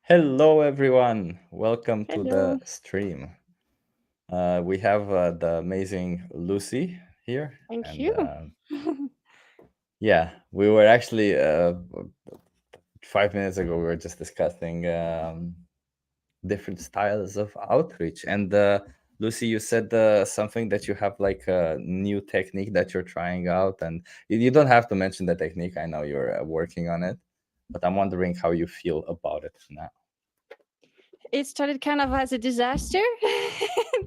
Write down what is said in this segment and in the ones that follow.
Hello, everyone. Welcome to the Hello. stream. We have the amazing Lucie here. Thank And you. yeah, we were actually 5 minutes ago, we were just discussing different styles of outreach. And Lucie, you said something that you have like a new technique that you're trying out. And you don't have to mention the technique. I know you're working on it, but I'm wondering how you feel about it now. It started kind of as a disaster.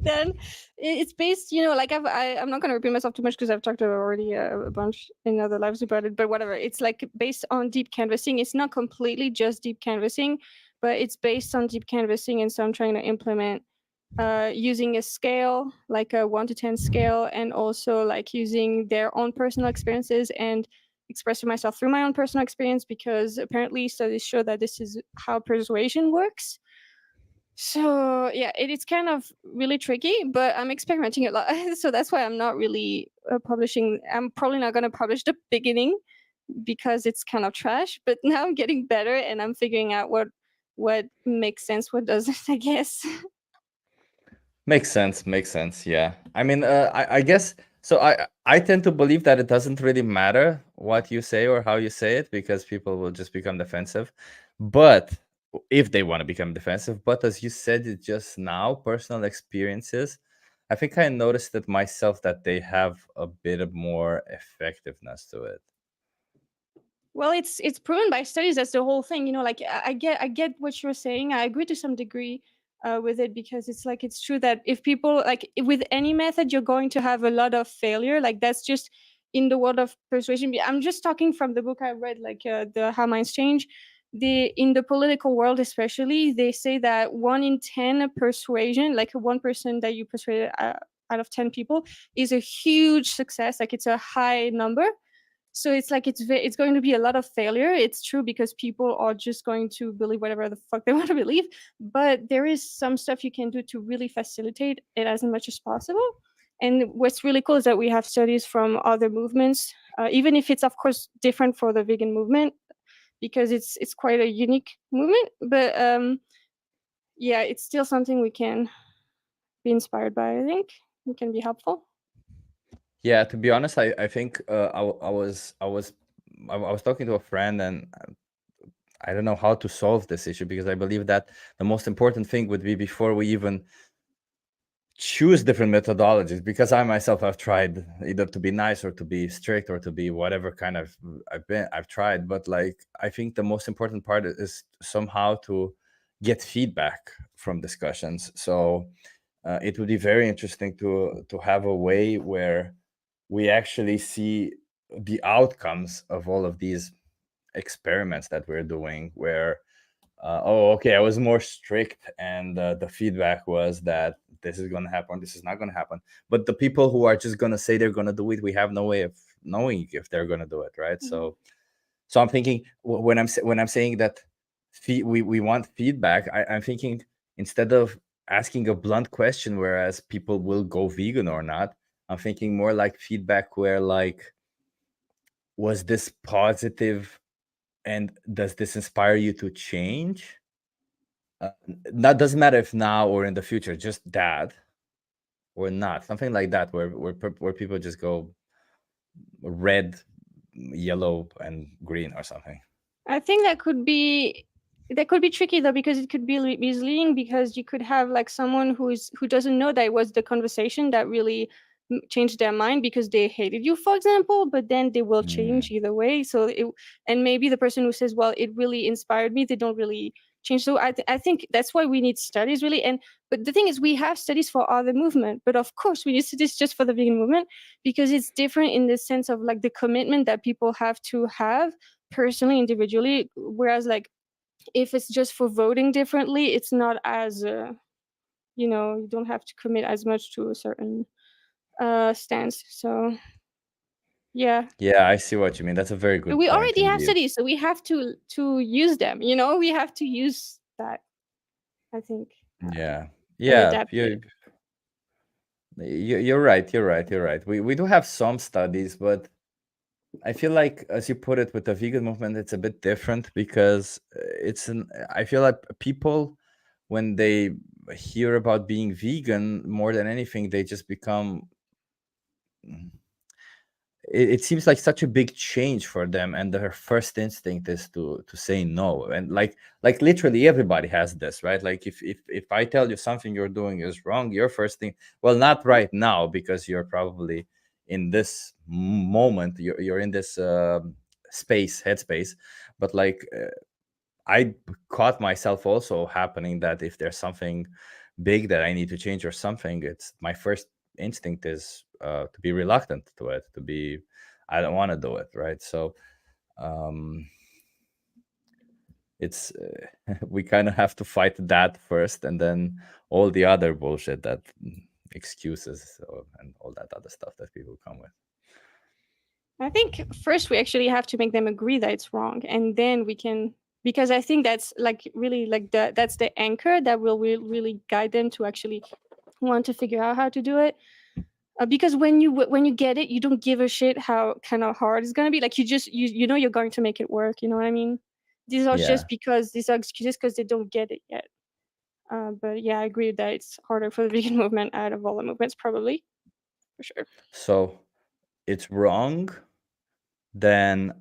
Then it's based, like I'm not going to repeat myself too much because I've talked already a bunch in other lives about it, but whatever. It's like based on deep canvassing. It's not completely just deep canvassing, but it's based on deep canvassing. And so I'm trying to implement using a scale, like a 1 to 10 scale, and also like using their own personal experiences and expressing myself through my own personal experience, because apparently studies show that this is how persuasion works. So yeah, it's kind of really tricky, but I'm experimenting a lot. So that's why I'm not really publishing. I'm probably not going to publish the beginning because it's kind of trash. But now I'm getting better, and I'm figuring out what makes sense, what doesn't. I guess. Makes sense. Makes sense. Yeah. I mean, I guess so. I tend to believe that it doesn't really matter what you say or how you say it because people will just become defensive. But if they want to become defensive, but as you said it just now, personal experiences, I think I noticed it myself that they have a bit of more effectiveness to it. Well, it's proven by studies. That's the whole thing. Like I get what you're saying. I agree to some degree with it, because it's like it's true that if people like with any method, you're going to have a lot of failure. Like that's just in the world of persuasion. I'm just talking from the book I read, like the How Minds Change. In the political world, especially, they say that 1 in 10 persuasion, like 1% that you persuade out of 10 people, is a huge success. Like it's a high number. So it's like it's going to be a lot of failure. It's true, because people are just going to believe whatever the fuck they want to believe. But there is some stuff you can do to really facilitate it as much as possible. And what's really cool is that we have studies from other movements, even if it's of course different for the vegan movement, because it's quite a unique movement. But yeah, it's still something we can be inspired by. I think it can be helpful. Yeah, to be honest, I think I was talking to a friend, and I don't know how to solve this issue because I believe that the most important thing would be before we even choose different methodologies, because I myself have tried either to be nice or to be strict or to be whatever kind of I've tried, but like I think the most important part is somehow to get feedback from discussions. So it would be very interesting to have a way where we actually see the outcomes of all of these experiments that we're doing, where oh, okay, I was more strict, and the feedback was that this is going to happen, this is not going to happen. But the people who are just going to say they're going to do it, we have no way of knowing if they're going to do it, right? Hmm. So I'm thinking when I'm saying that we want feedback, I'm thinking instead of asking a blunt question, whereas people will go vegan or not, I'm thinking more like feedback where like, was this positive, and does this inspire you to change? That doesn't matter if now or in the future, just that or not, something like that, where people just go red, yellow, and green or something. I think that could be tricky though, because it could be misleading, because you could have like someone who doesn't know that it was the conversation that really changed their mind because they hated you, for example, but then they will change Mm. either way. And maybe the person who says, well, it really inspired me, they don't really change. So I think that's why we need studies, really. And but the thing is, we have studies for other movement, but of course we need studies just for the vegan movement, because it's different in the sense of like the commitment that people have to have personally, individually. Whereas like if it's just for voting differently, it's not as you don't have to commit as much to a certain stance. So yeah, Yeah, I see what you mean. That's a very but good we point already have indeed. studies, so we have to use them. We have to use that, I think, Yeah, and yeah, adapt it. you're right, you're right. We do have some studies, but I feel like, as you put it, with the vegan movement, it's a bit different because I feel like people, when they hear about being vegan, more than anything, they just become, it seems like such a big change for them, and their first instinct is to say no. And like literally everybody has this, right? Like if I tell you something you're doing is wrong, your first thing, well, not right now, because you're probably in this moment, you're in this headspace, but like I caught myself also happening that if there's something big that I need to change or something, it's my first instinct is to be reluctant to it, to be, I don't want to do it, right? So um, it's we kind of have to fight that first, and then all the other bullshit, that excuses and all that other stuff that people come with. I think first we actually have to make them agree that it's wrong, and then we can, because I think that's like really like that's the anchor that will really guide them to actually want to figure out how to do it. Because when you get it, you don't give a shit how kind of hard it's gonna be. Like you know you're going to make it work. You know what I mean? These are Yeah. just because these are excuses because they don't get it yet. But yeah, I agree that it's harder for the vegan movement out of all the movements, probably, for sure. So it's wrong, then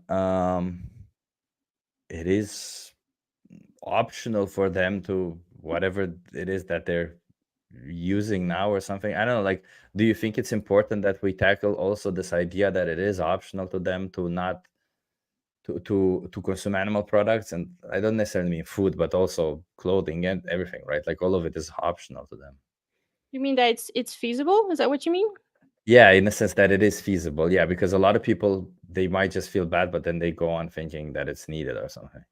it is optional for them to whatever it is that they're using now or something. I don't know, like, do you think it's important that we tackle also this idea that it is optional to them to not to consume animal products? And I don't necessarily mean food, but also clothing and everything, right? Like all of it is optional to them. You mean that it's feasible? Is that what you mean? Yeah, in the sense that it is feasible. Yeah, because a lot of people, they might just feel bad, but then they go on thinking that it's needed or something.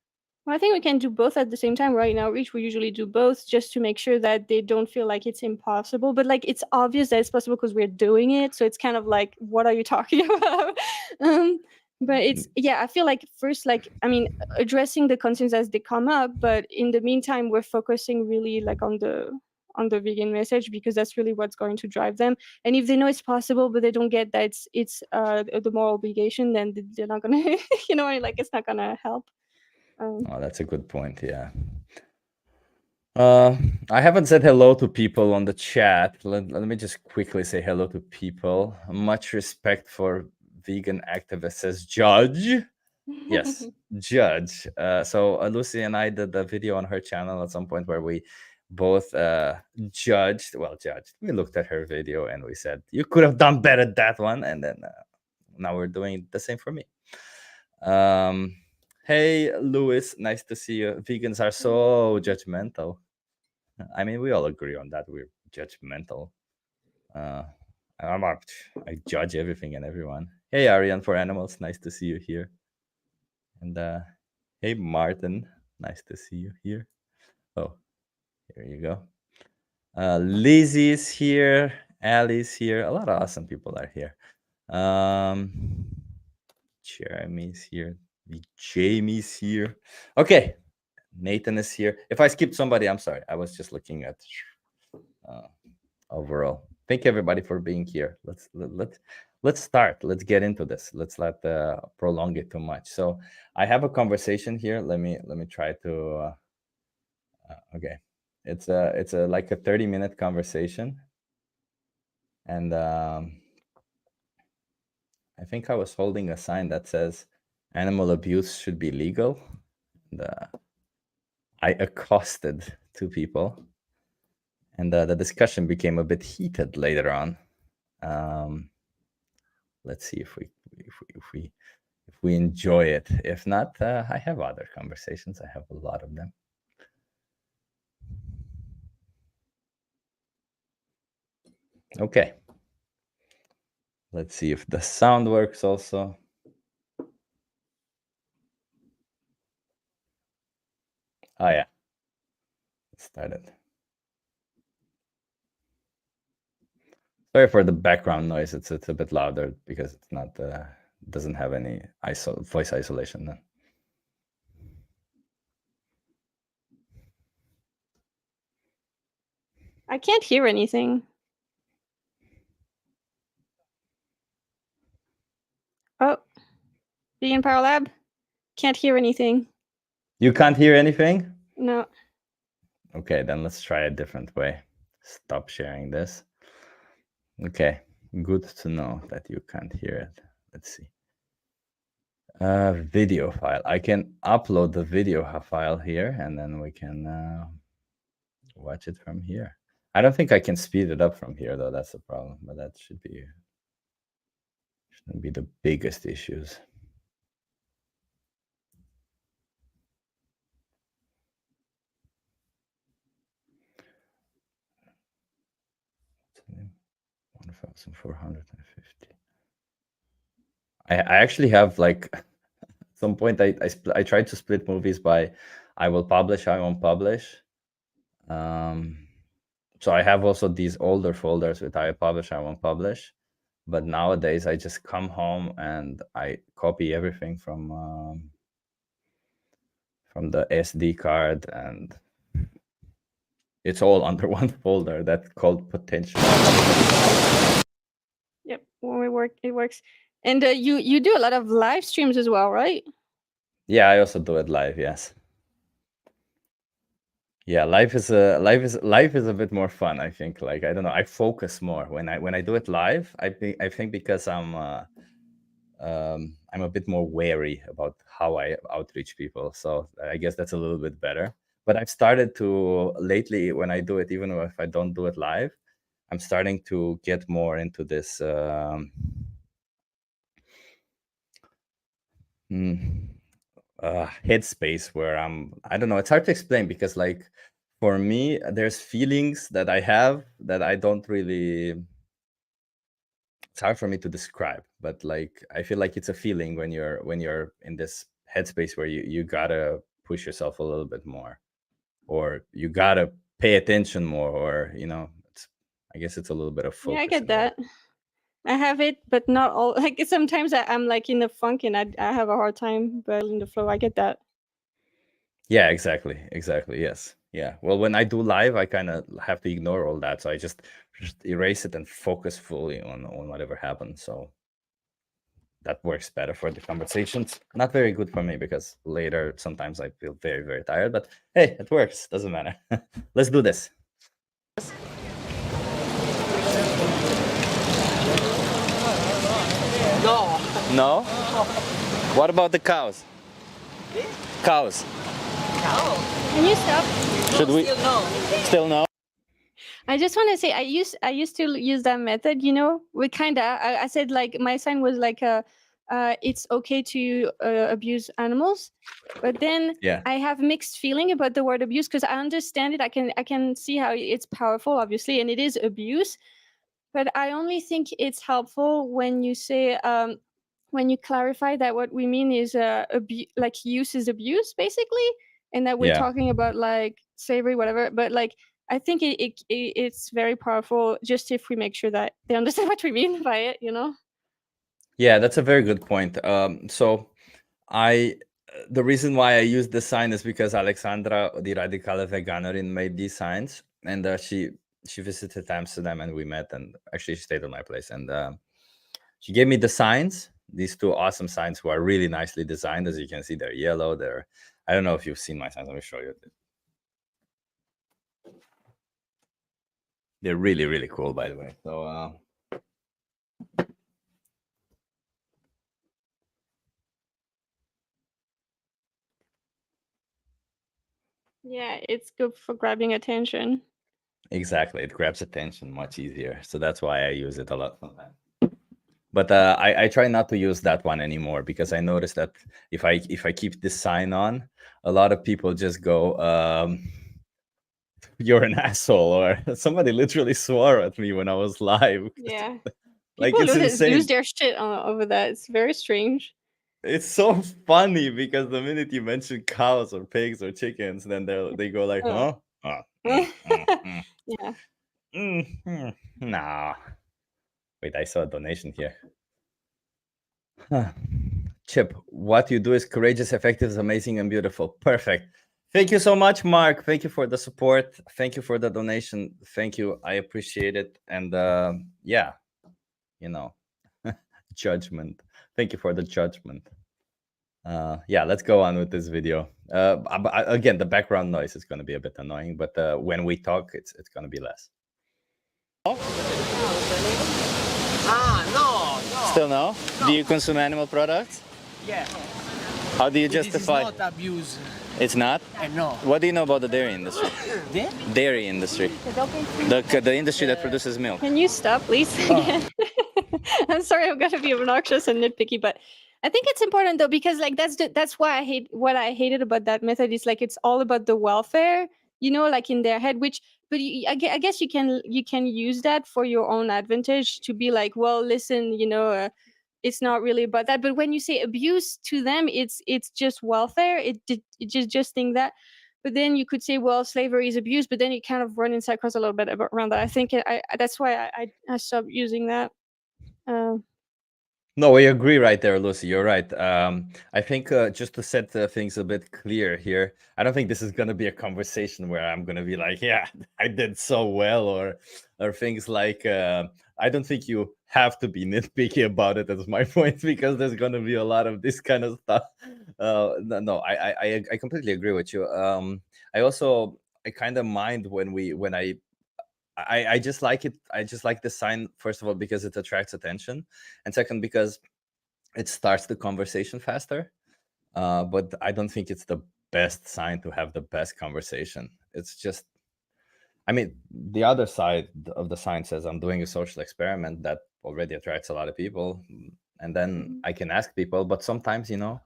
Well, I think we can do both at the same time. Right now, Reach, we usually do both just to make sure that they don't feel like it's impossible. But like it's obvious that it's possible because we're doing it. So it's kind of like, what are you talking about? um, but it's yeah, I feel like first, like I mean, addressing the concerns as they come up. But in the meantime, we're focusing really like on the vegan message because that's really what's going to drive them. And if they know it's possible, but they don't get that it's the moral obligation, then they're not gonna, you know, like it's not gonna help. Oh, that's a good point. Yeah. I haven't said hello to people on the chat. Let me just quickly say hello to people. Much respect for vegan activists, says Judge. Yes, Judge. So Lucy and I did a video on her channel at some point where we both judged. We looked at her video and we said, you could have done better that one. And then now we're doing the same for me. Hey, Louis, nice to see you. Vegans are so judgmental. I mean, we all agree on that. We're judgmental. I judge everything and everyone. Hey, Ariane for Animals, nice to see you here. And hey, Martin, nice to see you here. Oh, here you go. Lizzie's here. Allie's here. A lot of awesome people are here. Jeremy's here. Jamie's here. Okay, Nathan is here. If I skipped somebody, I'm sorry. I was just looking at overall. Thank you everybody for being here. Let's start. Let's get into this. Let's not prolong it too much. So I have a conversation here. Let me try to. Okay, it's a like a 30-minute conversation, and I think I was holding a sign that says animal abuse should be legal. And, I accosted two people, and the discussion became a bit heated later on. Let's see if we enjoy it. If not, I have other conversations. I have a lot of them. Okay. Let's see if the sound works also. Oh yeah. It started. Sorry for the background noise. It's a bit louder because it's not doesn't have any voice isolation then. I can't hear anything. Oh, Vegan Power Lab? Can't hear anything. You can't hear anything? No. Okay, then let's try a different way. Stop sharing this. Okay, good to know that you can't hear it. Let's see. Video file. I can upload the video file here, and then we can watch it from here. I don't think I can speed it up from here, though. That's the problem, but that shouldn't be the biggest issues. What's 1,450. I actually have, like, at some point I tried to split movies by I will publish, I won't publish. So I have also these older folders with I publish, I won't publish. But nowadays I just come home and I copy everything from the SD card, and it's all under one folder that's called potential. Yep. When we work, it works. And you do a lot of live streams as well, right? Yeah, I also do it live. Yes. Yeah, life is a bit more fun, I think. Like, I don't know, I focus more when I do it live. I think because I'm a bit more wary about how I outreach people, so I guess that's a little bit better. But I've started to lately, when I do it, even if I don't do it live, I'm starting to get more into this headspace where I don't know, it's hard to explain, because, like, for me, there's feelings that I have that I don't really, it's hard for me to describe, but, like, I feel like it's a feeling when you're in this headspace where you gotta push yourself a little bit more, or you gotta pay attention more, or I guess it's a little bit of focus. Yeah, I get that. I have it, but not all. Like, sometimes I'm like in the funk and I have a hard time in the flow. I get that. Yeah, exactly. Yes. Yeah. Well, when I do live, I kind of have to ignore all that, so I just erase it and focus fully on whatever happens. So that works better for the conversations. Not very good for me, because later sometimes I feel very, very tired. But hey, it works. Doesn't matter. Let's do this. No. No? What about the cows? Cows. Can you stop? Should we Still no. still no? I just want to say I used to use that method. We I said, like, my sign was like it's okay to abuse animals, but then Yeah. I have mixed feeling about the word abuse, because I understand it. I can see how it's powerful, obviously, and it is abuse. But I only think it's helpful when you say when you clarify that what we mean is like, use is abuse, basically, and that we're Yeah. talking about, like, slavery, whatever. But, like, I think it's very powerful, just if we make sure that they understand what we mean by it. Yeah, that's a very good point. So the reason why I use this sign is because Alexandra, the Radicale Veganerin, made these signs, and she visited Amsterdam, and we met, and actually she stayed at my place, and she gave me the signs, these two awesome signs, who are really nicely designed. As you can see, they're yellow. I don't know if you've seen my signs. Let me show you. They're really, really cool, by the way. So Yeah, it's good for grabbing attention. exactly, it grabs attention much easier. So that's why I use it a lot sometimes. But I try not to use that one anymore, because I noticed that if I keep this sign on, a lot of people just go, "You're an asshole," or somebody literally swore at me when I was live. Yeah, Like, people it's lose insane. their shit over that. It's very strange. It's so funny, because the minute you mention cows or pigs or chickens, then they go like, Oh. "Huh? Yeah. Nah." Wait, I saw a donation here. Chip, what you do is courageous, effective, amazing, and beautiful. Perfect. Thank you so much, Mark. Thank you for the support. Thank you for the donation. Thank you. I appreciate it. And yeah, judgment. Thank you for the judgment. Yeah, let's go on with this video. Again, the background noise is going to be a bit annoying, but when we talk, it's going to be less. No. Still no? Do you consume animal products? Yeah. How do you This justify? is not abuse. It's not? No. What do you know about the dairy industry? The? Dairy industry. The industry that produces milk. Can you stop, please? Again? I'm sorry, I'm gonna be obnoxious and nitpicky, but I think it's important though, because like that's why I hated about that method is like it's all about the welfare, you know, like in their head. Which, but I guess you can use that for your own advantage to be like, well, listen, you know. It's not really about that, but when you say abuse to them, it's just welfare. It just think that, but then you could say, well, slavery is abuse, but then you kind of run in circles a little bit around that. I think that's why I stopped using that. No, we agree right there, Lucy. You're right. I think just to set things a bit clear here, I don't think this is going to be a conversation where I'm going to be like, yeah, I did so well, or things like, I don't think you have to be nitpicky about it. That's my point, because there's going to be a lot of this kind of stuff. No, I completely agree with you. I kind of mind when I just like it. I just like the sign, first of all, because it attracts attention, and second, because it starts the conversation faster. But I don't think it's the best sign to have the best conversation. It's just, I mean, the other side of the sign says I'm doing a social experiment that already attracts a lot of people, and then I can ask people. But sometimes, you know,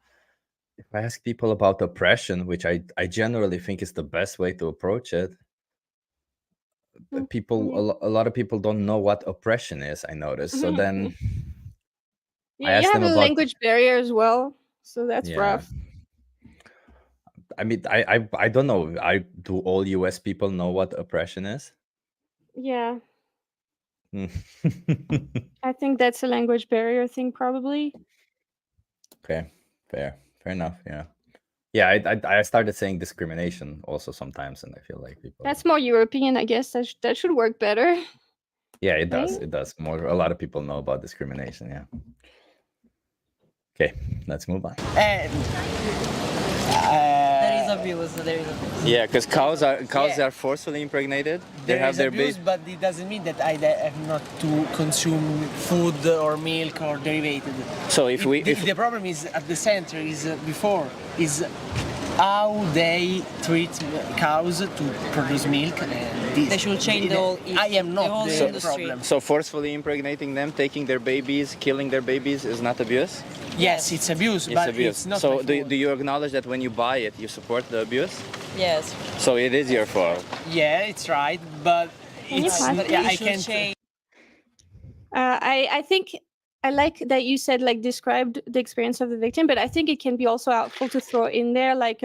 if I ask people about oppression, which I generally think is the best way to approach it, people a lot of people don't know what oppression is, I noticed. So then I Yeah, you asked have them a about, language barrier as well, so that's yeah, rough. I mean, I don't know, do all US people know what oppression is? Yeah, I think that's a language barrier thing, probably. Okay, fair enough. Yeah, I started saying discrimination also sometimes, and I feel like people, That's more European, I guess. That should work better. yeah, it Right? does more. A lot of people know about discrimination. Yeah. Okay, let's move on. And There is abuse. There is abuse. Yeah, because cows Yeah. are forcefully impregnated. They there have is their abuse, but it doesn't mean that I have not to consume food or milk or derivated. So if The problem is at the center is how they treat cows to produce milk. And this. They should change the whole. I am the whole not the industry. problem. So forcefully impregnating them, taking their babies, killing their babies is not abuse? Yes, it's abuse, It's but abuse. it's not. So my do fault. you acknowledge that when you buy it, you support the abuse? Yes. So it is your fault. Yeah, it's right, but Can you it's pass yeah, We I should can't. change. I think I like that you said like described the experience of the victim, but I think it can be also helpful to throw in there like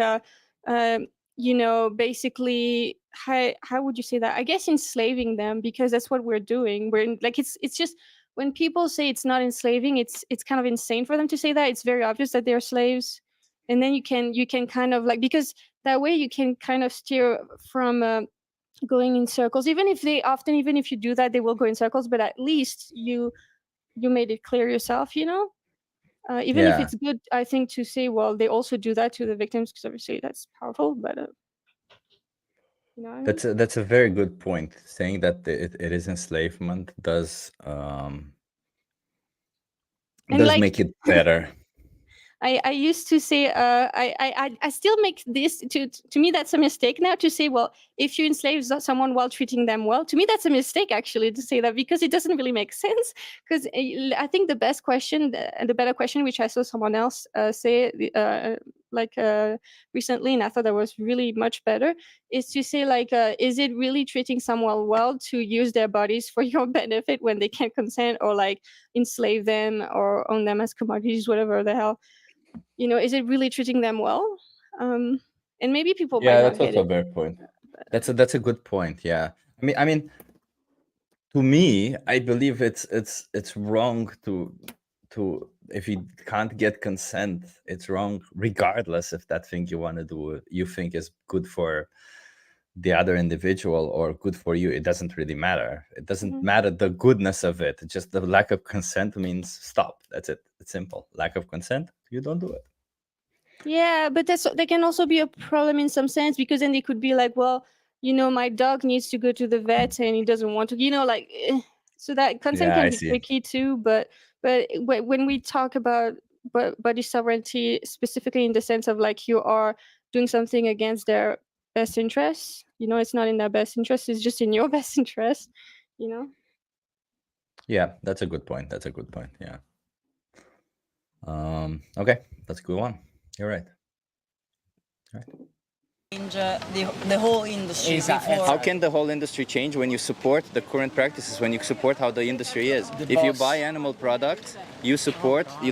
you know, basically how would you say that? I guess enslaving them, because that's what we're doing. Like it's just when people say it's not enslaving, it's kind of insane for them to say that. It's very obvious that they're slaves, and then you can kind of like, because that way you can kind of steer from going in circles. Even if you do that, they will go in circles, but at least you made it clear yourself, you know. Even if Yeah. it's good, I think, to say, well, they also do that to the victims, because obviously that's powerful, but you know what I mean? That's a very good point. Saying that it is enslavement does And like make it better. I used to say I still make this to me that's a mistake now, to say, well, if you enslave someone while treating them well, to me that's a mistake actually to say that, because it doesn't really make sense. Because I think the best question, the better question, which I saw someone else say recently, and I thought that was really much better, is to say like, is it really treating someone well to use their bodies for your benefit when they can't consent, or like enslave them or own them as commodities, whatever the hell? You know, is it really treating them well? And maybe people might Yeah, not that's get also a it. very point. That's a good point. Yeah. I mean, to me, I believe it's wrong to if you can't get consent, it's wrong regardless if that thing you want to do you think is good for the other individual or good for you. It doesn't really matter. It doesn't matter the goodness of it. Just the lack of consent means stop. That's it. It's simple. Lack of consent, you don't do it. Yeah, but that can also be a problem in some sense, because then they could be like, well, my dog needs to go to the vet and he doesn't want to, like, so that consent Yeah, can I be see. tricky too. But when we talk about body sovereignty, specifically in the sense of like you are doing something against their best interests, it's not in their best interest, it's just in your best interest, you know. Yeah, that's a good point. That's a good point. Yeah. Okay, that's a good one. You're right. Change the whole industry Exactly. before. How can the whole industry change when you support the current practices, when you support how the industry is? The If you boss. buy animal products, you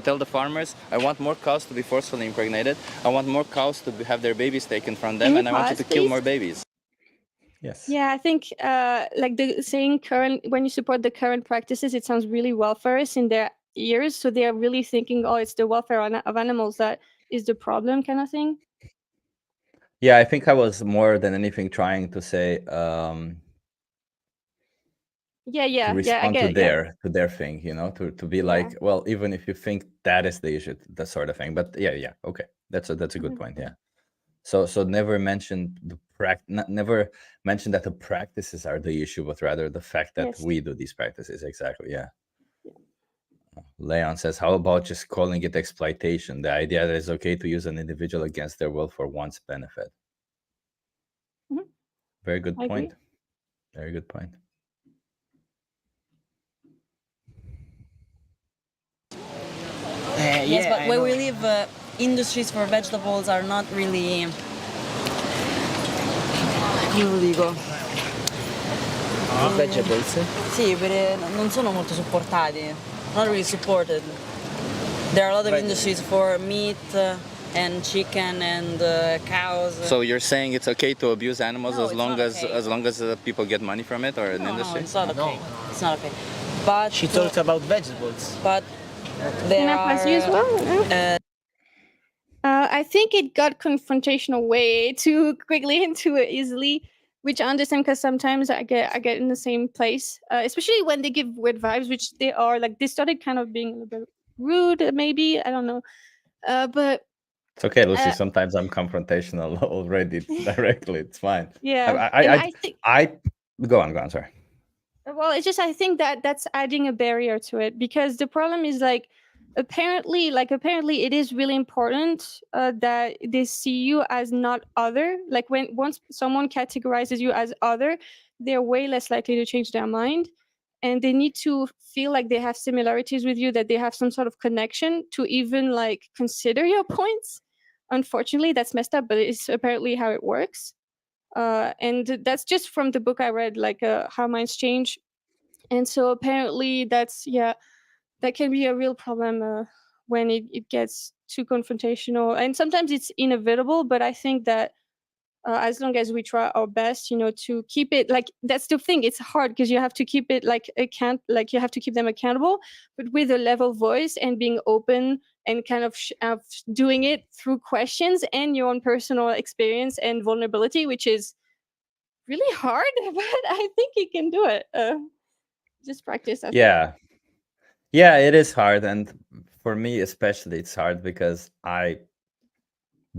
tell the farmers, I want more cows to be forcefully impregnated, I want more cows to have their babies taken from them, Can you and I want you pause, to kill please? more babies. Yes. Yeah, I think like the saying when you support the current practices, it sounds really welfarist in their ears. So they are really thinking, oh, it's the welfare of animals that is the problem, kind of thing. Yeah, I think I was more than anything trying to say Yeah, to yeah, I respond get it. Yeah, to their thing, to be yeah. like, well, even if you think that is the issue, that sort of thing. But yeah, okay, that's a good Mhm. point. Yeah. So never mention never mention that the practices are the issue, but rather the fact that Yes. we do these practices. Exactly. Yeah. Yeah. Leon says, how about just calling it exploitation? The idea that it's okay to use an individual against their will for one's benefit. Mhm. Very good I agree. point. Very good point. Yes, Yeah, but I where know. we live, industries for vegetables are not really. Come lo dico? Vegetables. Sì, non sono molto supportati. Not really supported. There are a lot of industries for meat and chicken and cows. So you're saying it's okay to abuse animals No, as it's long not as okay. people get money from it, or an no, industry? it's not okay. No. It's not okay. But She talked about vegetables. But Can there I pass you as are. well? Yeah. I think it got confrontational way too quickly and too easily, which I understand because sometimes I get in the same place, especially when they give weird vibes, which they are. Like they started kind of being a little bit rude, maybe, I don't know, but It's okay, Lucy. uh, Sometimes I'm confrontational already directly. It's fine. yeah, and I think. I go on. Sorry. Well, it's just I think that that's adding a barrier to it, because the problem is like apparently it is really important that they see you as not other. Like once someone categorizes you as other, they're way less likely to change their mind, and they need to feel like they have similarities with you, that they have some sort of connection to even like consider your points. Unfortunately, that's messed up, but it's apparently how it works. And that's just from the book I read, like How Minds Change. And so apparently that can be a real problem when it gets too confrontational, and sometimes it's inevitable. But I think that as long as we try our best, to keep it, like, that's the thing, it's hard because you have to keep it like you have to keep them accountable, but with a level voice and being open, and kind of doing it through questions and your own personal experience and vulnerability, which is really hard. But I think you can do it. Just practice, I think. Yeah, it is hard, and for me especially, it's hard because I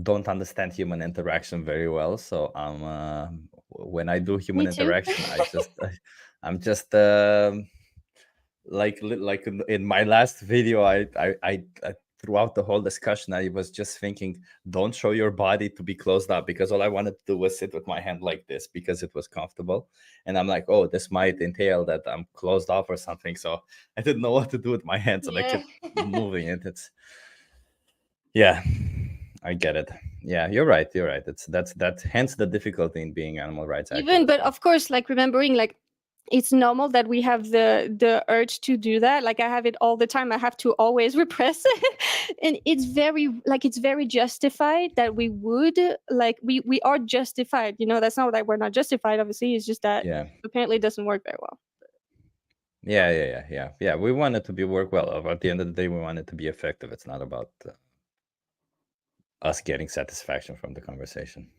don't understand human interaction very well. So when I do human Me too. interaction, I'm just like in my last video, I throughout the whole discussion, I was just thinking, don't show your body to be closed up, because all I wanted to do was sit with my hand like this because it was comfortable. And I'm like, oh, this might entail that I'm closed off or something. So I didn't know what to do with my hands, and I kept moving it. Yeah, I get it. Yeah, you're right. That's hence the difficulty in being animal rights activist. But of course, like, remembering, like, it's normal that we have the urge to do that. Like, I have it all the time. I have to always repress it. And it's very justified that we would, like, we are justified, that's not that we're not justified, obviously. It's just that Yeah. apparently it doesn't work very well. Yeah. We want it to work well. At the end of the day, we want it to be effective. It's not about us getting satisfaction from the conversation.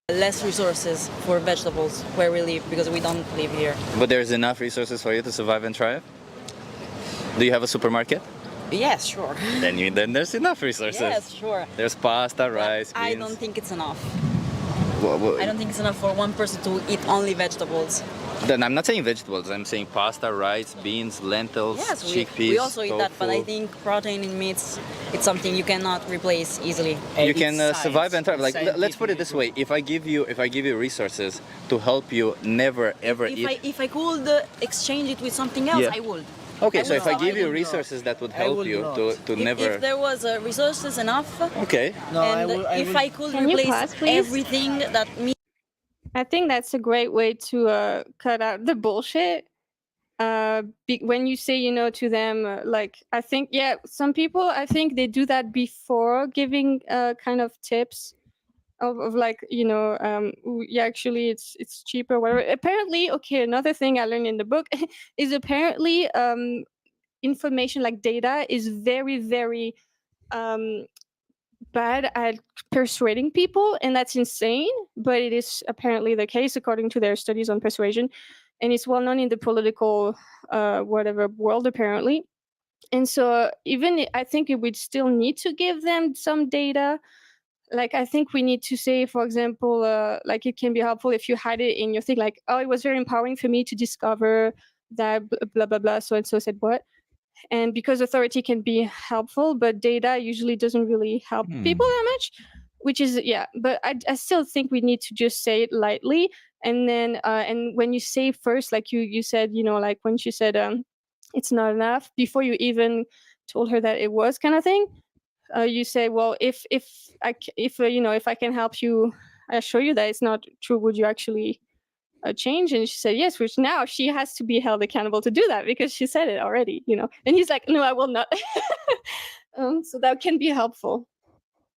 Less resources for vegetables where we live, because we don't live here. But there's enough resources for you to survive and thrive? Do you have a supermarket? Yes, sure. Then there's enough resources. Yes, sure. There's pasta, But rice, beans. I don't think it's enough. Well, I don't think it's enough for one person to eat only vegetables. then I'm not saying vegetables. I'm saying pasta, rice, beans, lentils, Yes, chickpeas. we also eat that, but I tofu. think protein in meats, it's something you cannot replace easily. You can It's survive science, and thrive. Like it's let's put it this way: if I give you resources to help you never ever eat. If I could exchange it with something else, Yeah. I would. Okay, I so would if I not, give I you would not. resources that would I help would you not. to If, never. if there was resources enough, Okay. No, and I if would, I could Can you replace pause, please? everything that meat I think that's a great way to cut out the bullshit. When you say, to them, like, I think, yeah, some people, I think they do that before giving kind of tips of like, yeah, actually it's cheaper, whatever. Apparently, okay, another thing I learned in the book is apparently information like data is very, very um bad at persuading people, and that's insane, but it is apparently the case according to their studies on persuasion, and it's well known in the political whatever world apparently. And so I think we would still need to give them some data. Like, I think we need to say, for example, like, it can be helpful if you hide it in your thing, like, oh, it was very empowering for me to discover that blah blah blah, so and so said what. And because authority can be helpful, but data usually doesn't really help people that much, which is, yeah, but I still think we need to just say it lightly. And then and when you say first, like you said, like when she said it's not enough, before you even told her that it was, kind of thing, you say, well, if if I can help you, I assure you that it's not true, would you actually change? And she said yes, which now she has to be held accountable to do that because she said it already, and he's like, no, I will not. So that can be helpful,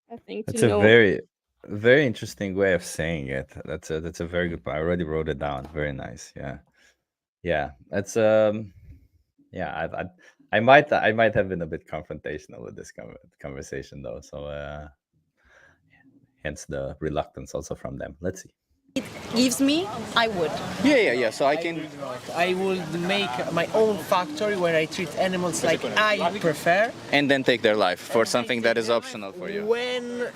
I think, That's to a know. very interesting way of saying it. That's a very good point. I already wrote it down. Very nice. Yeah. That's yeah. I might have been a bit confrontational with this conversation though. So hence the reluctance also from them. Let's see. gives me, I would. Yeah. So I can. I would make my own factory where I treat animals like I prefer. And then take their life for something that is optional for you. When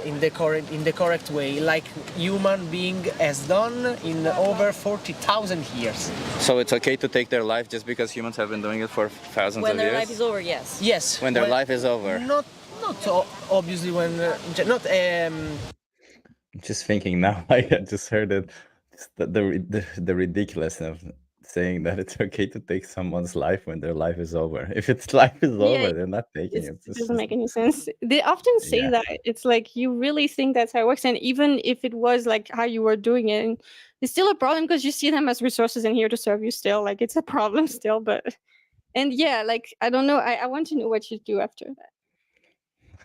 in the correct way, like human being has done in over 40,000 years. So it's okay to take their life just because humans have been doing it for thousands When of their years? life is over, yes. Yes. When their life is over. Not obviously when not I'm just thinking now, like I just heard it, just the ridiculousness of saying that it's okay to take someone's life when their life is over. If its life is over, they're not taking it. It doesn't make any sense. They often say Yeah. that. It's like, you really think that's how it works, and even if it was like how you were doing it, and it's still a problem because you see them as resources and here to serve you still. Like, it's a problem still. But and yeah, like, I don't know. I want to know what you do after that.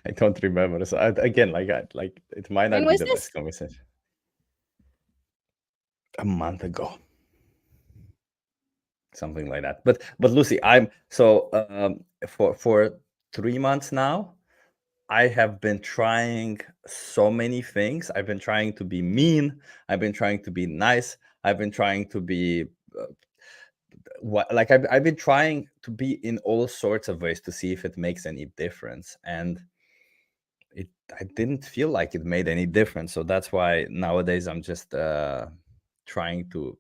I don't remember. So again, like it might not When be was the this? best conversation. A month ago, something like that. But Lucy, I'm so for 3 months now, I have been trying so many things. I've been trying to be mean. I've been trying to be nice. I've been trying to be I've been trying to be in all sorts of ways to see if it makes any difference, and I didn't feel like it made any difference. So that's why nowadays I'm just trying to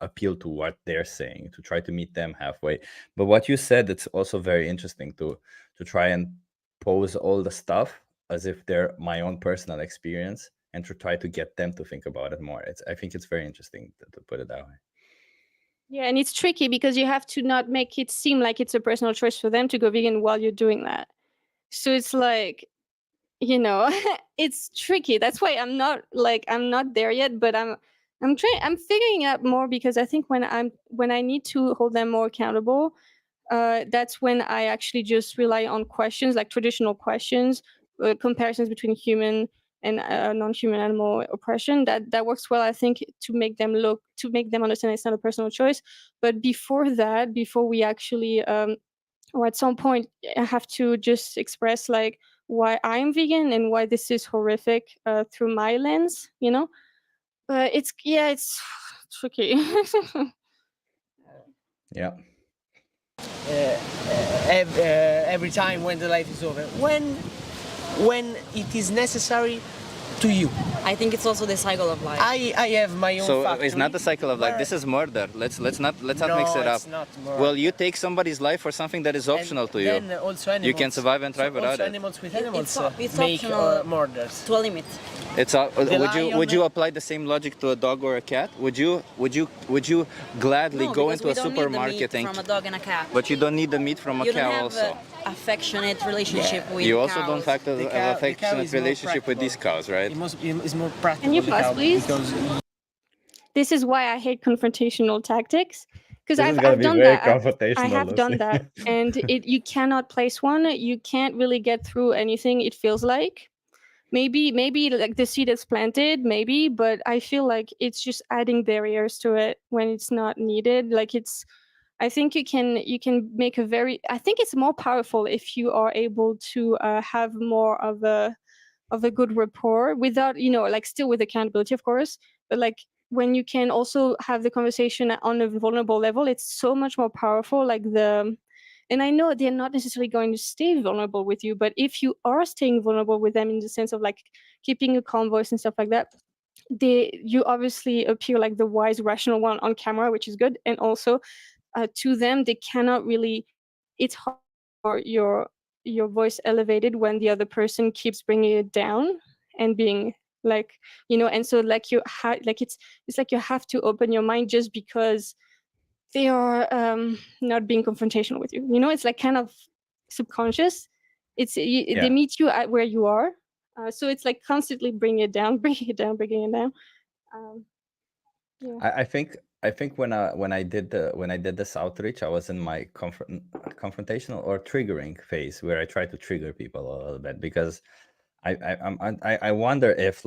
appeal to what they're saying, to try to meet them halfway. But what you said, it's also very interesting to try and pose all the stuff as if they're my own personal experience and to try to get them to think about it more. I think it's very interesting to put it that way. Yeah, and it's tricky because you have to not make it seem like it's a personal choice for them to go vegan while you're doing that. So it's like, it's tricky. That's why I'm not there yet, but I'm figuring out more, because I think when I need to hold them more accountable, that's when I actually just rely on questions, like traditional questions, comparisons between human and non-human animal oppression. That works well, I think, to make them understand it's not a personal choice. But before that, before we actually or at some point, I have to just express, like, why I'm vegan and why this is horrific through my lens, But it's tricky. Yeah. every time when the life is over. When it is necessary to you. I think it's also the cycle of life. I have my own So factory, it's not the cycle of life. but- This is murder. Let's not No, mix it up. it's not murder. Well, you take somebody's life for something that is optional to you. Then also animals. You can survive and thrive without also it. Animals with It- animals it's make optional. murders. To a limit. It's would you apply the same logic to a dog or a cat? Would you gladly No, go because into we a don't need the supermarket meat from a dog and a cat. but you don't need the meat from a You cow don't have also? affectionate relationship with You also cows. don't The cow- have the cow affectionate is more relationship with these cows, right? It's more practical. Can you the pause, cow, please? Because This is why I hate confrontational tactics, because This is I've gonna be done very that. I confrontational, have done Lucie. that, and you cannot place one. You can't really get through anything. It feels like maybe like the seed is planted, maybe, but I feel like it's just adding barriers to it when it's not needed. Like I think you can make a very. I think it's more powerful if you are able to have more of a good rapport without like still with accountability, of course, but like when you can also have the conversation on a vulnerable level, it's so much more powerful. And I know they're not necessarily going to stay vulnerable with you, but if you are staying vulnerable with them in the sense of like keeping a calm voice and stuff like that, you obviously appear like the wise, rational one on camera, which is good. And also to them, they cannot really. It's hard for your voice elevated when the other person keeps bringing it down and being like and so like it's like you have to open your mind just because they are not being confrontational with you. It's like kind of subconscious. They meet you at where you are, so it's like constantly bring it down, bringing it down, bringing it down. Yeah. I think when I did this outreach, I was in my confrontational or triggering phase where I try to trigger people a little bit, because I wonder if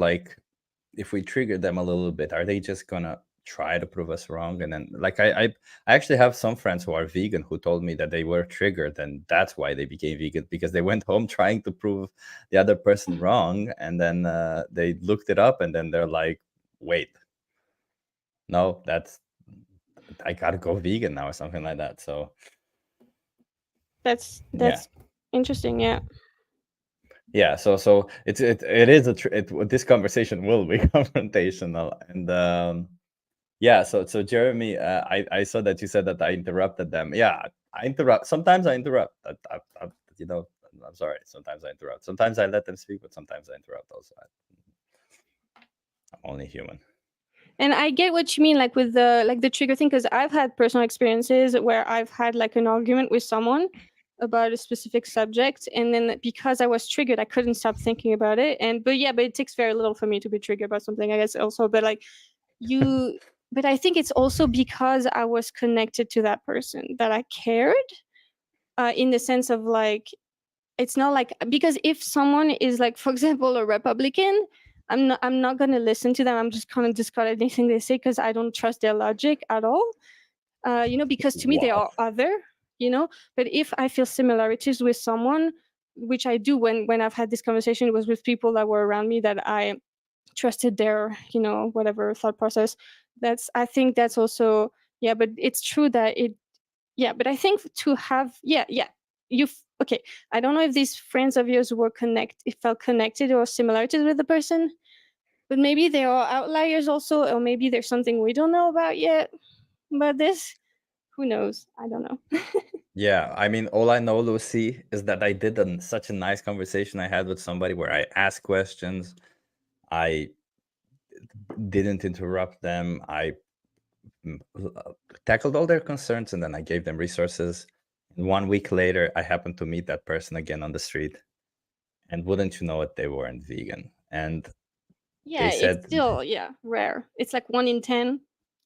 we trigger them a little bit, are they just gonna try to prove us wrong? And then I actually have some friends who are vegan who told me that they were triggered and that's why they became vegan, because they went home trying to prove the other person wrong, and then they looked it up and then they're like, wait, no, I gotta go vegan now or something like that. So That's yeah. interesting. Yeah. Yeah, so it is this conversation will be confrontational, and yeah. So Jeremy, I saw that you said that I interrupted them. Yeah, I interrupt. Sometimes I interrupt. I'm sorry. Sometimes I interrupt. Sometimes I let them speak, but sometimes I interrupt also. I'm only human. And I get what you mean, like with the trigger thing, because I've had personal experiences where I've had like an argument with someone about a specific subject, and then because I was triggered, I couldn't stop thinking about it. But it takes very little for me to be triggered about something, I guess, also. But but I think it's also because I was connected to that person that I cared, in the sense of like, it's not like, because if someone is like, for example, a Republican, I'm not going to listen to them. I'm just going to discard anything they say because I don't trust their logic at all. Because to me they are other. But if I feel similarities with someone, which I do when I've had this conversation, it was with people that were around me that I trusted their whatever thought process. I think that's also, yeah. But it's true that but I think to have okay, I don't know if these friends of yours felt connected or similarities with the person, but maybe they are outliers also, or maybe there's something we don't know about yet about this. Who knows? I don't know. Yeah, I mean, all I know, Lucie, is that I did such a nice conversation I had with somebody where I asked questions, I didn't interrupt them, I tackled all their concerns, and then I gave them resources. And 1 week later, I happened to meet that person again on the street, and wouldn't you know it, they weren't vegan. And Yeah, said, it's still rare. It's like 1 in 10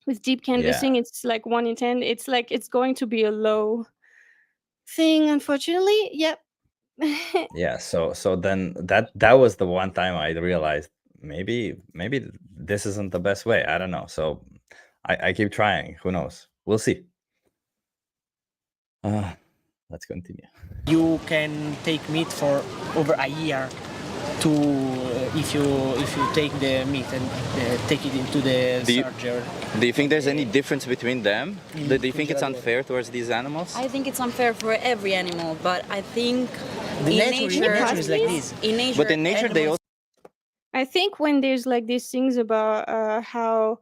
with deep canvassing. It's like 1 in 10. It's like it's going to be a low thing, unfortunately. Yep. yeah. So then that was the one time I realized maybe this isn't the best way. I don't know. So I keep trying. Who knows? We'll see. Let's continue. You can take meat for over a year to if you take the meat and take it into the Do you- surgery. Do you think there's any difference between them? Do you think it's congelador. unfair towards these animals? I think it's unfair for every animal, but I think The in nature is like this. In nature, But in nature, they animals- also I think when there's like these things about how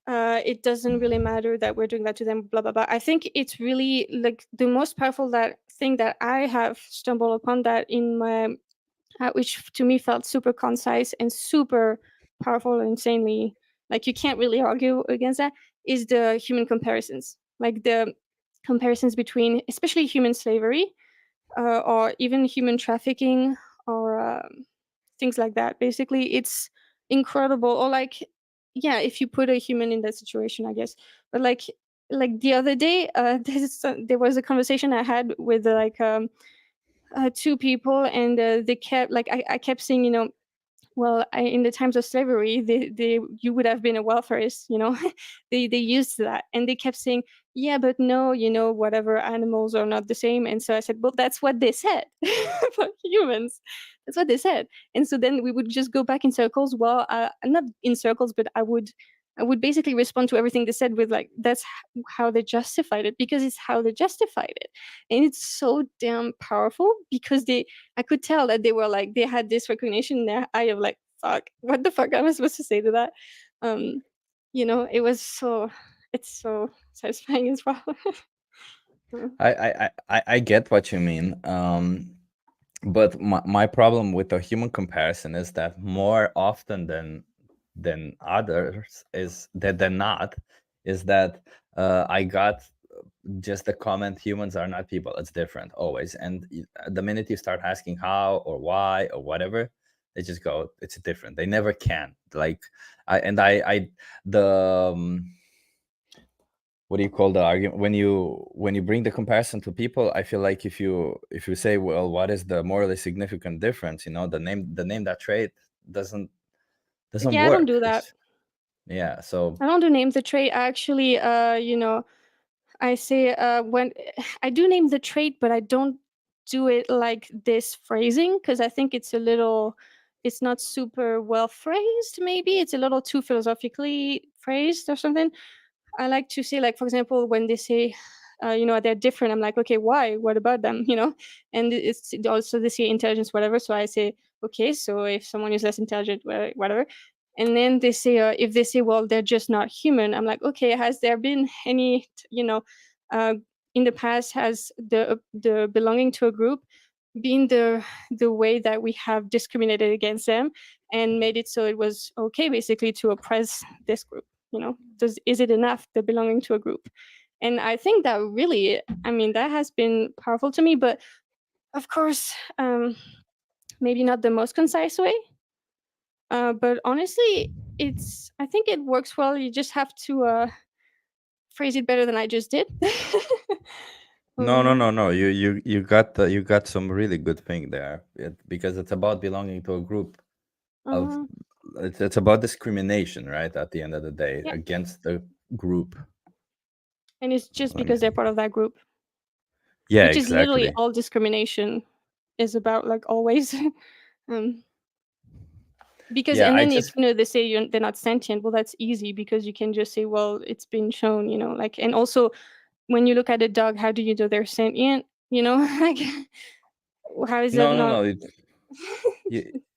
it doesn't really matter that we're doing that to them, blah blah blah. I think it's really like the most powerful thing that I have stumbled upon that in my which to me felt super concise and super powerful and insanely like you can't really argue against that is the human comparisons, like the comparisons between especially human slavery or even human trafficking or things like that. Basically, it's incredible. Or like, yeah, if you put a human in that situation, I guess. But like the other day, there was a conversation I had with two people, and they kept like I kept saying, you know, well, in the times of slavery, you would have been a welfarist, you know. They used that, and they kept saying, yeah, but no, you know, whatever, animals are not the same. And so I said, well, that's what they said for humans. That's what they said. And so then we would just go back in circles. Well, not in circles, but I would basically respond to everything they said with like, that's how they justified it, because it's how they justified it. And it's so damn powerful because I could tell that they were like, they had this recognition in their eye of like, fuck, what the fuck am I supposed to say to that? You know, it's so satisfying as well. I get what you mean. But my problem with the human comparison is that more often than others is that they're not, is that I got just the comment, humans are not people, it's different always. And the minute you start asking how or why or whatever, they just go, it's different. They never can. Like what do you call the argument when you bring the comparison to people? I feel like if you say, well, what is the morally significant difference, you know, the name that trait doesn't Yeah, work. I don't do that. Yeah, so I don't do name the trait. I actually, you know, I say when I do name the trait, but I don't do it like this phrasing because I think it's it's not super well phrased. Maybe it's a little too philosophically phrased or something. I like to say, like, for example, when they say, you know, they're different, I'm like, okay, why? What about them? You know, and it's also they say intelligence, whatever. So I say, okay, so if someone is less intelligent, whatever. And then they say, if they say, well, they're just not human, I'm like, okay, has there been any, you know, uh, in the past, has the belonging to a group been the way that we have discriminated against them and made it so it was okay, basically, to oppress this group? You know, is it enough, the belonging to a group? And I think that really, I mean, that has been powerful to me. But of course, maybe not the most concise way. But honestly, I think it works well. You just have to phrase it better than I just did. no, you got some really good thing there, because it's about belonging to a group of Uh-huh. it's about discrimination, right, at the end of the day, Yeah. against the group. And it's just Let me because they're part of that group, Yeah, which is literally exactly. all discrimination is about, like, always. um, Because Yeah, and I then if just they say they're not sentient, well, that's easy because you can just say, well, it's been shown, you know, like. And also, when you look at a dog, how do you know they're sentient? You know, like, how is that no, not?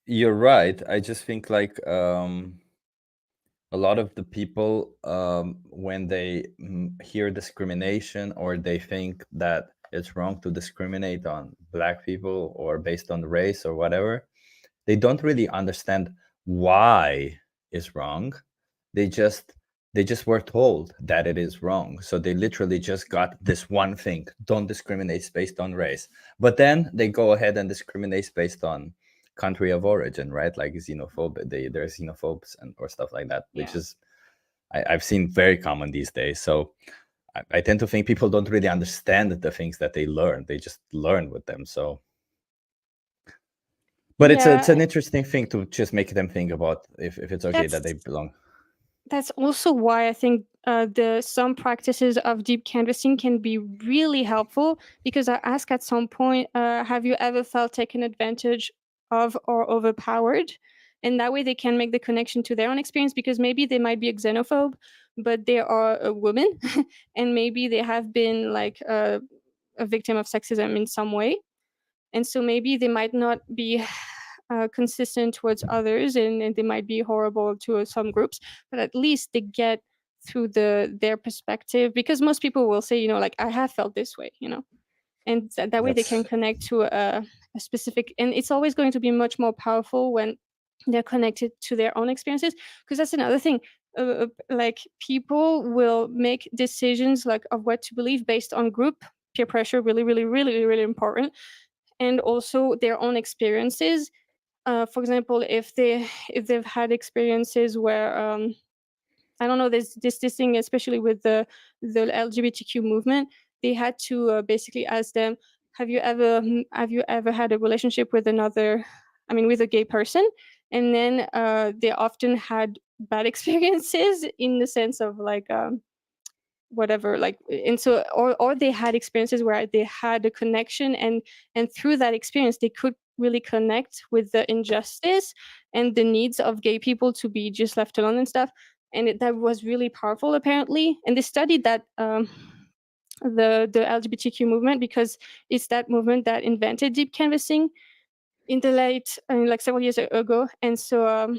you're right. I just think like a lot of the people, when they hear discrimination, or they think that it's wrong to discriminate on Black people or based on race or whatever, they don't really understand why it's wrong. They just were told that it is wrong, so they literally just got this one thing: don't discriminate based on race. But then they go ahead and discriminate based on country of origin, right? Like xenophobe, they're xenophobes or stuff like that, which Yeah. is I've seen very common these days. So I tend to think people don't really understand the things that they learn. They just learn with them. So, but it's Yeah, an interesting thing to just make them think about if it's okay that they belong. that's also why I think some practices of deep canvassing can be really helpful, because I ask at some point, have you ever felt taken advantage of or overpowered? and that way they can make the connection to their own experience, because maybe they might be a xenophobe, but they are a woman, and maybe they have been like a victim of sexism in some way, and so maybe they might not be consistent towards others, and they might be horrible to some groups, but at least they get through their perspective, because most people will say, like, I have felt this way, and that way they can connect to a specific, and it's always going to be much more powerful when they're connected to their own experiences, because that's another thing. Like, people will make decisions like of what to believe based on group peer pressure, really, really, really, really important, and also their own experiences. For example, if they've had experiences where I don't know, this thing, especially with the LGBTQ movement, they had to basically ask them, have you ever had a relationship with with a gay person? And then they often had bad experiences, in the sense of like whatever, like, and so, or they had experiences where they had a connection, and through that experience they could really connect with the injustice and the needs of gay people to be just left alone and stuff, and that was really powerful, apparently. And they studied that the LGBTQ movement, because it's that movement that invented deep canvassing in the late, like several years ago. And so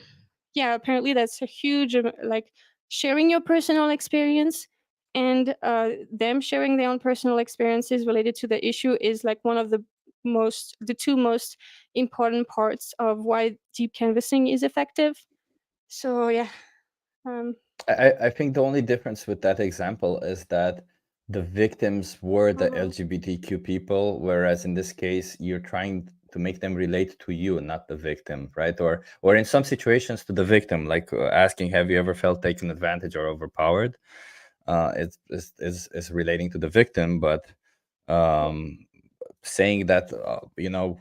yeah, apparently that's a huge like, sharing your personal experience, and them sharing their own personal experiences related to the issue is like one of the two most important parts of why deep canvassing is effective. So yeah. I think the only difference with that example is that the victims were the LGBTQ people, whereas in this case, you're trying to make them relate to you, not the victim, right? Or in some situations to the victim, like asking, have you ever felt taken advantage or overpowered? Is relating to the victim, but saying that,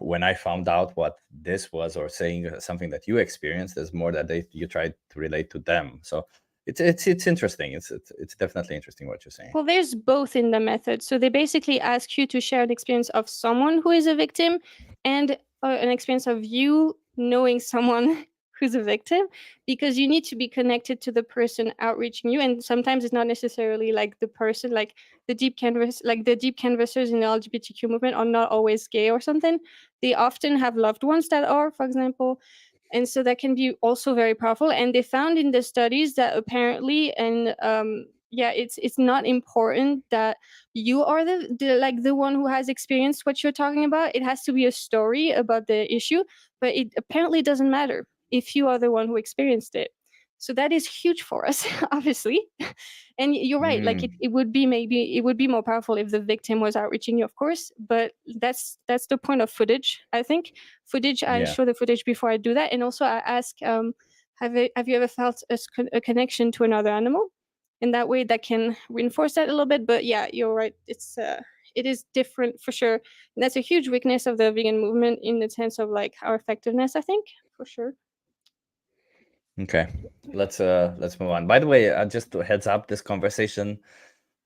when I found out what this was, or saying something that you experienced, is more that you tried to relate to them. So it's interesting. It's definitely interesting what you're saying. Well, there's both in the method. So they basically ask you to share an experience of someone who is a victim, and an experience of you knowing someone who's a victim, because you need to be connected to the person outreaching you. And sometimes it's not necessarily like the person, like the deep canvassers in the LGBTQ movement are not always gay or something. They often have loved ones that are, for example. And so that can be also very powerful. And they found in the studies that apparently, and it's not important that you are the one who has experienced what you're talking about. It has to be a story about the issue, but it apparently doesn't matter if you are the one who experienced it. So that is huge for us, obviously. And you're right, like it would be more powerful if the victim was outreaching you, of course, but that's the point of footage, I think. I show the footage before I do that. And also I ask, have you ever felt a connection to another animal? And that way that can reinforce that a little bit. But yeah, you're right, it is different for sure. And that's a huge weakness of the vegan movement, in the sense of like our effectiveness, I think, for sure. Okay, let's move on. By the way, just a heads up, this conversation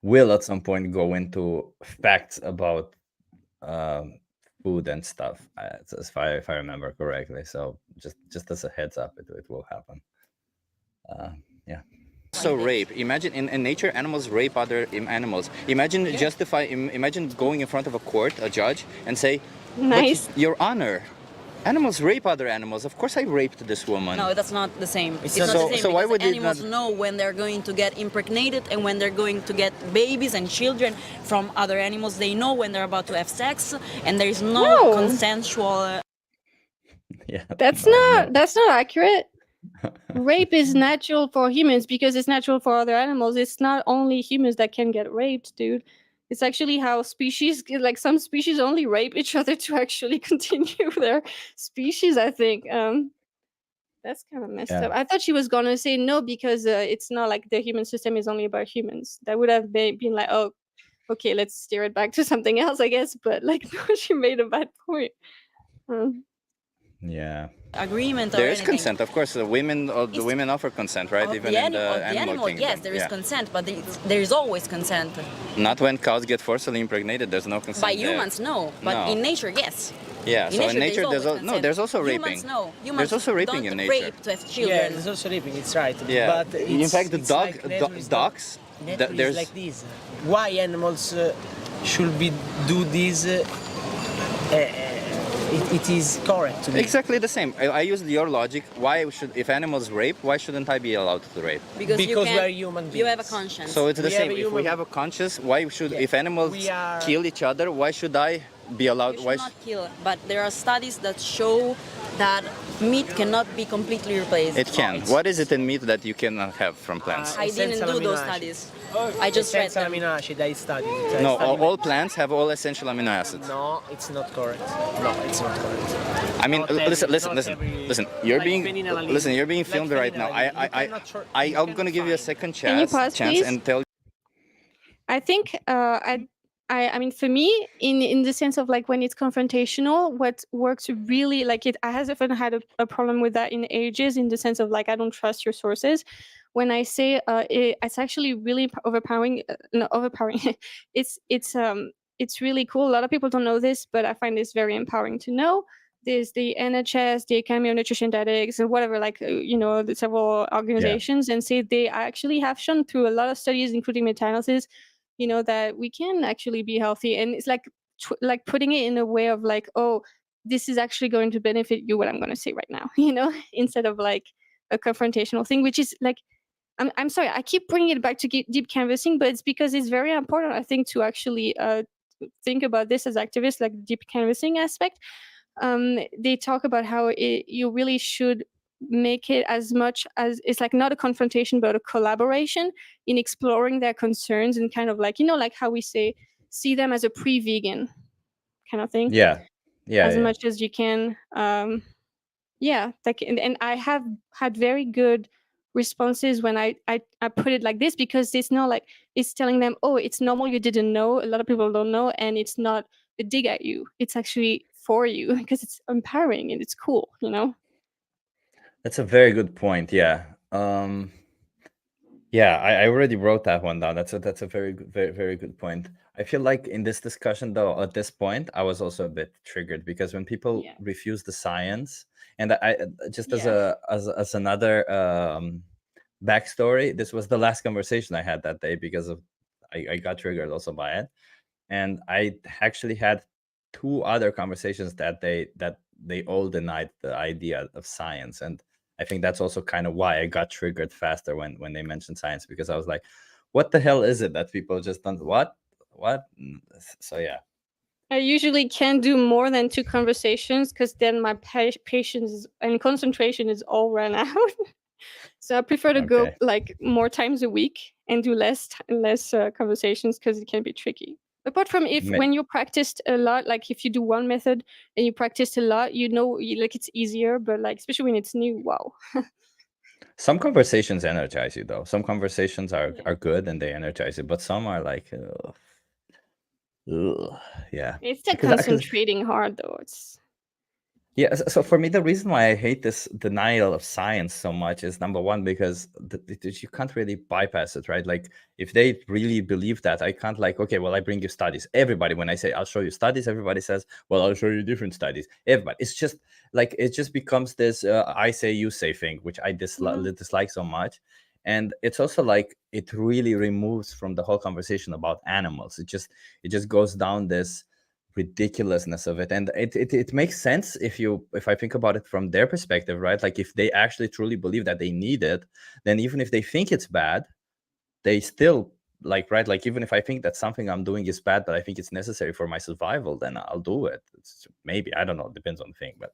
will at some point go into facts about food and stuff, if I remember correctly. So just as a heads up, it will happen. Yeah. So rape. Imagine in nature, animals rape other animals. Imagine imagine going in front of a court, a judge, and say, Nice. Your Honor, animals rape other animals. Of course I raped this woman. No, that's not the same. It's So- not the same, so why because would you animals not- know when they're going to get impregnated and when they're going to get babies and children from other animals. They know when they're about to have sex, and there is no consensual. Yeah. That's not accurate. Rape is natural for humans because it's natural for other animals. It's not only humans that can get raped, dude. It's actually how some species only rape each other to actually continue their species, I think. That's kind of messed up. I thought she was gonna say no, because it's not like the human system is only about humans. That would have been like, oh, okay, let's steer it back to something else, I guess. But like, no, she made a bad point. Yeah. Agreement. There or is anything. consent, of course. The women offer consent, right? Of Even the in the animal, kingdom. yes, there is consent, but there is always consent. Not when cows get forcibly impregnated. There's no consent By there. humans, no, but No. in nature, yes. Yeah. In So in nature, nature, there's always no, consent. there's also Humans, raping. no. Humans There's also raping don't in nature. rape to have Yeah, children. there's also raping. It's right. Yeah. But In fact, the it's dog, like nature is dogs. Nature There's is like this. Why animals should be do this? It is correct to me. exactly the same. I used your logic. Why should, if animals rape, why shouldn't I be allowed to rape? Because Because you we can, are human You have a beings. conscience. So it's the We have same. a If we human- have a conscience, why should, Yeah. if animals We are- kill each other, why should I be allowed? You Why? should not kill, but there are studies that show that meat cannot be completely replaced. It can. What is it in meat that you cannot have from plants? I didn't Essential do those amino studies. acids. I just read Essential them. amino acid. I studied it. No, all plants have all essential amino acids. No, it's not correct. No, it's not correct. I mean, Not listen, every- listen, not listen, every- listen. You're like being, vanilla leaf. listen. You're being Like filmed right vanilla now. leaf. You cannot you I'm gonna cannot give you a find. second Can you chance, pause, please? and tell. I think I mean for me in the sense of like when it's confrontational, what works really like it I haven't had a problem with that in ages in the sense of like I don't trust your sources. When I say it's actually really overpowering, no, overpowering. It's really cool. A lot of people don't know this, but I find this very empowering to know. There's the NHS, the Academy of Nutrition Dietetics, and whatever, like the several organizations, and say they actually have shown through a lot of studies, including meta-analysis, that we can actually be healthy. And it's like like putting it in a way of like, oh, this is actually going to benefit you, what I'm going to say right now, instead of like a confrontational thing, which is like, I'm sorry, I keep bringing it back to deep canvassing, but it's because it's very important, I think, to actually think about this as activists, like deep canvassing aspect. They talk about how you really should make it as much as it's like not a confrontation but a collaboration in exploring their concerns and kind of like like how we say see them as a pre-vegan kind of thing Yeah, yeah, as yeah. much as you can. Yeah, like and I have had very good responses when I put it like this, because it's not like it's telling them, oh, it's normal, you didn't know, a lot of people don't know, and it's not a dig at you, it's actually for you because it's empowering and it's cool. That's a very good point. Yeah. Yeah, I already wrote that one down. That's a very good, very good point. I feel like in this discussion though, at this point, I was also a bit triggered because when people Yeah. refuse the science, and I just as Yeah. as another backstory, this was the last conversation I had that day because of I got triggered also by it. And I actually had two other conversations that they all denied the idea of science. And I think that's also kind of why I got triggered faster when they mentioned science, because I was like, what the hell is it that people just don't what? So yeah. I usually can't do more than 2 conversations because then my patience and concentration is all run out. So I prefer to go Okay. like more times a week and do less conversations because it can be tricky. Apart from when you practiced a lot, like if you do one method and you practiced a lot, like it's easier. But like especially when it's new, wow. Some conversations energize you though. Some conversations are Yeah. are good and they energize you, but some are like yeah. It's the Because concentrating hard though. It's yeah, so for me, the reason why I hate this denial of science so much is number one, because you can't really bypass it, right? Like, if they really believe that, I can't like, okay, well, I bring you studies. Everybody, when I say I'll show you studies, everybody says, well, I'll show you different studies. Everybody, it's just like, it just becomes this I say, you say thing, which I dislike so much. And it's also like, it really removes from the whole conversation about animals. It just goes down this ridiculousness of it, and it makes sense if I think about it from their perspective, right? Like if they actually truly believe that they need it, then even if they think it's bad, they still like, right, like even if I think that something I'm doing is bad but I think it's necessary for my survival, then I'll do it. Maybe, I don't know, it depends on the thing, but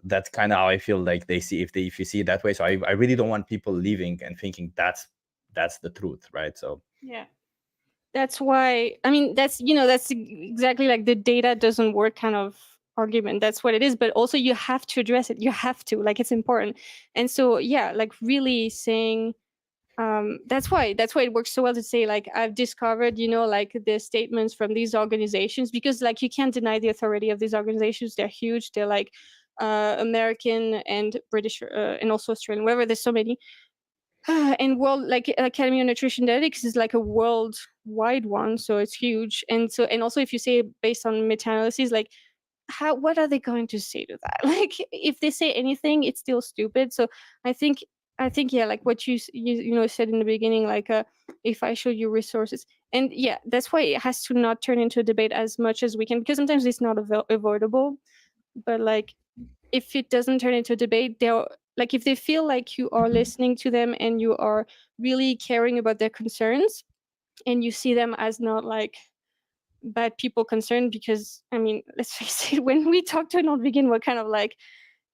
that's kind of how I feel like they see, if you see it that way. So I really don't want people leaving and thinking that's the truth, right? So yeah. That's why, I mean, that's exactly like the data doesn't work kind of argument. That's what it is. But also you have to address it. You have to, like, it's important. And so, yeah, like really saying, that's why it works so well to say, like, I've discovered, like the statements from these organizations, because like you can't deny the authority of these organizations. They're huge. They're like American and British and also Australian, whatever. There's so many. And world, like Academy of Nutrition Dietetics is like a worldwide one, so it's huge. And also if you say based on meta-analysis, like what are they going to say to that? Like, if they say anything, it's still stupid. So I think yeah, like what you said in the beginning, like if I show you resources, and yeah, that's why it has to not turn into a debate as much as we can, because sometimes it's not avoidable. But like, if it doesn't turn into a debate, they're like, if they feel like you are listening to them and you are really caring about their concerns, and you see them as not like bad people concerned, because I mean, let's face it, when we talk to a non-vegan, we're kind of like,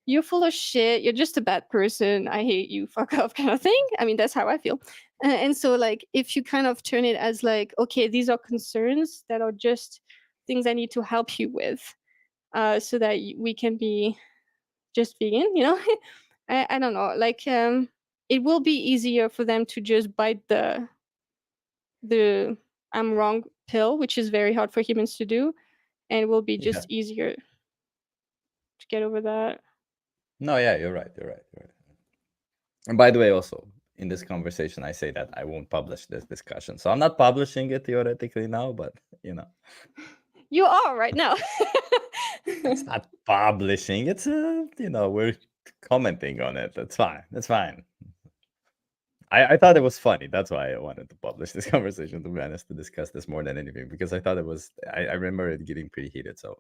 you're full of shit, you're just a bad person, I hate you, fuck off, kind of thing. I mean, that's how I feel. And so like, if you kind of turn it as like, okay, these are concerns that are just things I need to help you with, so that we can be just vegan, I don't know, like it will be easier for them to just bite the I'm wrong pill, which is very hard for humans to do, and it will be just easier to get over that. No, yeah, you're right. And by the way, also in this conversation, I say that I won't publish this discussion, so I'm not publishing it theoretically now, but You are right now. it's not publishing. It's we're commenting on it. That's fine. I thought it was funny. That's why I wanted to publish this conversation, to be honest, to discuss this more than anything, because I thought it was. I remember it getting pretty heated. So,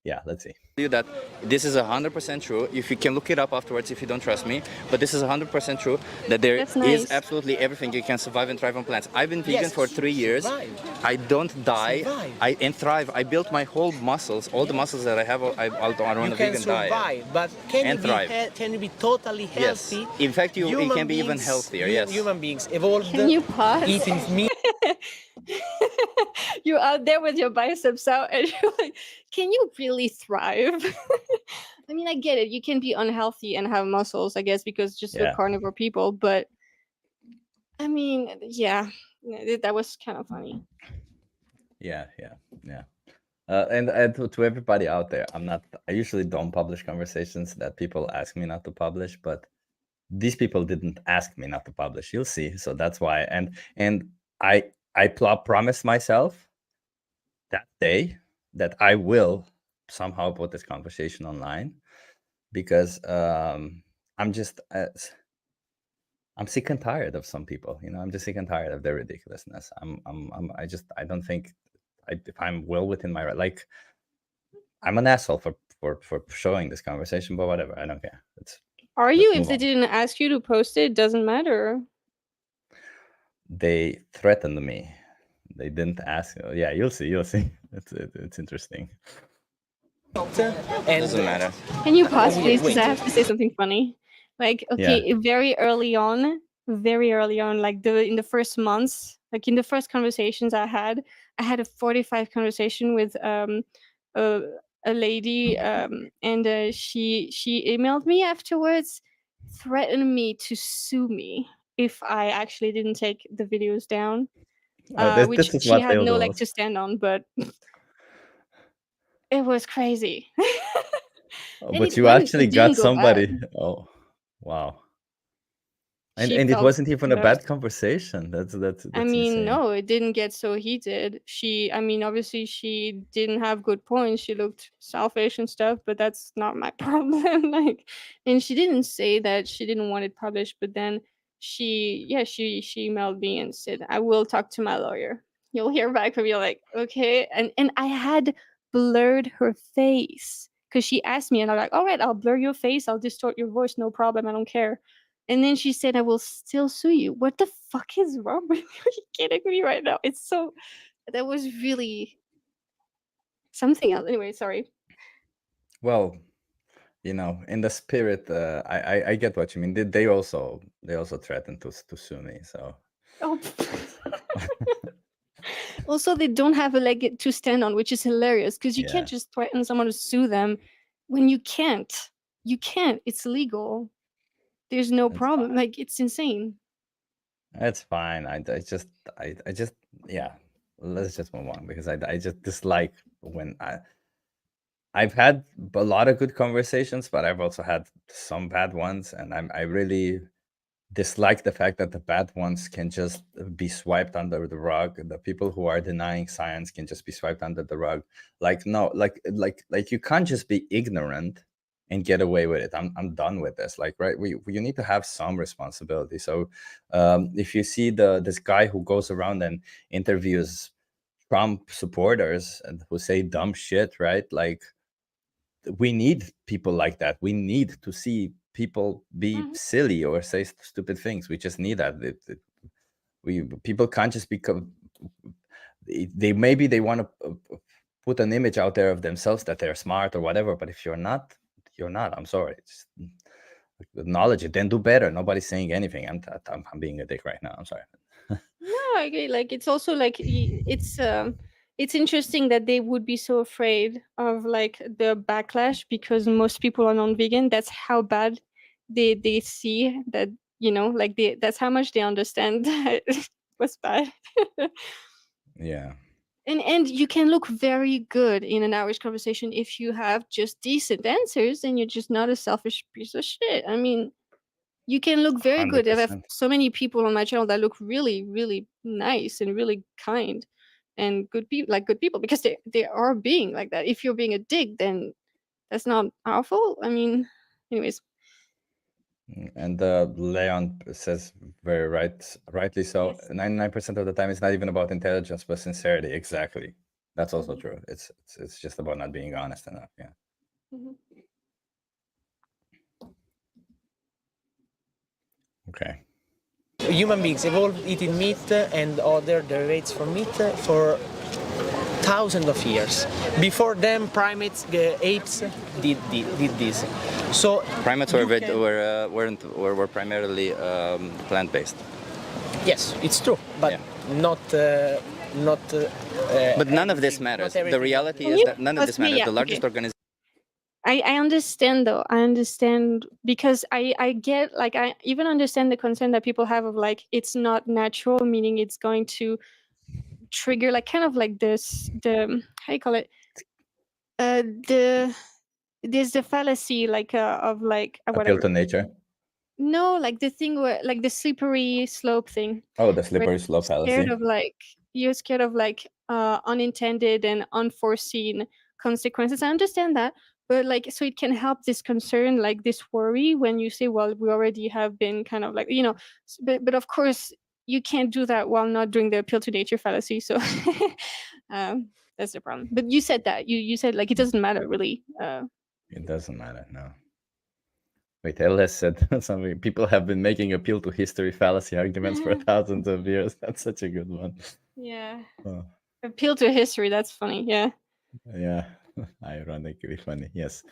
yeah, let's see. That this is 100% true. If you can look it up afterwards, if you don't trust me, but this is 100% true that there That's nice. is absolutely everything you can survive and thrive on plants. I've been vegan Yes, for 3 years. survive. I don't die. Survive. I thrive. I built my whole muscles, all the muscles that I have. I on You a can vegan survive, diet. but can And you be thrive. can you be totally Yes. healthy? In fact, it Human can be even beings- healthier. hu- Yes. Human beings evolved Can you pause? eating meat. You're out there with your biceps out, and you're like, can you really thrive? I mean, I get it. You can be unhealthy and have muscles, I guess, because just Yeah. we're carnivore people. But I mean, yeah, that was kind of funny. Yeah. And to everybody out there, I usually don't publish conversations that people ask me not to publish, but these people didn't ask me not to publish. You'll see. So that's why. And I promised myself that day that I will somehow put this conversation online, because I'm just I'm sick and tired of some people. I'm just sick and tired of their ridiculousness. I don't think if I'm well within my right, like, I'm an asshole for showing this conversation, but whatever, I don't care. Are Let's you? move If they on. didn't ask you to post it, doesn't matter. They threatened me. They didn't ask. Yeah, you'll see. It's interesting. And Doesn't matter. Can you pause, Wait, please? Because I wait. have to say something funny. Like, okay, very early on, like in the first months, like in the first conversations I had a 45 conversation with a lady, and she emailed me afterwards, threatened me to sue me if I actually didn't take the videos down, which This is she what had no dildo leg was. to stand on, but it was crazy. Oh, And but it you went- actually it got didn't go somebody. bad. Oh, wow. She And it felt wasn't even a hurt. bad conversation. That's I mean, insane. no, it didn't get so heated. I mean, obviously she didn't have good points. She looked selfish and stuff, but that's not my problem. Like, and she didn't say that she didn't want it published, but then she emailed me and said, I will talk to my lawyer. You'll hear back from me. Like, okay. And I had blurred her face because she asked me, and I'm like, all right, I'll blur your face, I'll distort your voice, no problem, I don't care. And then she said, I will still sue you. What the fuck is wrong with you? Are you kidding me right now? That was really something else. Anyway, sorry. Well, in the spirit, I get what you mean. They also threatened to sue me. So Oh. Also, they don't have a leg to stand on, which is hilarious because you Yeah. can't just threaten someone to sue them when you can't. You can't. It's illegal. There's no That's problem. fine. Like, it's insane. That's fine. I just yeah. Let's just move on, because I just dislike when I've had a lot of good conversations, but I've also had some bad ones, and I really dislike the fact that the bad ones can just be swiped under the rug. The people who are denying science can just be swiped under the rug. Like, no, like you can't just be ignorant and get away with it. I'm done with this. Like, right, you need to have some responsibility. So if you see this guy who goes around and interviews Trump supporters and who say dumb shit, right? Like, we need people like that. We need to see people be silly or say stupid things. We just need that. People can't just become. Maybe they want to put an image out there of themselves that they're smart or whatever. But if you're not, you're not. I'm sorry. Just acknowledge it. Then do better. Nobody's saying anything. I'm being a dick right now. I'm sorry. No, I agree. Like, it's also like it's interesting that they would be so afraid of like the backlash because most people are non-vegan. That's how bad they see that, you know, like that's how much they understand that it was bad. Yeah. And you can look very good in an hour's conversation if you have just decent answers and you're just not a selfish piece of shit. I mean, you can look very good. I have 100%. so many people on my channel that look really, really nice and really kind and good people, like good people, because they are being like that. If you're being a dick, then that's not our fault. I mean, anyways. And Leon says very rightly so. Yes. 99% of the time, it's not even about intelligence, but sincerity. Exactly. That's also Mhm. true. It's just about not being honest enough. Yeah. Mhm. Okay. Human beings evolved eating meat and other derivatives from meat for thousands of years. Before them, primates, apes did this. So Primates you were can- were primarily plant-based. Yes, it's true, but Yeah. not. But none of this everything- matters. not The everything reality Can is you that none of this ask me? matters. Yeah, The largest okay. organization. I understand though. I understand because I get, like, I even understand the concern that people have of like it's not natural, meaning it's going to trigger like kind of like this the how you call it the there's the fallacy like of like Appeal whatever. to nature. No, like the thing where like the slippery slope thing. Oh, the Where slippery slope fallacy. you're scared of like unintended and unforeseen consequences. I understand that, but like so it can help this concern, like this worry when you say, well, we already have been kind of like, you know, but of course you can't do that while not doing the appeal to nature fallacy. So that's the problem. But you said that you said like it doesn't matter really. It doesn't matter. No. Wait, LS said some people have been making appeal to history fallacy arguments for thousands of years. That's such a good one. Yeah. Oh, Appeal to history, that's funny. Yeah. yeah. Ironically funny. Yes.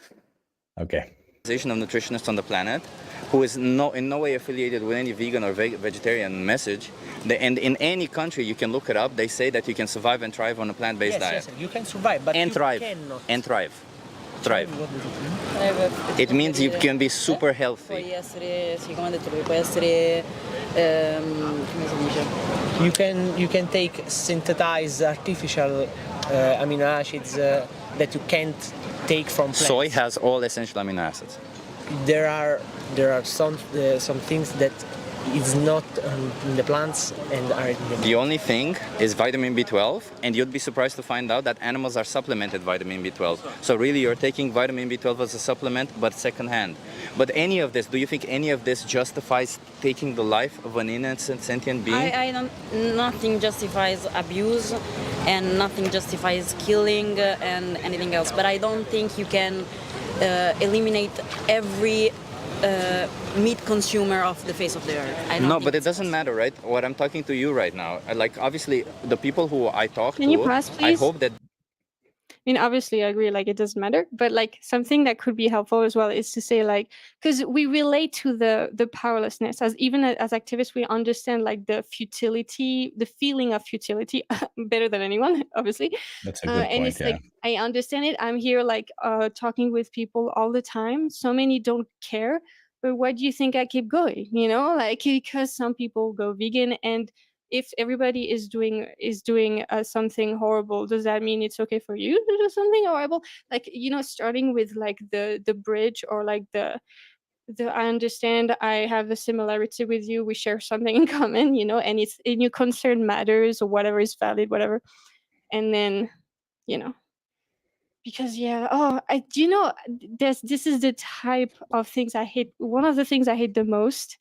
Okay. Organization of nutritionists on the planet, who is in no way affiliated with any vegan or vegetarian message. And in any country, you can look it up. They say that you can survive and thrive on a plant-based diet. Yes, you can survive, but And you thrive. cannot. And thrive. Thrive. What does it mean? It means you can be super healthy. Puoi essere, sì, come ha detto lui, puoi essere, come si dice? You can take synthesized artificial amino acids that you can't take from plants. Soy has all essential amino acids. There are some things that is not in the plants and are in the The only thing is vitamin B12, and you'd be surprised to find out that animals are supplemented vitamin B12. So really you're taking vitamin B12 as a supplement, but secondhand. But any of this, do you think any of this justifies taking the life of an innocent sentient being? I don't. Nothing justifies abuse, and nothing justifies killing and anything else. But I don't think you can eliminate every meat consumer off the face of the earth. I don't No, think but it it's doesn't matter, right? What I'm talking to you right now, like obviously the people who I talk Can to, you pause, I please? hope that I mean, obviously, I agree, like, it doesn't matter. But, like, something that could be helpful as well is to say, like, because we relate to the powerlessness. As even as activists, we understand, like, the futility, the feeling of futility better than anyone, obviously. that's a good And point, it's yeah. like, I understand it. I'm here, like, talking with people all the time. So many don't care. But why do you think I keep going? You know, like, because some people go vegan, and if everybody is doing something horrible, does that mean it's okay for you to do something horrible? Like, you know, starting with like the bridge or like I understand I have a similarity with you. We share something in common, and it's in your concern matters or whatever is valid, whatever. And then, you know, because yeah, oh, this is the type of things I hate. One of the things I hate the most,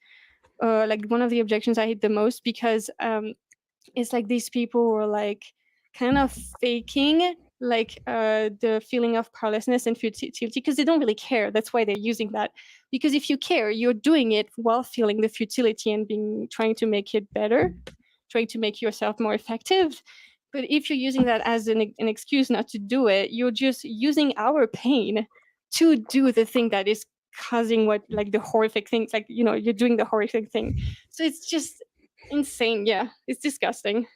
like one of the objections I hate the most, because it's like these people were like kind of faking like the feeling of powerlessness and futility because they don't really care. That's why they're using that. Because if you care, you're doing it while feeling the futility and trying to make it better, trying to make yourself more effective. But if you're using that as an excuse not to do it, you're just using our pain to do the thing that is causing what, like, the horrific things, like, you're doing the horrific thing. So it's just insane. Yeah, it's disgusting.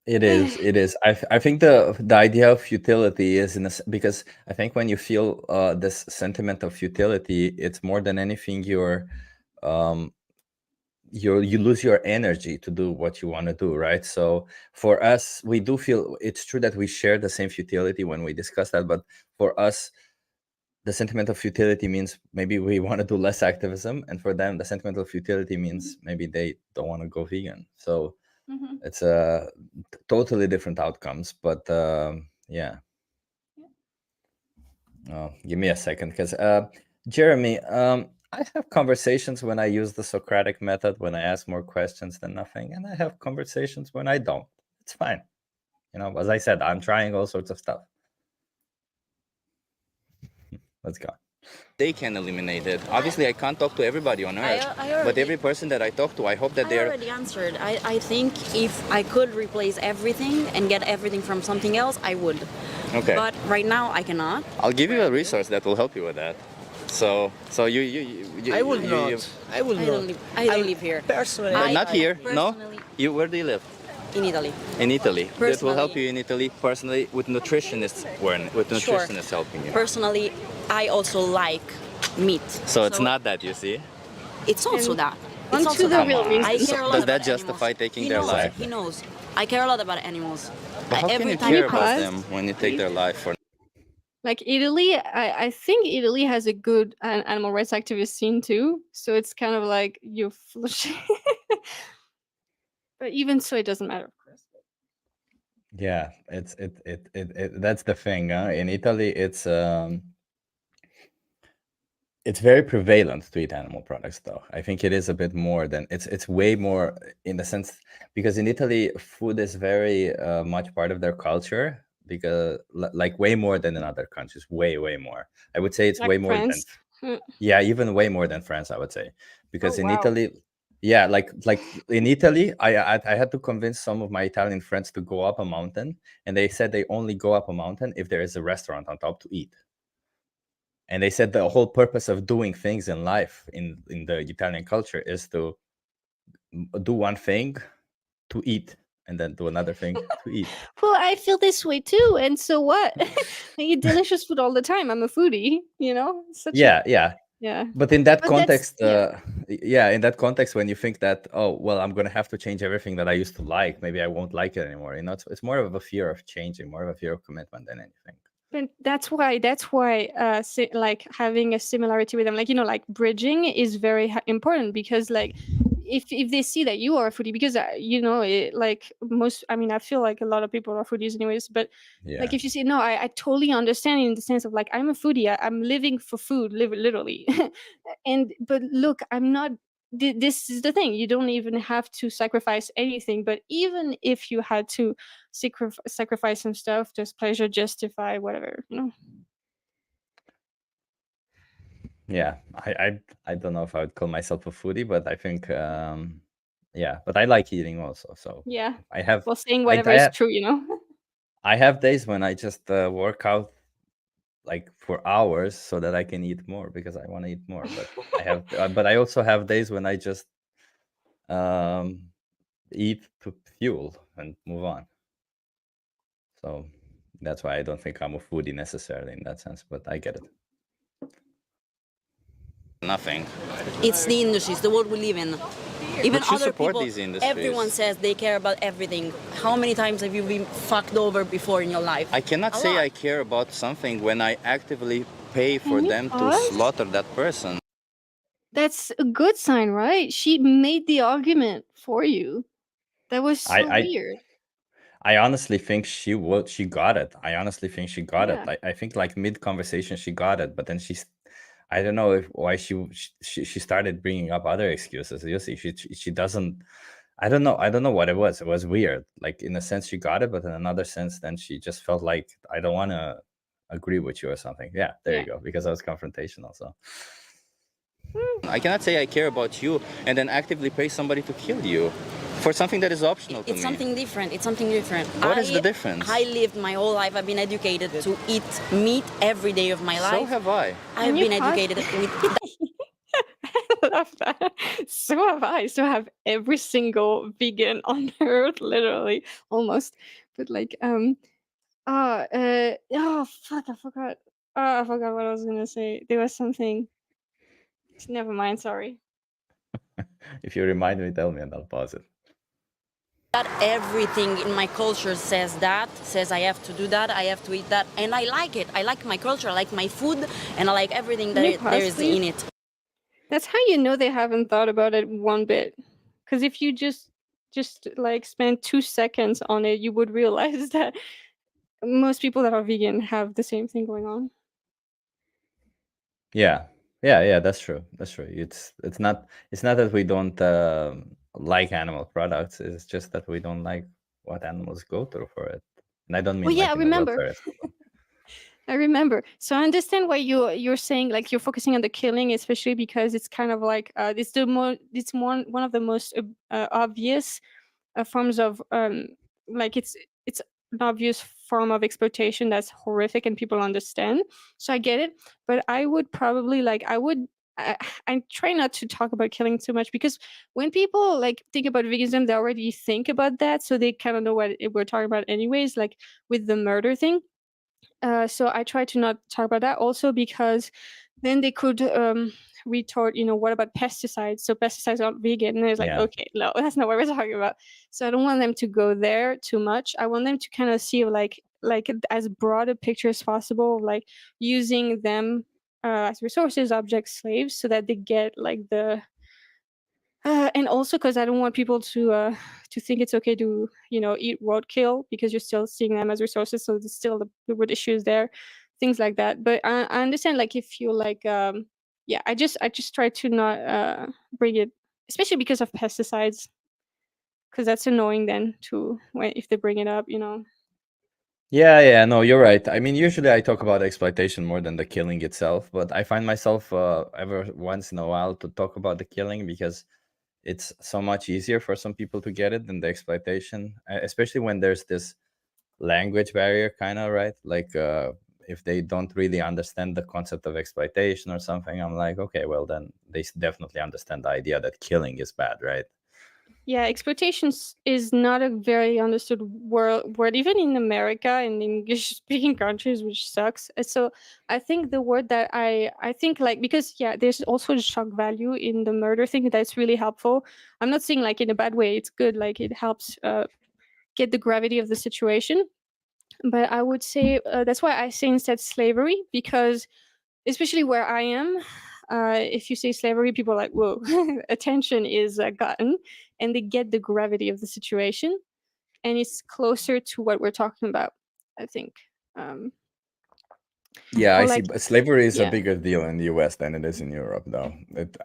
It is. It is. I think the idea of futility is because I think when you feel this sentiment of futility, it's more than anything um, you lose your energy to do what you want to do, right? So for us, we do feel it's true that we share the same futility when we discuss that, but for us, the sentiment of futility means maybe we want to do less activism, and for them, the sentiment of futility means maybe they don't want to go vegan. So it's totally different outcomes, but yeah. Give me a second, because Jeremy, I have conversations when I use the Socratic method, when I ask more questions than nothing, and I have conversations when I don't. It's fine. As I said, I'm trying all sorts of stuff. Let's go. They can eliminate it. Obviously, I can't talk to everybody on Earth, but every person that I talk to, I hope that I they're... already answered. I think if I could replace everything and get everything from something else, I would. Okay. But right now, I cannot. I'll give you a resource that will help you with that. So you I will not. I will not. I don't live here. Personally, But not here, no? personally- Where do you live? In Italy. In Italy. That will Personally. help you in Italy personally with nutritionists, nutritionists helping you. Personally, I also like meat. So it's not that, you see. It's also And that. on It's to also the that. real reason. I care a lot Does that about justify animals. taking He their knows, life? He knows. I care a lot about animals. But how can Every you time care I about pause, them when you take their life for... like Italy, I think Italy has a good animal rights activist scene too. So it's kind of like you're full of shit. But even so, it doesn't matter, of course. Yeah, that's the thing. In Italy, it's very prevalent to eat animal products, though. I think it is a bit more than it's way more in the sense, because in Italy, food is very much part of their culture, because like way more than in other countries, way more. I would say it's Like way more France. than yeah, even way more than France, I would say, because Oh, in wow. Italy, yeah, like in Italy, I had to convince some of my Italian friends to go up a mountain, and they said they only go up a mountain if there is a restaurant on top to eat. And they said the whole purpose of doing things in life in the Italian culture is to do one thing to eat, and then do another thing to eat. Well, I feel this way too, and so what? I eat delicious food all the time. I'm a foodie, Yeah. Yeah. But in that But that's- context, in that context, when you think that, oh, well, I'm gonna have to change everything that I used to like, maybe I won't like it anymore. It's more of a fear of changing, more of a fear of commitment than anything. But that's why like having a similarity with them, like like bridging is very important, because like if they see that you are a foodie, because like most, I mean, I feel like a lot of people are foodies anyways, but Yeah. like if you say no, I totally understand in the sense of like I'm a foodie, I'm living for food, literally. But look, I'm not. This is the thing, you don't even have to sacrifice anything, but even if you had to sacrifice some stuff, does pleasure justify whatever, Yeah, I don't know if I would call myself a foodie, but I think yeah, but I like eating also. So Yeah, I have well, saying I, whatever I, is ha- true, I have days when I just work out like for hours so that I can eat more, because I want to eat more. But but I also have days when I just eat to fuel and move on. So that's why I don't think I'm a foodie necessarily in that sense, but I get it. Nothing. It's the industries, the world we live in. Even But you other support people, these industries. everyone says they care about everything. How many times have you been fucked over before in your life? I cannot A say lot. I care about something when I actively pay for Can you them to pause? slaughter that person. That's a good sign, right? She made the argument for you. That was so I weird. I honestly think she got it. I honestly think she got it. Yeah. I think like mid conversation she got it, but then I don't know why she started bringing up other excuses. You see, she doesn't. I don't know. I don't know what it was. It was weird. Like in a sense she got it, but in another sense, then she just felt like I don't want to agree with you or something. Yeah, there Yeah. you go. Because I was confrontational. So Mm. I cannot say I care about you and then actively pay somebody to kill you for something that is optional to It's me. something different. It's something different. What is the difference? I lived my whole life. I've been educated to eat meat every day of my So life. have I. I've And you been have- educated with I love that. So have I. So have every single vegan on earth, literally, almost. But like, oh fuck, I forgot. Oh, I forgot what I was gonna say. There was something. Never mind. Sorry. if you remind me, tell me and I'll pause it. that. Everything in my culture says I have to do that, I have to eat that, and I like it. I like my culture, I like my food, and I like everything Can you that pause, there is please? in it. That's how you know they haven't thought about it one bit. Because if you just like spend 2 seconds on it, you would realize that most people that are vegan have the same thing going on. Yeah, yeah, that's true. That's true. It's not that we don't like animal products. It's just that we don't like what animals go through for it. And I don't mean Well, yeah, like I in a remember. welfaristic way. I remember. So I understand why you're saying like you're focusing on the killing, especially because it's kind of like it's one of the most obvious forms of like it's an obvious form of exploitation that's horrific and people understand. So I get it, but I would probably like I try not to talk about killing too much because when people like think about veganism, they already think about that, so they kind of know what we're talking about anyways. Like with the murder thing, so I try to not talk about that also because then they could retort, what about pesticides? So pesticides aren't vegan. And it's like, Yeah. okay, no, that's not what we're talking about. So I don't want them to go there too much. I want them to kind of see like as broad a picture as possible, like using them as resources, objects, slaves, so that they get like the and also because I don't want people to think it's okay to eat roadkill because you're still seeing them as resources, so there's still the root issues there, things like that. But I understand like if you like yeah, I just try to not bring it, especially because of pesticides, because that's annoying then too if they bring it up. Yeah, no, you're right. I mean, usually I talk about exploitation more than the killing itself, but I find myself every once in a while to talk about the killing because it's so much easier for some people to get it than the exploitation, especially when there's this language barrier, kind of, right? Like if they don't really understand the concept of exploitation or something, I'm like, okay, well, then they definitely understand the idea that killing is bad, right? Yeah, exploitation is not a very understood word, even in America and English-speaking countries, which sucks. So I think the word that I think like because yeah, there's also the shock value in the murder thing that's really helpful. I'm not saying like in a bad way. It's good. Like it helps get the gravity of the situation. But I would say that's why I say instead slavery because especially where I am, if you say slavery, people are like, whoa, attention is gotten, and they get the gravity of the situation, and it's closer to what we're talking about, I think. Yeah, Or I see. like, But slavery is a yeah, bigger deal in the US than it is in Europe, though.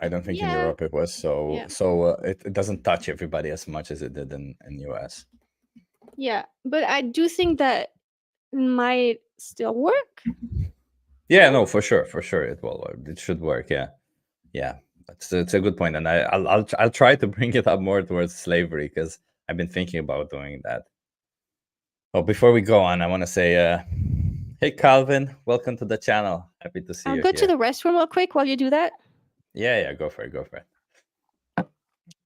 I don't think in yeah, Europe it was yeah, it doesn't touch everybody as much as it did in US. yeah. But I do think that might still work. Yeah, no, for sure, it will work. It should work. Yeah, it's a good point, and I'll try to bring it up more towards slavery because I've been thinking about doing that. Oh, before we go on, I want to say, hey Calvin, welcome to the channel. Happy to see I'll you go here. to the restroom real quick while you do that. Yeah, go for it.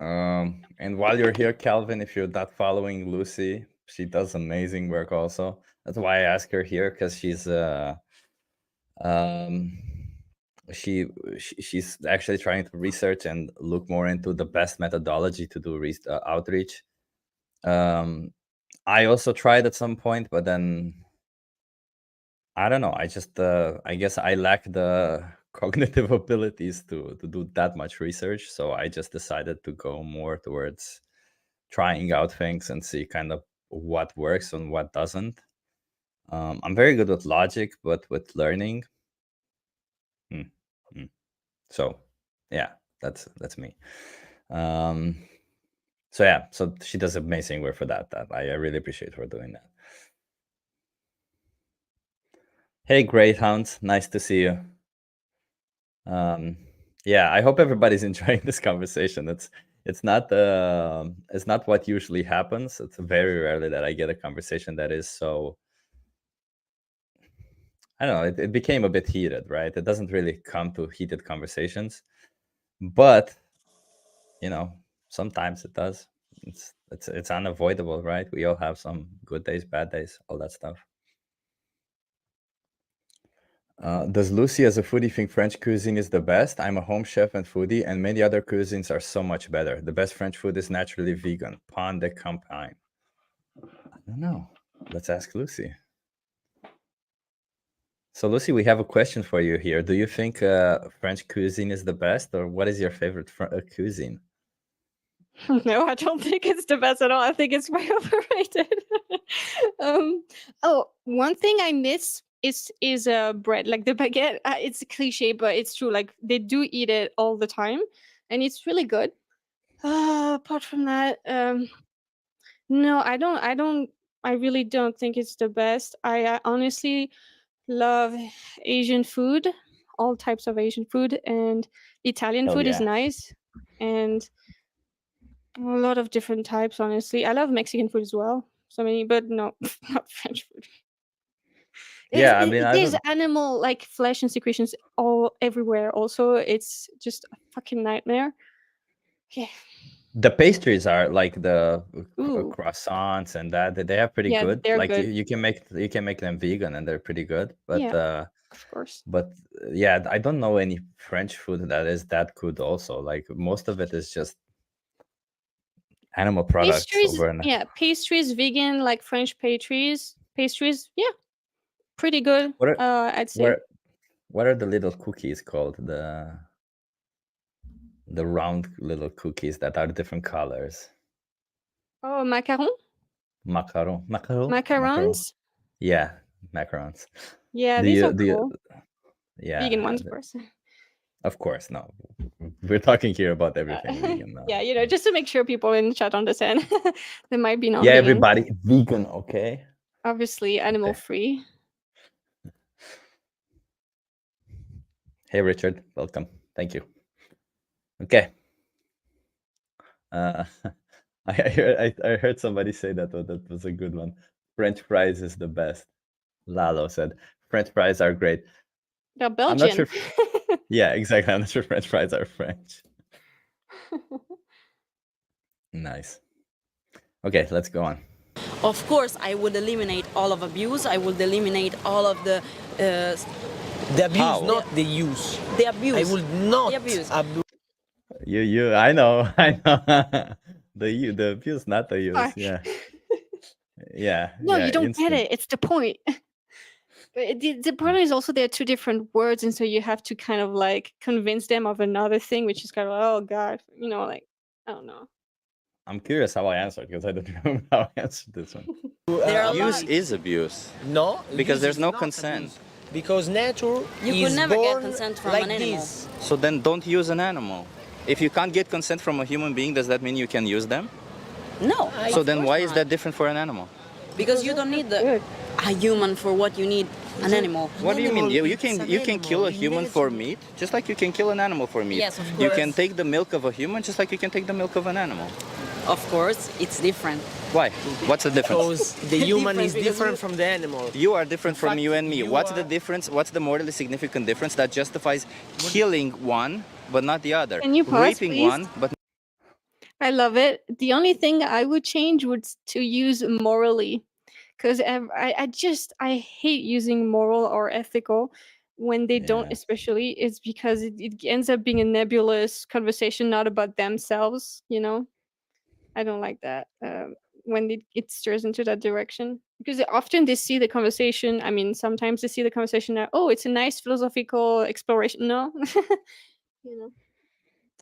And while you're here, Calvin, if you're not following Lucie, she does amazing work also. That's why I ask her here because she's um she's actually trying to research and look more into the best methodology to do outreach. I also tried at some point, but then I don't know. I just I guess I lack the cognitive abilities to do that much research. So I just decided to go more towards trying out things and see kind of what works and what doesn't. I'm very good with logic, but with learning. So yeah, that's me. So yeah, so she does amazing work for that. I really appreciate her doing that. Hey, Greyhound, nice to see you. Yeah, I hope everybody's enjoying this conversation. It's not what usually happens. It's very rarely that I get a conversation that is so, I don't know, it became a bit heated, right? It doesn't really come to heated conversations, but sometimes it does. It's unavoidable, right? We all have some good days, bad days, all that stuff. Does Lucie as a foodie think French cuisine is the best? I'm a home chef and foodie, and many other cuisines are so much better. The best French food is naturally vegan. Pain de campagne. I don't know. Let's ask Lucie. So, Lucie, we have a question for you here. Do you think French cuisine is the best, or what is your favorite cuisine? No, I don't think it's the best at all. I think it's way overrated. One thing I miss is bread, like the baguette. It's a cliche, but it's true. Like they do eat it all the time, and it's really good. Apart from that, no, I don't. I really don't think it's the best. I honestly love Asian food, all types of Asian food, and Italian Hell food is yeah. nice, and a lot of different types. Honestly, I love Mexican food as well. So many, but no, not French food. Yeah, I mean, I There's don't. animal like flesh and secretions all everywhere. Also, it's just a fucking nightmare. Yeah. The pastries are like the Ooh. croissants and that they have pretty Yeah, good. they're Like good. you can make them vegan and they're pretty good. But Yeah, of course. yeah, I don't know any French food that is that good. Also, like most of it is just animal products Pastries, over and yeah, pastries, vegan, like French pastries, yeah, pretty good. what are I'd say. what are the little cookies called? The round little cookies that are different colors. Oh, macarons. Macaron. Yeah, macarons. Yeah, Do these you are cool. Vegan ones, of course. Of course, no. We're talking here about everything vegan now. Yeah, just to make sure people in the chat understand, there might be Yeah, non-vegan. everybody vegan, okay? Obviously, animal free. Hey, Richard, welcome. Thank you. Okay. I heard somebody say that. Oh, that was a good one. French fries is the best. Lalo said French fries are great. They're Belgian. I'm not sure. Yeah, exactly. I'm not sure French fries are French. Nice. Okay, let's go on. Of course, I would eliminate all of abuse. I would eliminate all of the abuse, How? not the use. the abuse. I would not The abuse. You. I know. The abuse, not the use. Fuck. Yeah. Yeah. No, yeah, you don't instant. get it. It's the point. But the problem is also there are two different words, and so you have to kind of like convince them of another thing, which is kind of oh god, like I don't know. I'm curious how I answered because I don't remember how I answered this one. There are Abuse lies. is abuse. No, Because abuse there's is no not consent. abuse. Because nature You is could never get born consent from like an animal. this. So then don't use an animal. If you can't get consent from a human being, does that mean you can use them? No. So of then course why is not. that different for an animal? Because you don't need a human for what you need an animal. What do you mean? Animal, You it's can an you can animal. kill a You human need for to- meat, just like you can kill an animal for meat. Yes, of You course. can take the milk of a human, just like you can take the milk of an animal. Of course, it's different. Why? What's the difference? Because the human is Different because different you- from the animal. You are different from fact, you and me. you What's the are- difference? What's the morally significant difference that justifies killing one but not the other? Can you pause, Raping please? one but I love it. The only thing I would change would to use morally, because I hate using moral or ethical when they don't. Yeah. Especially, it's because it ends up being a nebulous conversation, not about themselves. I don't like that. when it steers into that direction, because often they see the conversation, I mean, sometimes they see the conversation that, oh, it's a nice philosophical exploration. No. You know.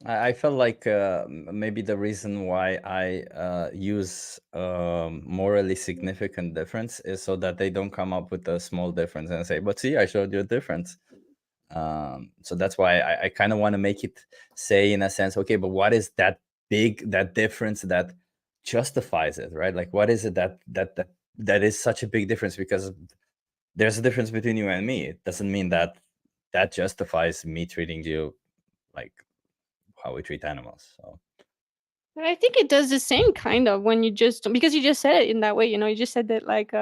I felt like maybe the reason why I use morally significant difference is so that they don't come up with a small difference and say, but see, I showed you a difference. So that's why I kind of want to make it say, in a sense, okay, but what is that difference that justifies it, right? Like, what is it that is such a big difference? Because there's a difference between you and me. It doesn't mean that justifies me treating you like how we treat animals. So But I think it does the same kind of, when you just, because you just said it in that way, you know, you just said that, like,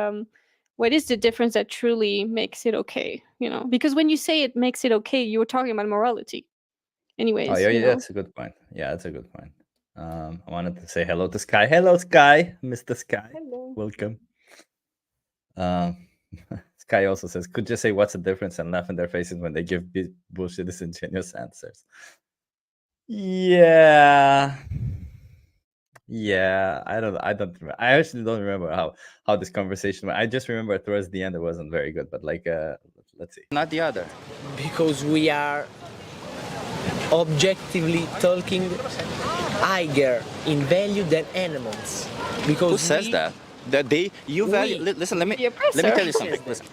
what is the difference that truly makes it okay, you know? Because when you say it makes it okay, you were talking about morality. oh Anyways, yeah, you know. that's a good point. Yeah, that's a good point. I wanted to say hello to Sky. Hello, Sky, Mr. Sky. Hello. Welcome. Sky also says, could just say what's the difference and laugh in their faces when they give bullshit disingenuous answers. Yeah. I actually don't remember how this conversation went. I just remember towards the end it wasn't very good, but like let's see. Not the other. Because we are objectively talking higher in value than animals. Because Who says that? That you value. Listen, let me tell you something. Listen,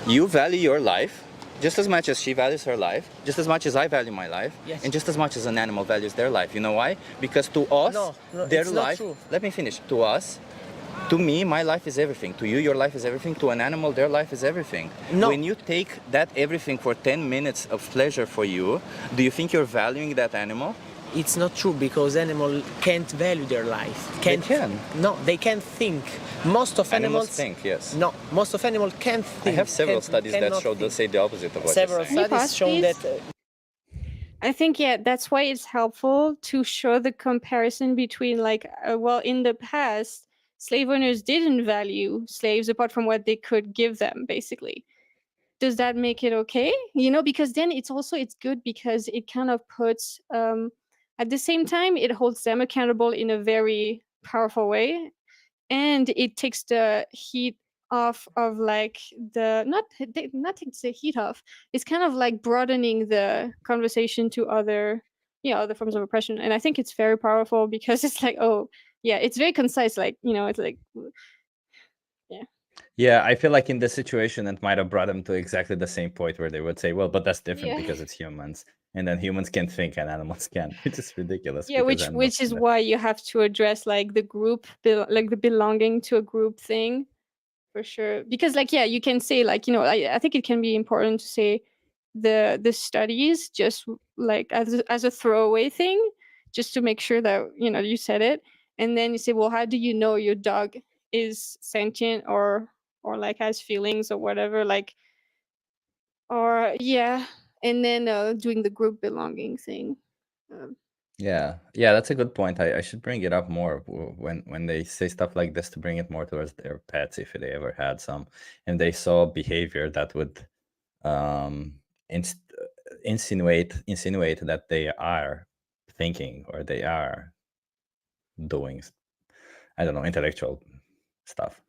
you value your life just as much as she values her life, just as much as I value my life, Yes. and just as much as an animal values their life. You know why? Because to us, No, their it's not life. true. Let me finish. To us, to me, my life is everything. To you, your life is everything. To an animal, their life is everything. No. When you take that everything for 10 minutes of pleasure for you, do you think you're valuing that animal? It's not true, because animals can't value their life. They can. No, they can't think. Most of Animals animals think, yes. No, most of animals can't I think. have several studies that cannot show think. say the opposite of what Several you're saying. Can you studies pause, show please? that. I think, yeah, that's why it's helpful to show the comparison between, like, well, in the past, slave owners didn't value slaves apart from what they could give them, basically. Does that make it okay? You know, because then it's good because it kind of puts, at the same time, it holds them accountable in a very powerful way, and it takes the heat off of, like, the not takes the heat off. It's kind of like broadening the conversation to other, other forms of oppression, and I think it's very powerful because it's like, oh yeah, it's very concise, like, you know, it's like, yeah. Yeah, I feel like in this situation it might have brought them to exactly the same point where they would say, well, but that's different Yeah. because it's humans, and then humans can think and animals can, which is ridiculous. Yeah, because animals which is can- why you have to address, like, the group, like the belonging to a group thing, for sure. Because, like, yeah, you can say, like, you know, I think it can be important to say the studies just, like, as a throwaway thing, just to make sure that, you know, you said it, and then you say, well, how do you know your dog is sentient, or like has feelings or whatever, like, or yeah, and then doing the group belonging thing. Um, Yeah, that's a good point. I should bring it up more when they say stuff like this, to bring it more towards their pets if they ever had some, and they saw behavior that would um insinuate that they are thinking or they are doing, I don't know, intellectual stuff.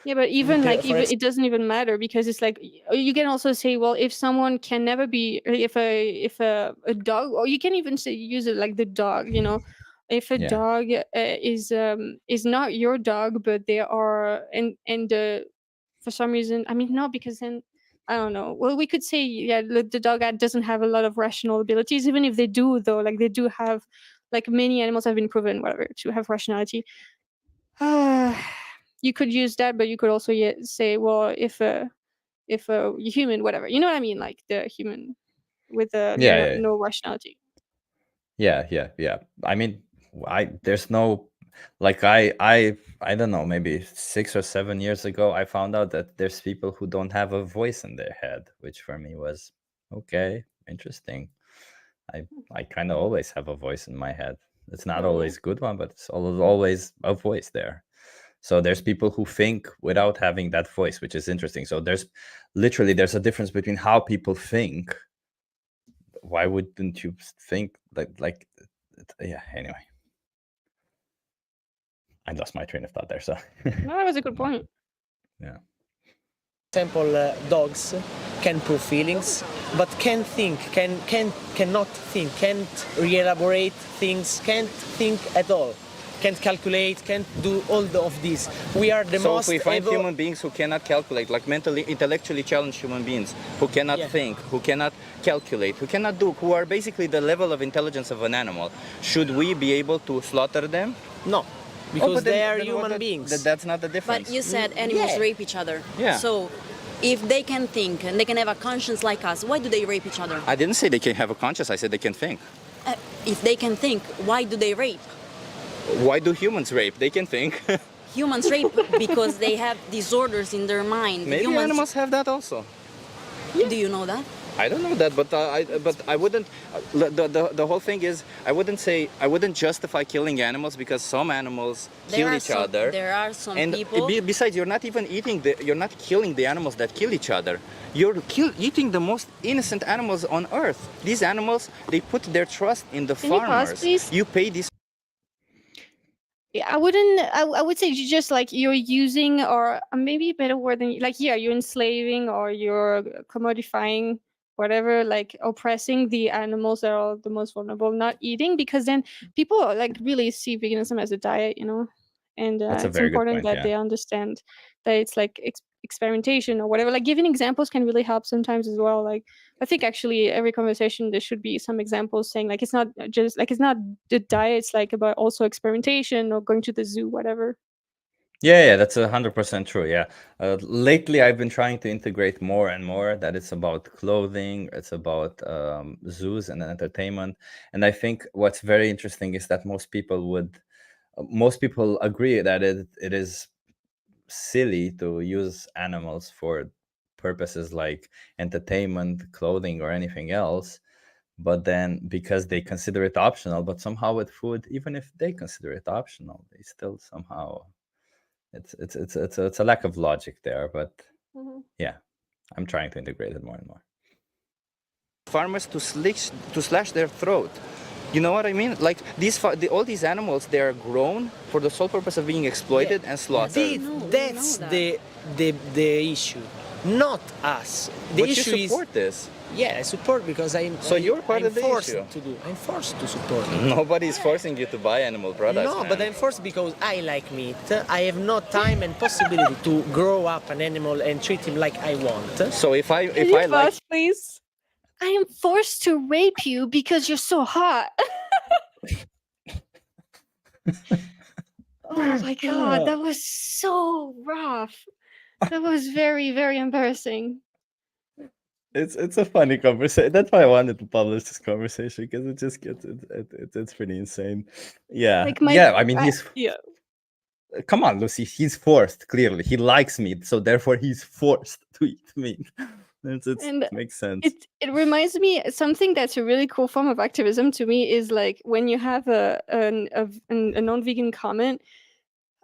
Yeah, but even, Okay, like, for even ex- it doesn't even matter, because it's like, you can also say, well, if someone can never be, if a dog, or you can even say, use it like the dog, you know, if a Yeah. dog is not your dog, but they are, and for some reason, I mean, no, because then I don't know. Well, we could say, yeah, the dog doesn't have a lot of rational abilities, even if they do, though, like, they do have, like, many animals have been proven, whatever, to have rationality. You could use that, but you could also say, well, if a human, whatever, you know what I mean, like the human with Yeah. no rationality. Yeah. I mean, there's no, like, I don't know, maybe 6 or 7 years ago, I found out that there's people who don't have a voice in their head, which for me was okay, interesting. I kind of always have a voice in my head. It's not Oh, yeah. always a good one, but it's always a voice there. So there's people who think without having that voice, which is interesting. So there's a difference between how people think. Why wouldn't you think yeah, anyway. I lost my train of thought there. So No, that was a good point. yeah. For example, dogs can prove feelings, but cannot think, can't re-elaborate things, can't think at all, can't calculate, can't do all of this. We are the So most. if we find human beings who cannot calculate, like mentally, intellectually challenged human beings, who cannot think, who cannot calculate, who are basically the level of intelligence of an animal, should we be able to slaughter them? No, because but they then- are then what human that- beings. That's not the difference. But you said animals Yeah. rape each other. Yeah. So if they can think and they can have a conscience like us, why do they rape each other? I didn't say they can have a conscience. I said they can think. If they can think, why do they rape? Why do humans rape? They can think. Humans rape because they have disorders in their mind. Maybe Humans, animals have that also. do you know that? I don't know that, but I wouldn't. The whole thing is, I wouldn't justify killing animals because some animals kill each other. There are some And people. besides, you're not even you're not killing the animals that kill each other. You're eating the most innocent animals on earth. These animals, they put their trust in the Can you pause, farmers. please? You pay these. Yeah, I wouldn't. I would say you just like you're using, or maybe a better word than like, yeah, you're enslaving or you're commodifying, whatever, like oppressing the animals that are the most vulnerable, not eating, because then people like really see veganism as a diet, you know, and That's a it's very good important point, that yeah. they understand that it's like experimentation or whatever. Like giving examples can really help sometimes as well. Like I think actually every conversation there should be some examples saying like it's not just like it's not the diet, it's like about also experimentation or going to the zoo, whatever. Yeah, that's 100% true. Yeah, lately I've been trying to integrate more and more that it's about clothing, it's about zoos and entertainment, and I think what's very interesting is that most people agree that it is silly to use animals for purposes like entertainment, clothing, or anything else. But then because they consider it optional, but somehow with food, even if they consider it optional, they still somehow it's a lack of logic there. But yeah, I'm trying to integrate it more and more. Farmers to slash their throat. You know what I mean? Like all these animals, they are grown for the sole purpose of being exploited and slaughtered. That's know the issue, not us. The But issue you support this. Yeah, I support because I'm. So you're part I'm of the forced issue. to do. I'm forced to support. Nobody's forcing you to buy animal products. No, man. but I'm forced because I like meat. I have no time and possibility to grow up an animal and treat him like I want. So if I like, pause, please? I am forced to rape you because you're so hot. Oh my god, that was so rough. That was very, very embarrassing. It's a funny conversation. That's why I wanted to publish this conversation, because it just gets it's pretty insane. Yeah, Like I mean, yeah. come on, Lucy. He's forced. Clearly, he likes meat, so therefore he's forced to eat meat. It makes sense. It reminds me something that's a really cool form of activism to me is like when you have a non-vegan comment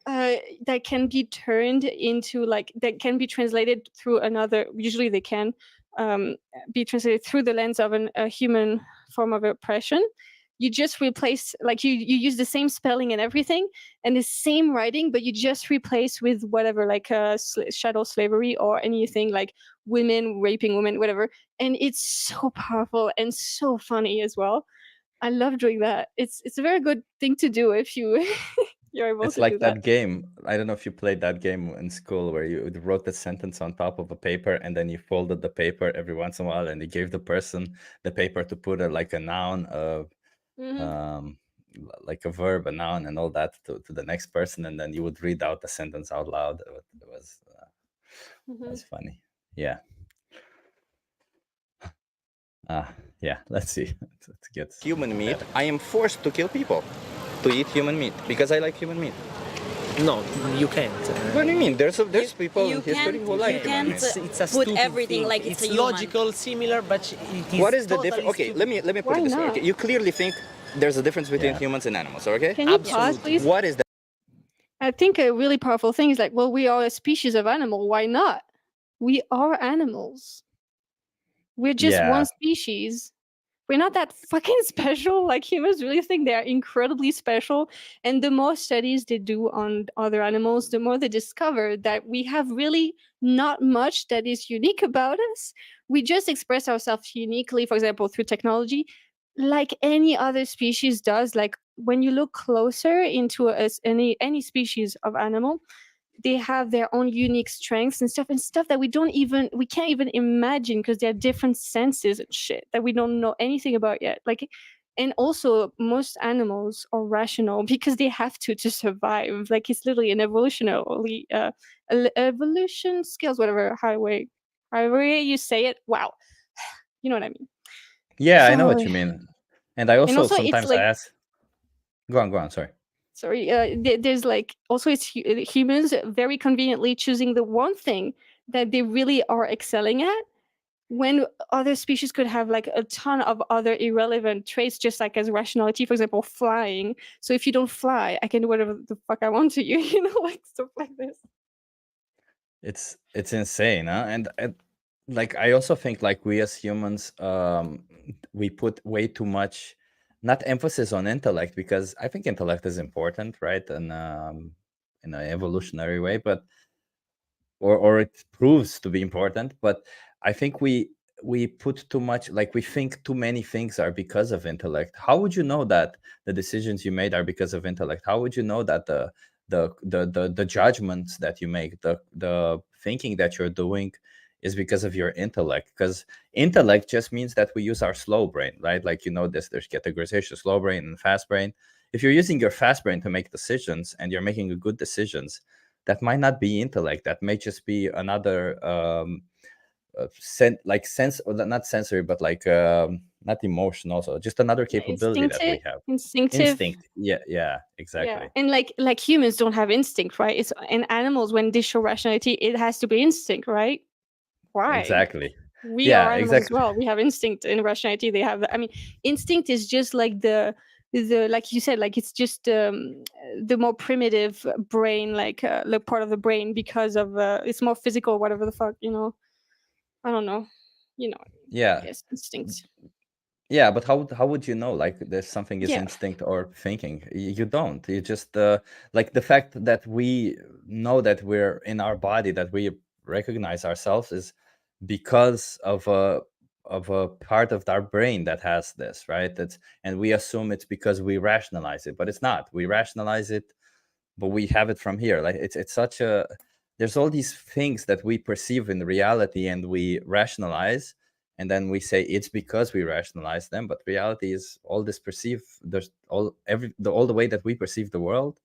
that can be turned into like that can be translated through another. Usually they can be translated through the lens of a human form of oppression. You just replace, like you use the same spelling and everything and the same writing, but you just replace with whatever, like chattel slavery or anything like women raping women, whatever. And it's so powerful and so funny as well. I love doing that. It's a very good thing to do if you you're able It's to like do that game. I don't know if you played that game in school where you wrote the sentence on top of a paper and then you folded the paper every once in a while and you gave the person the paper to put like a noun of like a verb, a noun, and all that to the next person, and then you would read out the sentence out loud. It was funny. Yeah. Yeah, let's see. Let's get human meat, I am forced to kill people to eat human meat because I like human meat. No, you can't. What do you mean? There's people in history can't- who like you human can't meat. It's a put stupid everything thing. like it's a human. logical, similar, but it is. What is the totally difference? Okay, stupid. let me put Why it this way. not? Okay, you clearly think there's a difference between Yeah. humans and animals, okay? Can you pause, please? What is that? I think a really powerful thing is like, well, we are a species of animal. Why not? We are animals. We're just Yeah. one species. we're not that fucking special. Like humans really think they're incredibly special. And the more studies they do on other animals, the more they discover that we have really not much that is unique about us. We just express ourselves uniquely, for example, through technology, like any other species does. Like when you look closer into any species of animal, they have their own unique strengths and stuff that we can't even imagine, because they're different senses and shit that we don't know anything about yet. Like, and also most animals are rational because they have to survive. Like it's literally an evolutionary evolution skills, however you say it. Wow, you know what I mean. Yeah, I know So, what you mean. And I and also also it's sometimes I like, ask. Go on. Sorry. sorry, there's like also it's humans very conveniently choosing the one thing that they really are excelling at, when other species could have like a ton of other irrelevant traits, just like as rationality, for example, flying. So if you don't fly, I can do whatever the fuck I want to you, like stuff like this. It's insane, huh? And like I also think like we as humans, we put way too much, not emphasis on intellect, because I think intellect is important, right? And in an evolutionary way, but or it proves to be important. But I think we put too much, like we think too many things are because of intellect. How would you know that the decisions you made are because of intellect? How would you know that the judgments that you make, the thinking that you're doing is because of your intellect? Because intellect just means that we use our slow brain, right? Like, there's categorization, slow brain and fast brain. If you're using your fast brain to make decisions and you're making good decisions, that might not be intellect. That may just be another sense, or not sensory, but like not emotion, also just another capability that we have. Instinctive. Instinct. Yeah, exactly. Yeah, and like humans don't have instinct, right? It's in animals, when they show rationality, it has to be instinct, right? Why? Exactly. We Yeah, are animals exactly. as well. We have instinct and rationality. They have. I mean, instinct is just like the like you said, like it's just the more primitive brain, like part of the brain, because of it's more physical, whatever the fuck, I don't know, Yeah. yes, instinct. Yeah, but how would you know, like, there's something is Yeah. instinct or thinking? You don't. You just like the fact that we know that we're in our body, that we recognize ourselves, is because of a part of our brain that has this, right? And we assume it's because we rationalize it, but it's not. We rationalize it, but we have it from here. Like it's such a there's all these things that we perceive in reality and we rationalize, and then we say it's because we rationalize them, but reality is all this there's all the way that we perceive the world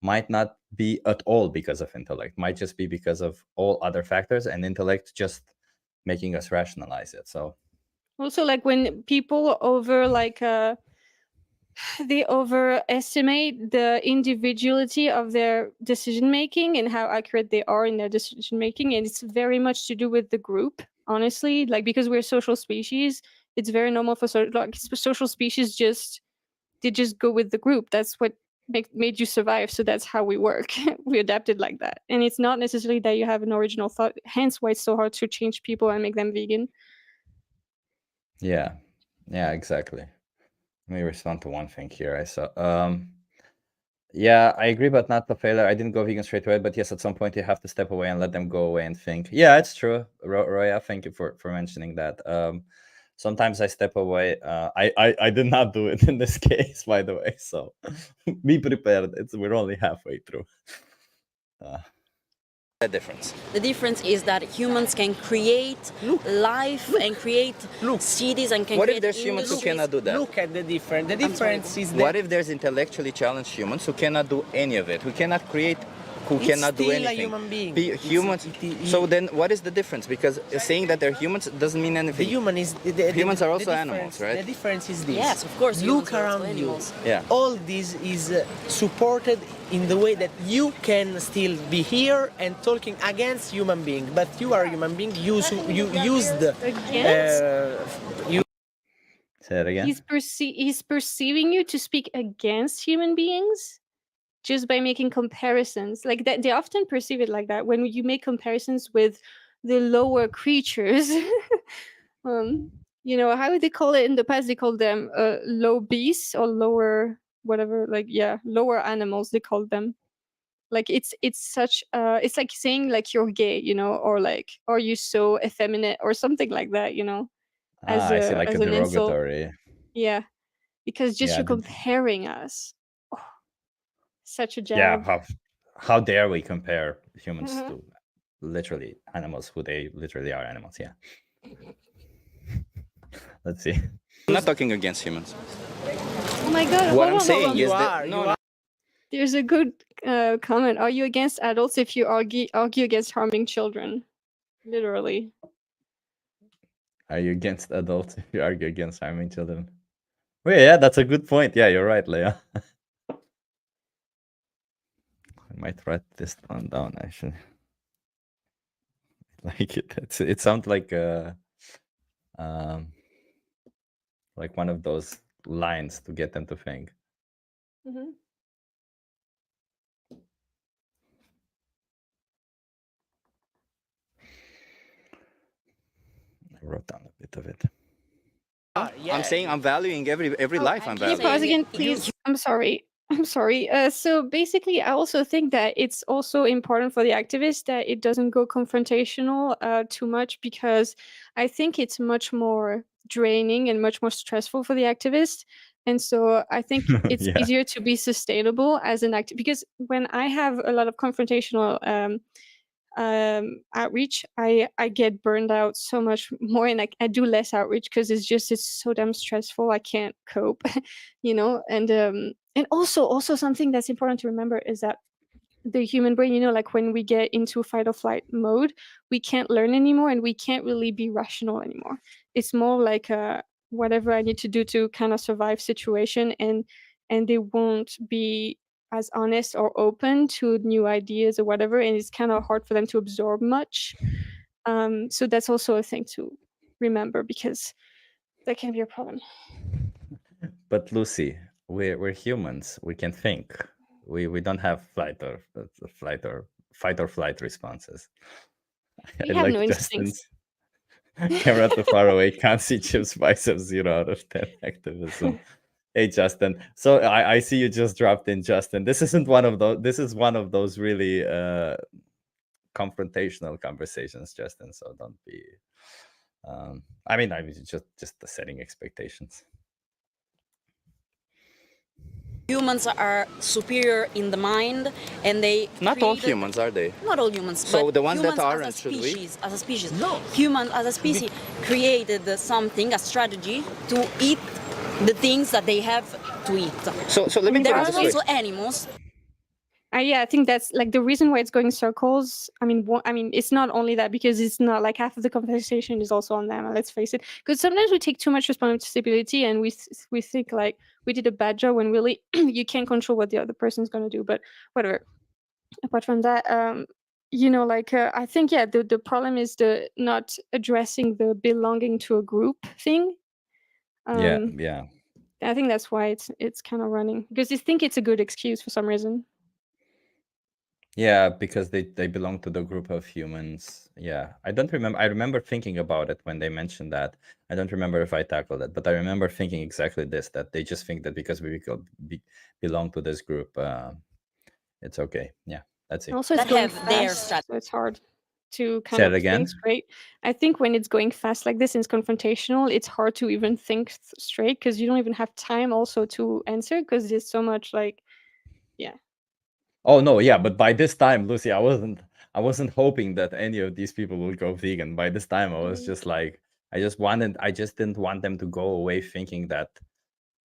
might not be at all because of intellect, might just be because of all other factors, and intellect just making us rationalize it. So Also, like when people they overestimate the individuality of their decision making and how accurate they are in their decision making, and it's very much to do with the group, honestly. Like, because we're social species, it's very normal for social species just go with the group. That's what made you survive, so that's how we work. We adapted like that, and it's not necessarily that you have an original thought, hence why it's so hard to change people and make them vegan. yeah, exactly. Let me respond to one thing here. I saw yeah, I agree, but not the failure. I didn't go vegan straight away, but yes, at some point you have to step away and let them go away and think. Yeah, it's true, Roya. Thank you for mentioning that. Sometimes I step away. I did not do it in this case, by the way. So be prepared. We're only halfway through. The difference. The difference is that humans can create life and create cities and can What if create there's humans who industries. cannot do that? Look at the difference. The difference is that What if there's intellectually challenged humans who cannot do any of it, who cannot create, who It's cannot do still a anything? human being. Humans. So then, what is the difference? Because saying that they're humans doesn't mean the anything. human is Humans are also the animals, right? The difference is this. Yes, of course, Look humans are also around you. animals. Yeah. All this is supported in the way that you can still be here and talking against human being, but you are a human being. You used Against? you. Say it again. He's perceiving you to speak against human beings just by making comparisons like that. They often perceive it like that when you make comparisons with the lower creatures. you know, how would they call it in the past? They called them low beasts or lower whatever, like lower animals they called them. Like it's such it's like saying like you're gay, you know, or like are you so effeminate or something like that, you know, as I see, like a an insult. derogatory. Yeah, because just Yeah, you're comparing us. Oh, such a yeah. jab. How dare we compare humans Mhm. to literally animals who they literally are animals? Yeah. Let's see. I'm not talking against humans. Oh my god! What hold I'm on, hold saying on. is You that are, no, you no, are. There's a good comment. Are you against adults if you argue against harming children? Literally. Are you against adults if you argue against harming children? Oh, yeah, that's a good point. Yeah, you're right, Leah. I might write this one down actually. Like it sounds like one of those lines to get them to think. Mm-hmm. I wrote down a bit of it. I'm saying I'm valuing every life. I'm Can you valuing. pause again, please? I'm sorry. I'm sorry. So basically, I also think that it's also important for the activists that it doesn't go confrontational too much, because I think it's much more draining and much more stressful for the activist. And so I think it's Yeah. easier to be sustainable as an activist, because when I have a lot of confrontational outreach, I get burned out so much more, and I do less outreach because it's so damn stressful. I can't cope, you know. And also something that's important to remember is that the human brain, you know, like when we get into fight or flight mode, we can't learn anymore and we can't really be rational anymore. It's more like whatever I need to do to kind of survive situation, and they won't be as honest or open to new ideas or whatever, and it's kind of hard for them to absorb much. So that's also a thing to remember, because that can be a problem. But Lucy, we're humans. We can think. We don't have fight or fight or flight responses. We I have no like instincts. Justin's camera too far away. Can't see chips biceps 0 out of 10 activism. Hey Justin. So I see you just dropped in, Justin. This isn't one of those. This is one of those really confrontational conversations, Justin. So don't be. I mean just setting expectations. Humans are superior in the mind, and they Not all created- humans, are they? Not all humans. So but the ones that humans aren't, as a should we? species, as a species, No. humans as a species created something, a strategy to eat the things that they have to eat. So let me There put are it this way. also animals. Yeah, I think that's like the reason why it's going circles. I mean, it's not only that, because it's not like half of the conversation is also on them. Let's face it, because sometimes we take too much responsibility and we think like we did a bad job when really you can't control what the other person's gonna do. But whatever. Apart from that, you know, like I think the problem is the not addressing the belonging to a group thing. Yeah. I think that's why it's kind of running, because they think it's a good excuse for some reason. Yeah, because they belong to the group of humans. Yeah, I don't remember. I remember thinking about it when they mentioned that. I don't remember if I tackled it, but I remember thinking exactly this: that they just think that because we belong to this group, it's okay. Yeah, that's it. Also, it's That going have their fast, strategy. so it's hard to kind Say of it again? think straight. I think when it's going fast like this and it's confrontational, it's hard to even think straight, because you don't even have time also to answer, because there's so much like, yeah. Oh no, yeah, but by this time, Lucy, I wasn't hoping that any of these people will go vegan. By this time, I was just like, I just didn't want them to go away thinking that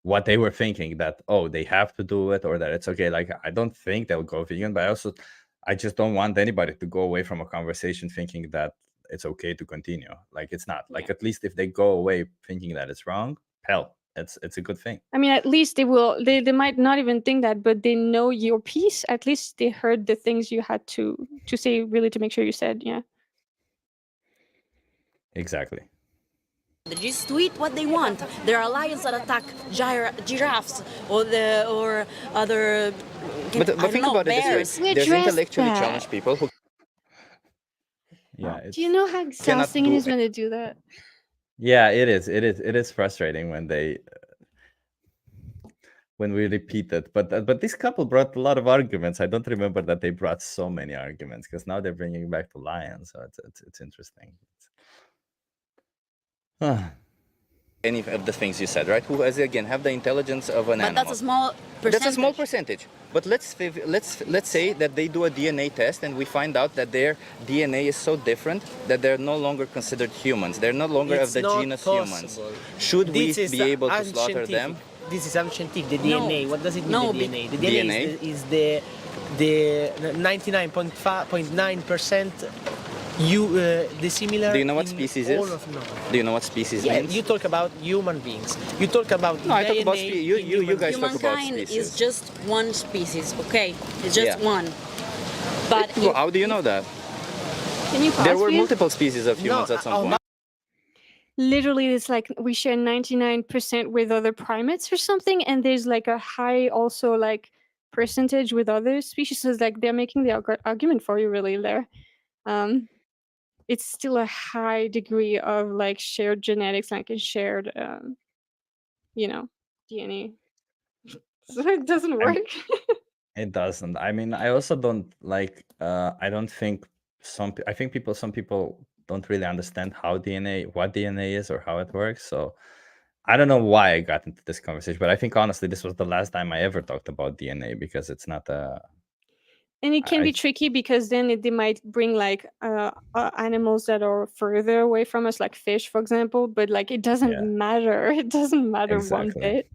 what they were thinking, that they have to do it, or that it's okay. Like, I don't think they'll go vegan, but I just don't want anybody to go away from a conversation thinking that it's okay to continue. Like, it's not. Like, at least if they go away thinking that it's wrong, hell, it's a good thing. I mean, at least they might not even think that, but they know your piece. At least they heard the things you had to say, really, to make sure you said, yeah. Exactly. They just to eat what they want. There are lions that attack giraffes or other. But think about it bears. this way: We there's addressed intellectually that. challenged people who Yeah. Do you know how exhausting it do is when they do that? Yeah, it is. It is frustrating when we repeat it. But this couple brought a lot of arguments. I don't remember that they brought so many arguments, because now they're bringing back the lion. So it's interesting. Any of the things you said, right? Who, as again, have the intelligence of an But animal. that's a small percentage. That's a small percentage. But let's say that they do a DNA test and we find out that their DNA is so different that they're no longer considered humans. They're no longer It's of the not genus possible. humans. Should we This is be able to slaughter them? unscientific. This is unscientific. The No. DNA. What does it mean? No, the be- DNA. The DNA? is the 99.9% the similar. Do you know what in species all is? Of, no. Do you know what species Yeah, means? you talk about human beings. You talk about No, I talk about DNA you in human guys talk about Humankind species. is just one species, okay? It's just Yeah. one. But Well, how do you know that? Can you pause, There were please? multiple species of humans No, at some oh, point. Literally, it's like we share 99% with other primates or something, and there's like a high also like percentage with other species. So it's like they're making the argument for you really there. It's still a high degree of like shared genetics, like a shared, DNA. So it doesn't work. It doesn't. I mean, I also don't like. I don't think I think some people don't really understand what DNA is, or how it works. So I don't know why I got into this conversation, but I think honestly, this was the last time I ever talked about DNA, because it's not a. And it can I- be tricky because then they might bring like animals that are further away from us, like fish, for example. But like it doesn't Yeah. matter. It doesn't matter one Exactly. bit.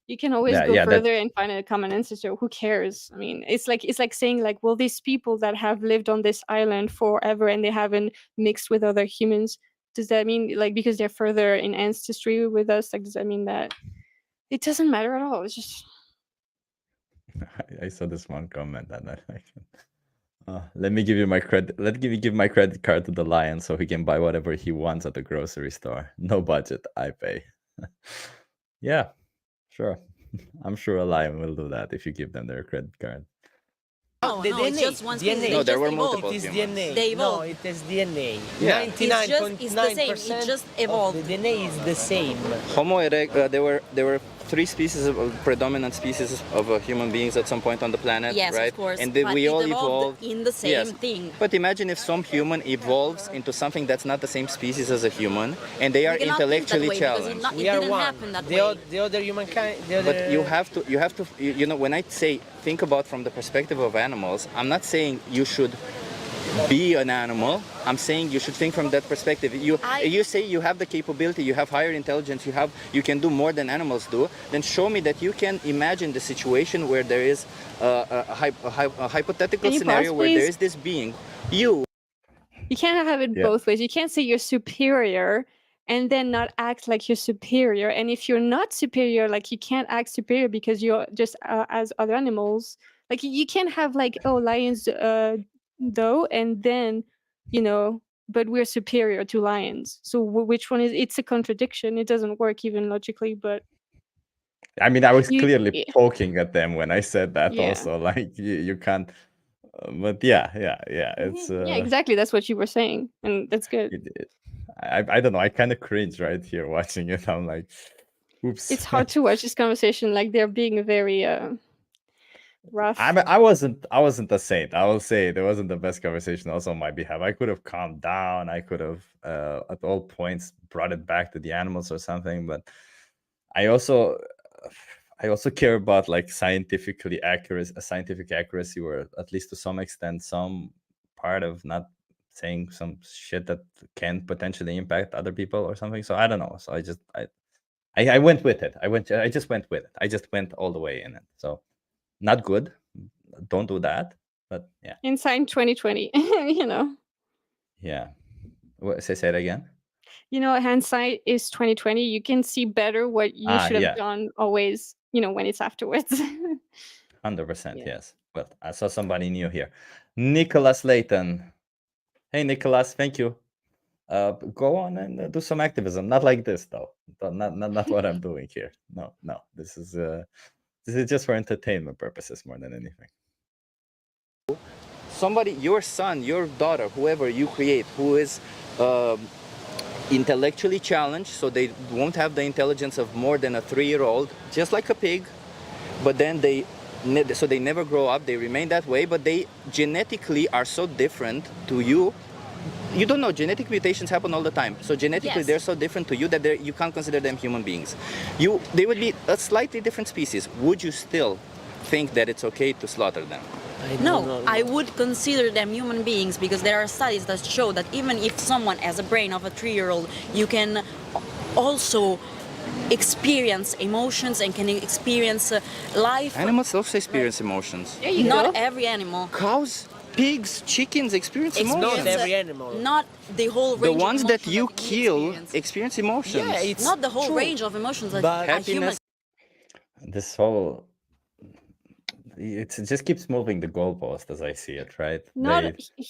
You can always Yeah, go yeah, that- further and find a common ancestor. Who cares? I mean, it's like saying like, well, these people that have lived on this island forever and they haven't mixed with other humans, does that mean like because they're further in ancestry with us? Like, does that mean that it doesn't matter at all? It's just I saw this one comment and I like. Let me give you my credit. Let me give my credit card to the lion so he can buy whatever he wants at the grocery store. No budget, I pay. Yeah, sure. I'm sure a lion will do that if you give them their credit card. no, the no, DNA. it's just one species. DNA. They No, there just were evolved. multiple. It is humans. DNA. They No, evolved. it is DNA. Yeah. 99.9% It's the same. It just evolved. The DNA is the same. Homo erectus. There were three species of predominant species of human beings at some point on the planet, Yes, right? of course. And but we it all evolved in the same Yes. thing. But imagine if some human evolves into something that's not the same species as a human, and they are You cannot think that intellectually way because challenged. We it are didn't one. happen that the, way. the other humankind. The other, But you have to, you know, when I say think about from the perspective of animals, I'm not saying you should be an animal. I'm saying you should think from that perspective. You say you have the capability, you have higher intelligence, you can do more than animals do. Then show me that you can imagine the situation where there is a hypothetical Can you scenario pause, where there please? is this being. You can't have it Yeah. both ways. You can't say you're superior and then not act like you're superior. And if you're not superior, like you can't act superior because you're just as other animals. Like you can't have like, oh, lions though, and then but we're superior to lions. So which one is? It's a contradiction. It doesn't work even logically. But I mean, I was You- clearly yeah. poking at them when I said that. Yeah. Also, like you can't. But yeah, it's. yeah, exactly. That's what you were saying, and that's good. I don't know. I kind of cringe right here watching it. I'm like, oops. It's hard to watch this conversation. Like they're being very rough. I wasn't a saint. I will say it wasn't the best conversation also on my behalf. I could have calmed down. I could have at all points brought it back to the animals or something. But I also care about like scientific accuracy, or at least to some extent, some part of not saying some shit that can potentially impact other people or something. So I don't know. So I went with it. I just went with it. I just went all the way in it. So not good. Don't do that. But yeah. Inside 2020, Yeah. Say it again. Hindsight is 2020. You can see better what you should have yeah. done always, when it's afterwards. 100%. Yeah. Yes. Well, I saw somebody new here. Nicholas Layton. Hey, Nicholas. Thank you. Go on and do some activism. Not like this, though. Not what I'm doing here. No. This is just for entertainment purposes more than anything. somebody, your son, your daughter, whoever you create, who is intellectually challenged, so they won't have the intelligence of more than a 3-year-old, just like a pig. But then so they never grow up, they remain that way, but they genetically are so different to you. You don't know, genetic mutations happen all the time. So genetically Yes. they're so different to you that you can't consider them human beings. They would be a slightly different species. Would you still think that it's okay to slaughter them? No, I would consider them human beings because there are studies that show that even if someone has a brain of a 3-year-old, you can also experience emotions and can experience life. Animals also experience emotions. There you Not go. every animal. Cows, pigs, chickens experience It's emotions. not every animal. Not the whole The range ones of that emotions you we kill experience. experience emotions. Yeah, it's Not the whole true. range of emotions that But a human. Happiness. This whole it just keeps moving the goalpost as I see it, right? Not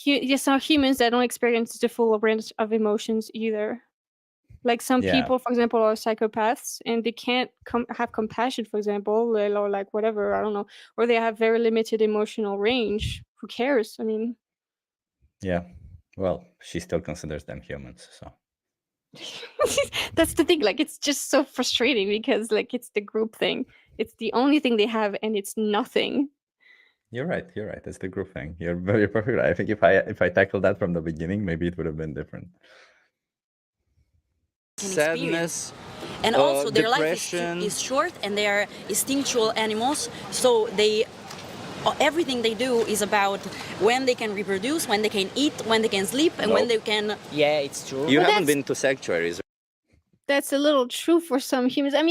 yes, not humans that don't experience the full range of emotions either. Like some Yeah. people, for example, are psychopaths and they can't have compassion, for example, or like whatever, I don't know, or they have very limited emotional range. Who cares? I mean, Yeah. Well, she still considers them humans, so that's the thing. Like, it's just so frustrating because, like, it's the group thing. It's the only thing they have, and it's nothing. you're right. You're right. It's the group thing. You're very perfect. I think if I tackled that from the beginning, maybe it would have been different. Can Sadness. And also their depression. life is short and they are instinctual animals, so everything they do is about when they can reproduce, when they can eat, when they can sleep, and when Nope. they can. Yeah, it's true. You But haven't that's- been to sanctuaries. That's a little true for some humans. I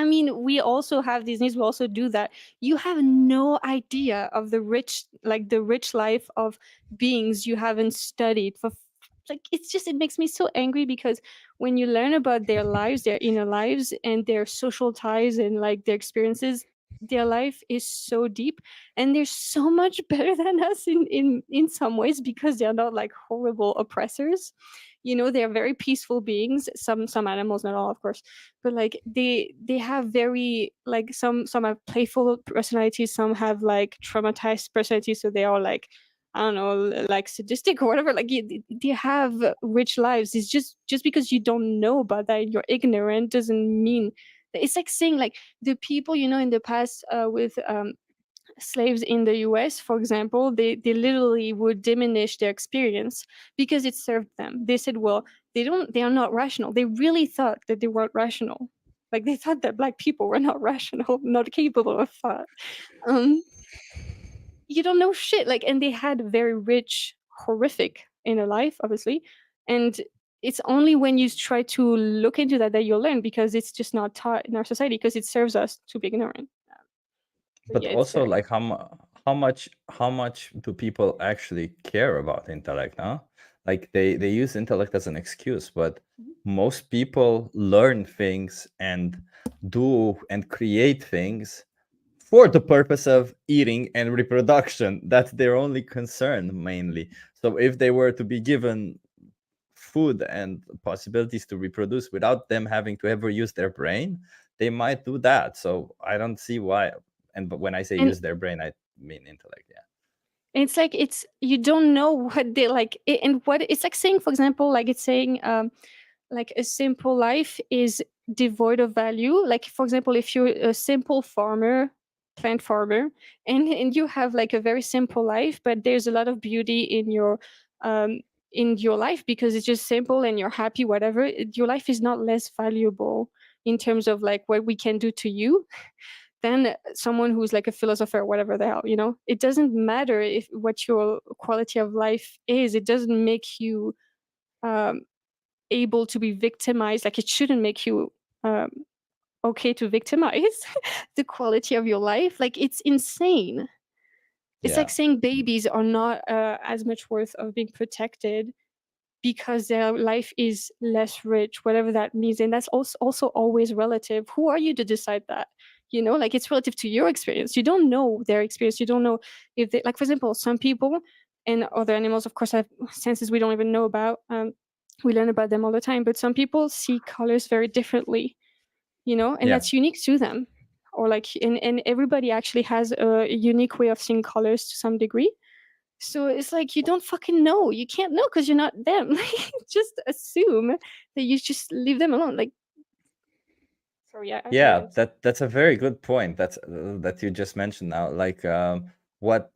mean, we also have these needs. We also do that. You have no idea of the rich life of beings you haven't studied for. Like, it makes me so angry because when you learn about their lives, their inner lives, and their social ties and like their experiences, their life is so deep, and they're so much better than us in some ways because they're not like horrible oppressors. They're very peaceful beings. Some animals, not all, of course, but like they have very like some have playful personalities, some have like traumatized personalities, so they are like, I don't know, like sadistic or whatever. Like they have rich lives. It's just because you don't know about that, you're ignorant, doesn't mean. It's like saying like the people in the past with slaves in the US, for example, they literally would diminish their experience because it served them. They said, well, they are not rational. They really thought that they weren't rational. Like they thought that black people were not rational, not capable of thought. You don't know shit. Like, and they had very rich, horrific inner life, obviously. And it's only when you try to look into that you'll learn, because it's just not taught in our society because it serves us to be ignorant. But yeah, it's also, very- like, how much do people actually care about intellect? Huh? Like they use intellect as an excuse, but most people learn things and do and create things for the purpose of eating and reproduction. That's their only concern mainly. So if they were to be given food and possibilities to reproduce without them having to ever use their brain, they might do that. So I don't see why. But when I say And- use their brain, I mean intellect. Yeah. It's like you don't know what they like, and what it's like saying, for example, like it's saying like a simple life is devoid of value. Like, for example, if you're a simple farmer, plant farmer, and you have like a very simple life, but there's a lot of beauty in your life because it's just simple and you're happy, whatever, your life is not less valuable in terms of like what we can do to you than someone who's like a philosopher or whatever the hell. It doesn't matter if what your quality of life is. It doesn't make you able to be victimized. Like, it shouldn't make you okay to victimize the quality of your life. Like, it's insane. It's like saying babies are not as much worth of being protected because their life is less rich, whatever that means. And that's also always relative. Who are you to decide that? Like, it's relative to your experience. You don't know their experience. You don't know if they, like, for example, some people and other animals, of course, have senses we don't even know about. We learn about them all the time, but some people see colors very differently, and Yeah. that's unique to them. Or like, and everybody actually has a unique way of seeing colors to some degree. So it's like you don't fucking know. You can't know because you're not them. Just assume that you just leave them alone. Like, sorry, I Yeah, digress. that's a very good point. That's that you just mentioned now. Like, what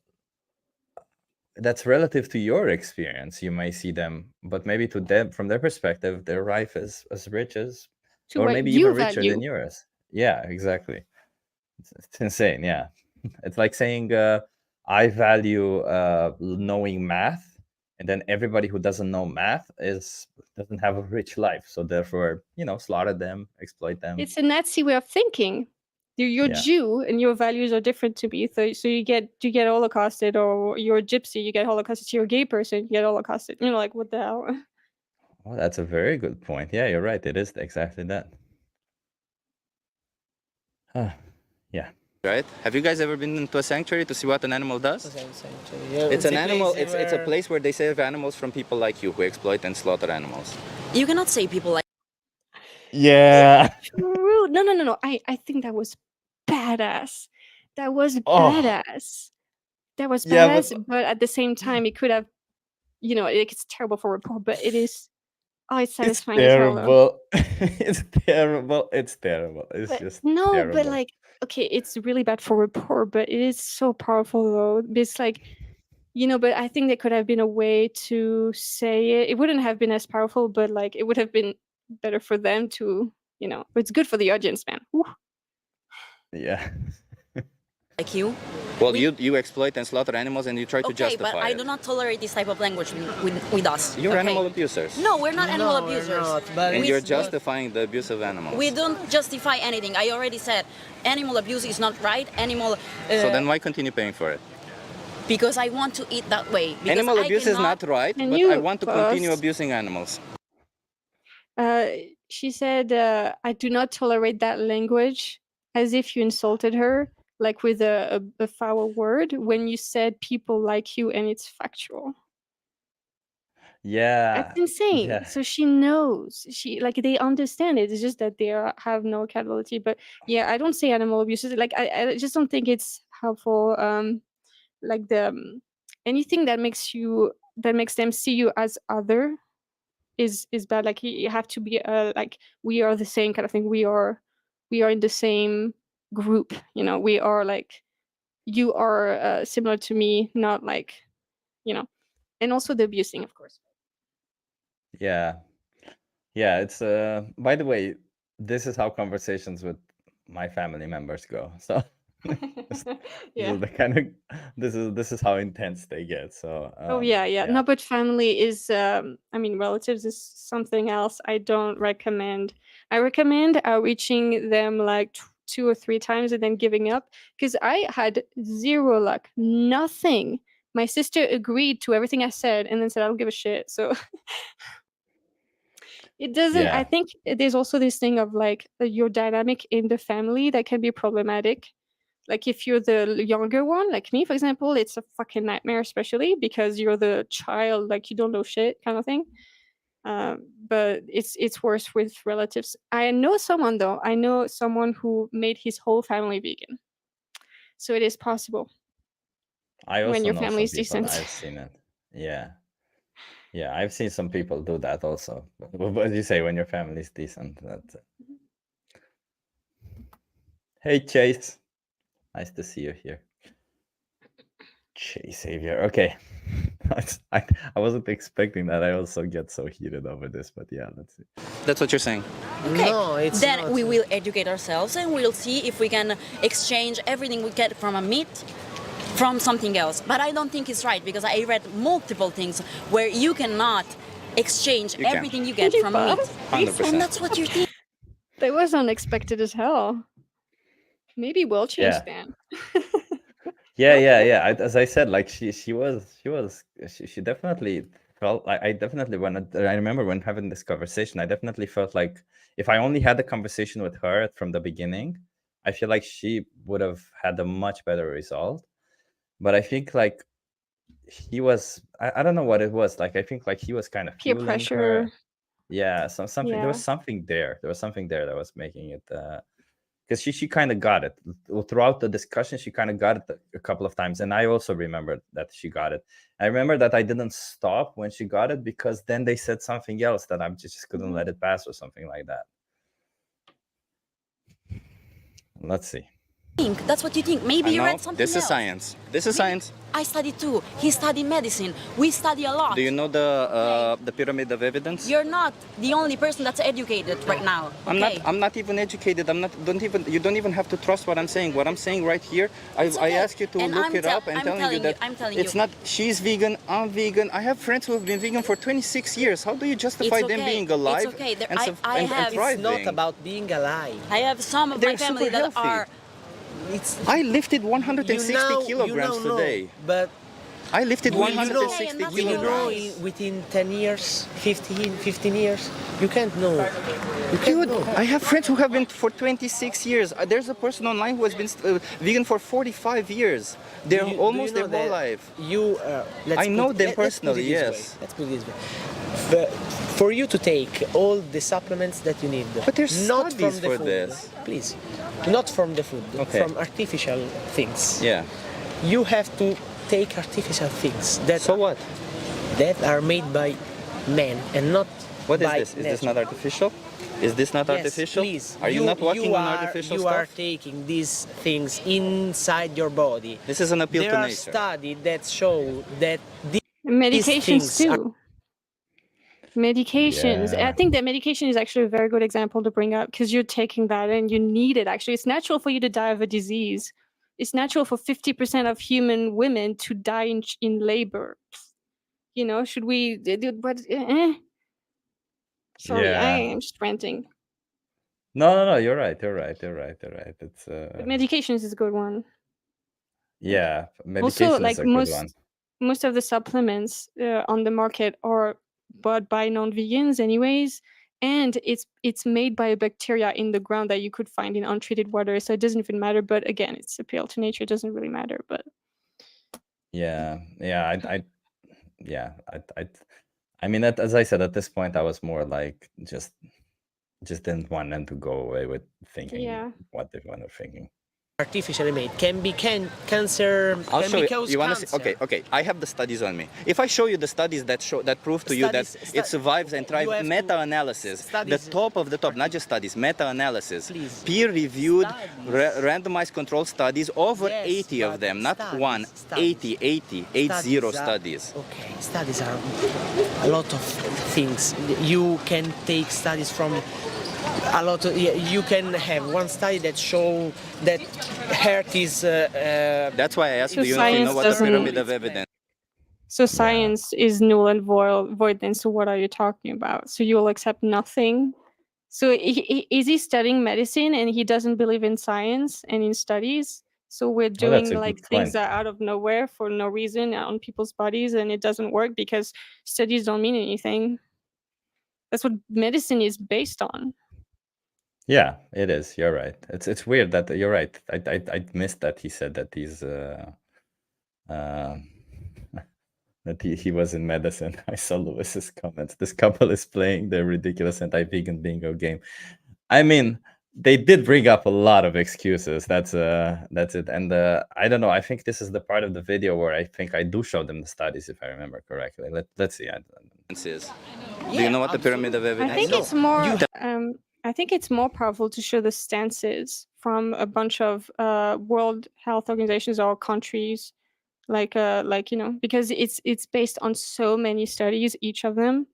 that's relative to your experience. You may see them, but maybe to them, from their perspective, their life is as rich as, To or what maybe even you richer than value. yours. Yeah, exactly. It's insane. Yeah, it's like saying I value knowing math, and then everybody who doesn't know math doesn't have a rich life. So therefore, slaughter them, exploit them. It's a Nazi way of thinking. You're Yeah. Jew and your values are different to me. So you get holocausted, or you're a gypsy, you get holocausted. You're a gay person, you get holocausted. Like, what the hell? Oh, that's a very good point. Yeah, you're right. It is exactly that. Yeah. Right? Have you guys ever been into a sanctuary to see what an animal does? It's an a animal. place It's a where- place where they save animals from people like you who exploit and slaughter animals. You cannot say people like Yeah. True. No. I think that was badass. That was Oh. badass. That was Yeah, badass, but at the same time, it could have, it's terrible for rapport, but it is. Oh, it's it's satisfying as hell. Though. terrible. It's terrible. It's terrible. It's But just no, terrible. but like, okay, it's really bad for rapport, but it is so powerful though. It's like, but I think there could have been a way to say it. It wouldn't have been as powerful, but like, it would have been better for them to, it's good for the audience, man. Whew. Yeah. you. Well, you exploit and slaughter animals and you try to Okay, justify but I it. do not tolerate this type of language with us. You're okay? animal abusers. No, we're not animal No, we're abusers. not, but And we- you're justifying the abuse of animals. We don't justify anything. I already said animal abuse is not right. So then why continue paying for it? Because I want to eat that way. Because Animal I abuse is not cannot- right, Can but you I want to continue pause? abusing animals. She said, I do not tolerate that language, as if you insulted her, like with a foul word, when you said people like you and it's factual. Yeah. That's insane. Yeah. So she knows. They understand it. It's just that they have no accountability. But yeah, I don't say animal abuse. Like I just don't think it's helpful. Like anything that makes them see you as other is bad. Like you have to be like, we are the same kind of thing. We are in the same group. We are like, you are similar to me, not like, and also the abusing, of course. Yeah. Yeah, it's by the way, this is how conversations with my family members go. So this Yeah. is the kind of this is how intense they get. So Oh yeah. No, but family is relatives is something else I don't recommend. I recommend reaching them like 2 or 3 times and then giving up, because I had zero luck, nothing. My sister agreed to everything I said and then said, I don't give a shit. So it doesn't. I Yeah. think there's also this thing of like your dynamic in the family that can be problematic. Like if you're the younger one, like me, for example, it's a fucking nightmare, especially because you're the child, like you don't know shit kind of thing. But it's worse with relatives. I know someone though. I know someone who made his whole family vegan. So it is possible. I also when your know family some is people. decent. I've seen it. Yeah. Yeah, I've seen some people do that also. What do you say when your family is decent? That's it. Hey, Chase. Nice to see you here. Chase Xavier. Okay. I wasn't expecting that. I also get so heated over this, but yeah, let's see. That's what you're saying. Okay. No, it's then not. we will educate ourselves and we'll see if we can exchange everything we get from a meat from something else. But I don't think it's right, because I read multiple things where you cannot exchange You can. everything you get You from can. meat. 100%. And that's what you think. That was unexpected as hell. Maybe we'll change Yeah. then. Yeah. As I said, like she definitely felt like I remember when having this conversation, I definitely felt like if I only had the conversation with her from the beginning, I feel like she would have had a much better result. But I think like he was, I don't know what it was. Like I think like he was kind of Peer fueling pressure. her. Yeah, something. There Yeah. was something there. There was something there that was making it because she kind of got it throughout the discussion. She kind of got it a couple of times, and I also remember that she got it. I remember that I didn't stop when she got it, because then they said something else that I just couldn't let it pass, or something like that. Let's see. That's what you think. Maybe you read something This else. is science. This is science. I study too. He studied medicine. We study a lot. Do you know the pyramid of evidence? You're not the only person that's educated right now. Okay? I'm not even educated. You don't even have to trust what I'm saying. What I'm saying right here, I ask you to And look I'm it up, and I'm telling you telling that I'm telling it's you. not. She's vegan. I'm vegan. I have friends who have been vegan for 26 years. How do you justify them being alive It's okay. and It's thriving? not about being alive. I have some of They're my family super that healthy. are. I lifted 160 kilograms today. But I lifted Will 160 you know- you know kilograms. within 10 years, 15 years, you can't know. You can't Dude, know. I have friends who have been for 26 years. There's a person online who has been vegan for 45 years. They're Do you almost know their whole that life. You, I know them personally, yes. Let's put it this way. For you to take all the supplements that you need, But there's not studies from the for food, this. please, not from the food, Okay. from artificial things. Yeah. You have to take artificial things that So what? are made by men and not What is by this? Is this nature. not artificial? Is this not Yes, artificial? please. Are you not working on artificial you stuff? are taking these things inside your body. This is an appeal There to are nature. studies that show that Medications things are- too. Medications. Yeah. I think that medication is actually a very good example to bring up, because you're taking that and you need it. Actually, it's natural for you to die of a disease. It's natural for 50% of human women to die in labor. You know, should we? But sorry, I Yeah. am just ranting. No. You're right. It's But medications is a good one. yeah. Medication Also, is like a good one. most of the supplements on the market are bought by non-vegans anyways, and it's made by a bacteria in the ground that you could find in untreated water, so it doesn't even matter. But again, it's appeal to nature, it doesn't really matter. But Yeah. I mean, as I said, at this point, I was more like just didn't want them to go away with thinking Yeah. what they were thinking. artificially made can be cancer. I'll can show be you. cause You want to cancer. see? Okay. I have the studies on me. If I show you the studies that prove to you that it survives and thrives, you have to- meta-analysis, the studies- top of the top, not just studies, meta-analysis, Please. peer-reviewed, Studies. Randomized controlled studies, over Yes, 80 of but them, not studies, one, studies. 80 studies. Okay, studies are a lot of things. You can take studies from a lot of. You can have one study that show that heart is. That's why I asked So you if you know science what the doesn't- pyramid of evidence. so science is null and void then. So what are you talking about? So you'll accept nothing? So is he studying medicine and he doesn't believe in science and in studies? So we're Well, that's doing a like good things point. that are out of nowhere for no reason on people's bodies, and it doesn't work because studies don't mean anything. That's what medicine is based on. Yeah, it is. You're right. It's weird that you're right. I missed that he said that he's that he was in medicine. I saw Lewis's comments. This couple is playing the ridiculous anti-vegan bingo game. I mean, they did bring up a lot of excuses. That's it. And I don't know. I think this is the part of the video where I think I do show them the studies, if I remember correctly. Let's see. Is. Do you know what the pyramid of evidence I think is? it's more. I think it's more powerful to show the stances from a bunch of World Health Organizations or countries, like because it's based on so many studies, each of them,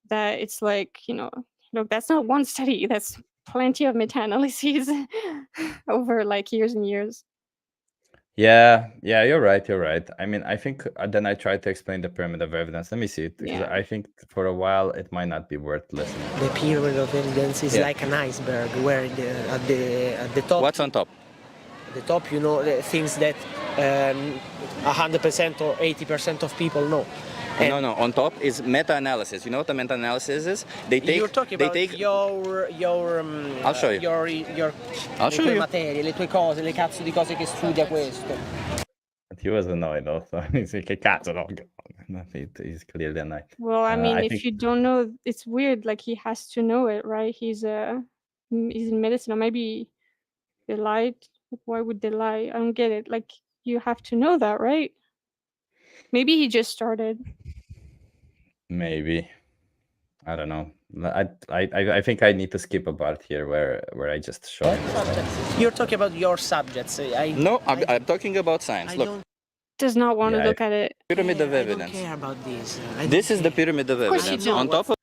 that it's like look, that's not one study. That's plenty of meta-analyses over like years and years. Yeah, you're right. I mean, I think then I tried to explain the pyramid of evidence. Let me see it, because Yeah. I think for a while it might not be worth listening. The pyramid of evidence is Yeah. like an iceberg, where at the top. What's on top? The top, the things that 100% or 80% of people know. And No. On top is meta-analysis. You know what the meta-analysis is? They take. you're talking they about take. your I'll show you. Your I'll show le tue you. materie, le tue cose, le cazzo di cose che studia questo. But he was annoyed also. He's like, "Che cazzo, no?" He's clearly annoyed. Well, I mean, I if think- you don't know, it's weird. Like he has to know it, right? He's in medicine, or maybe They lied. Why would they lie? I don't get it. Like, you have to know that, right? Maybe he just started. Maybe. I don't know. I think I need to skip a part here where I just show him the stuff. You're talking about your subjects. No, I'm talking about science. I Look, don't, Does not want to Yeah, look at it. pyramid of I don't evidence. care about this. This is the pyramid of course you evidence. don't. On top of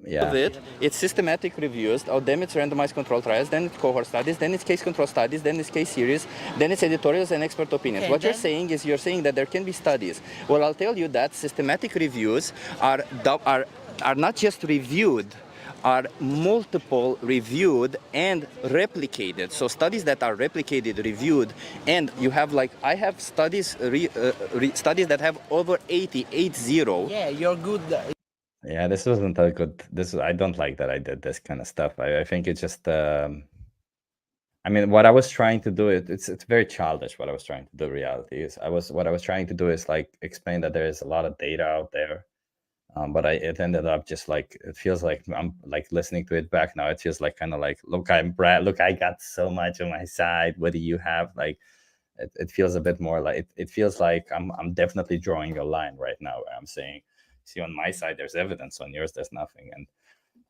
Yeah. it's systematic reviews, then it's randomized control trials, then it's cohort studies, then it's case control studies, then it's case series, then it's editorials and expert opinions. Okay, What you're then- saying is you're saying that there can be studies. Well, I'll tell you that systematic reviews are not just reviewed, are multiple reviewed and replicated. So studies that are replicated, reviewed, and you have like, I have studies, studies that have over 80. Yeah, you're good. Yeah, this wasn't a good. I don't like that I did this kind of stuff. I think it's just. I mean, what I was trying to do it's very childish. What I was trying to do, reality is, what I was trying to do is like explain that there is a lot of data out there, but it ended up just like, it feels like I'm like listening to it back now. It feels like kind of like, look, I'm Brad. Look, I got so much on my side. What do you have? Like, it feels a bit more like it feels like I'm definitely drawing a line right now where I'm saying, see, on my side there's evidence, on yours there's nothing, and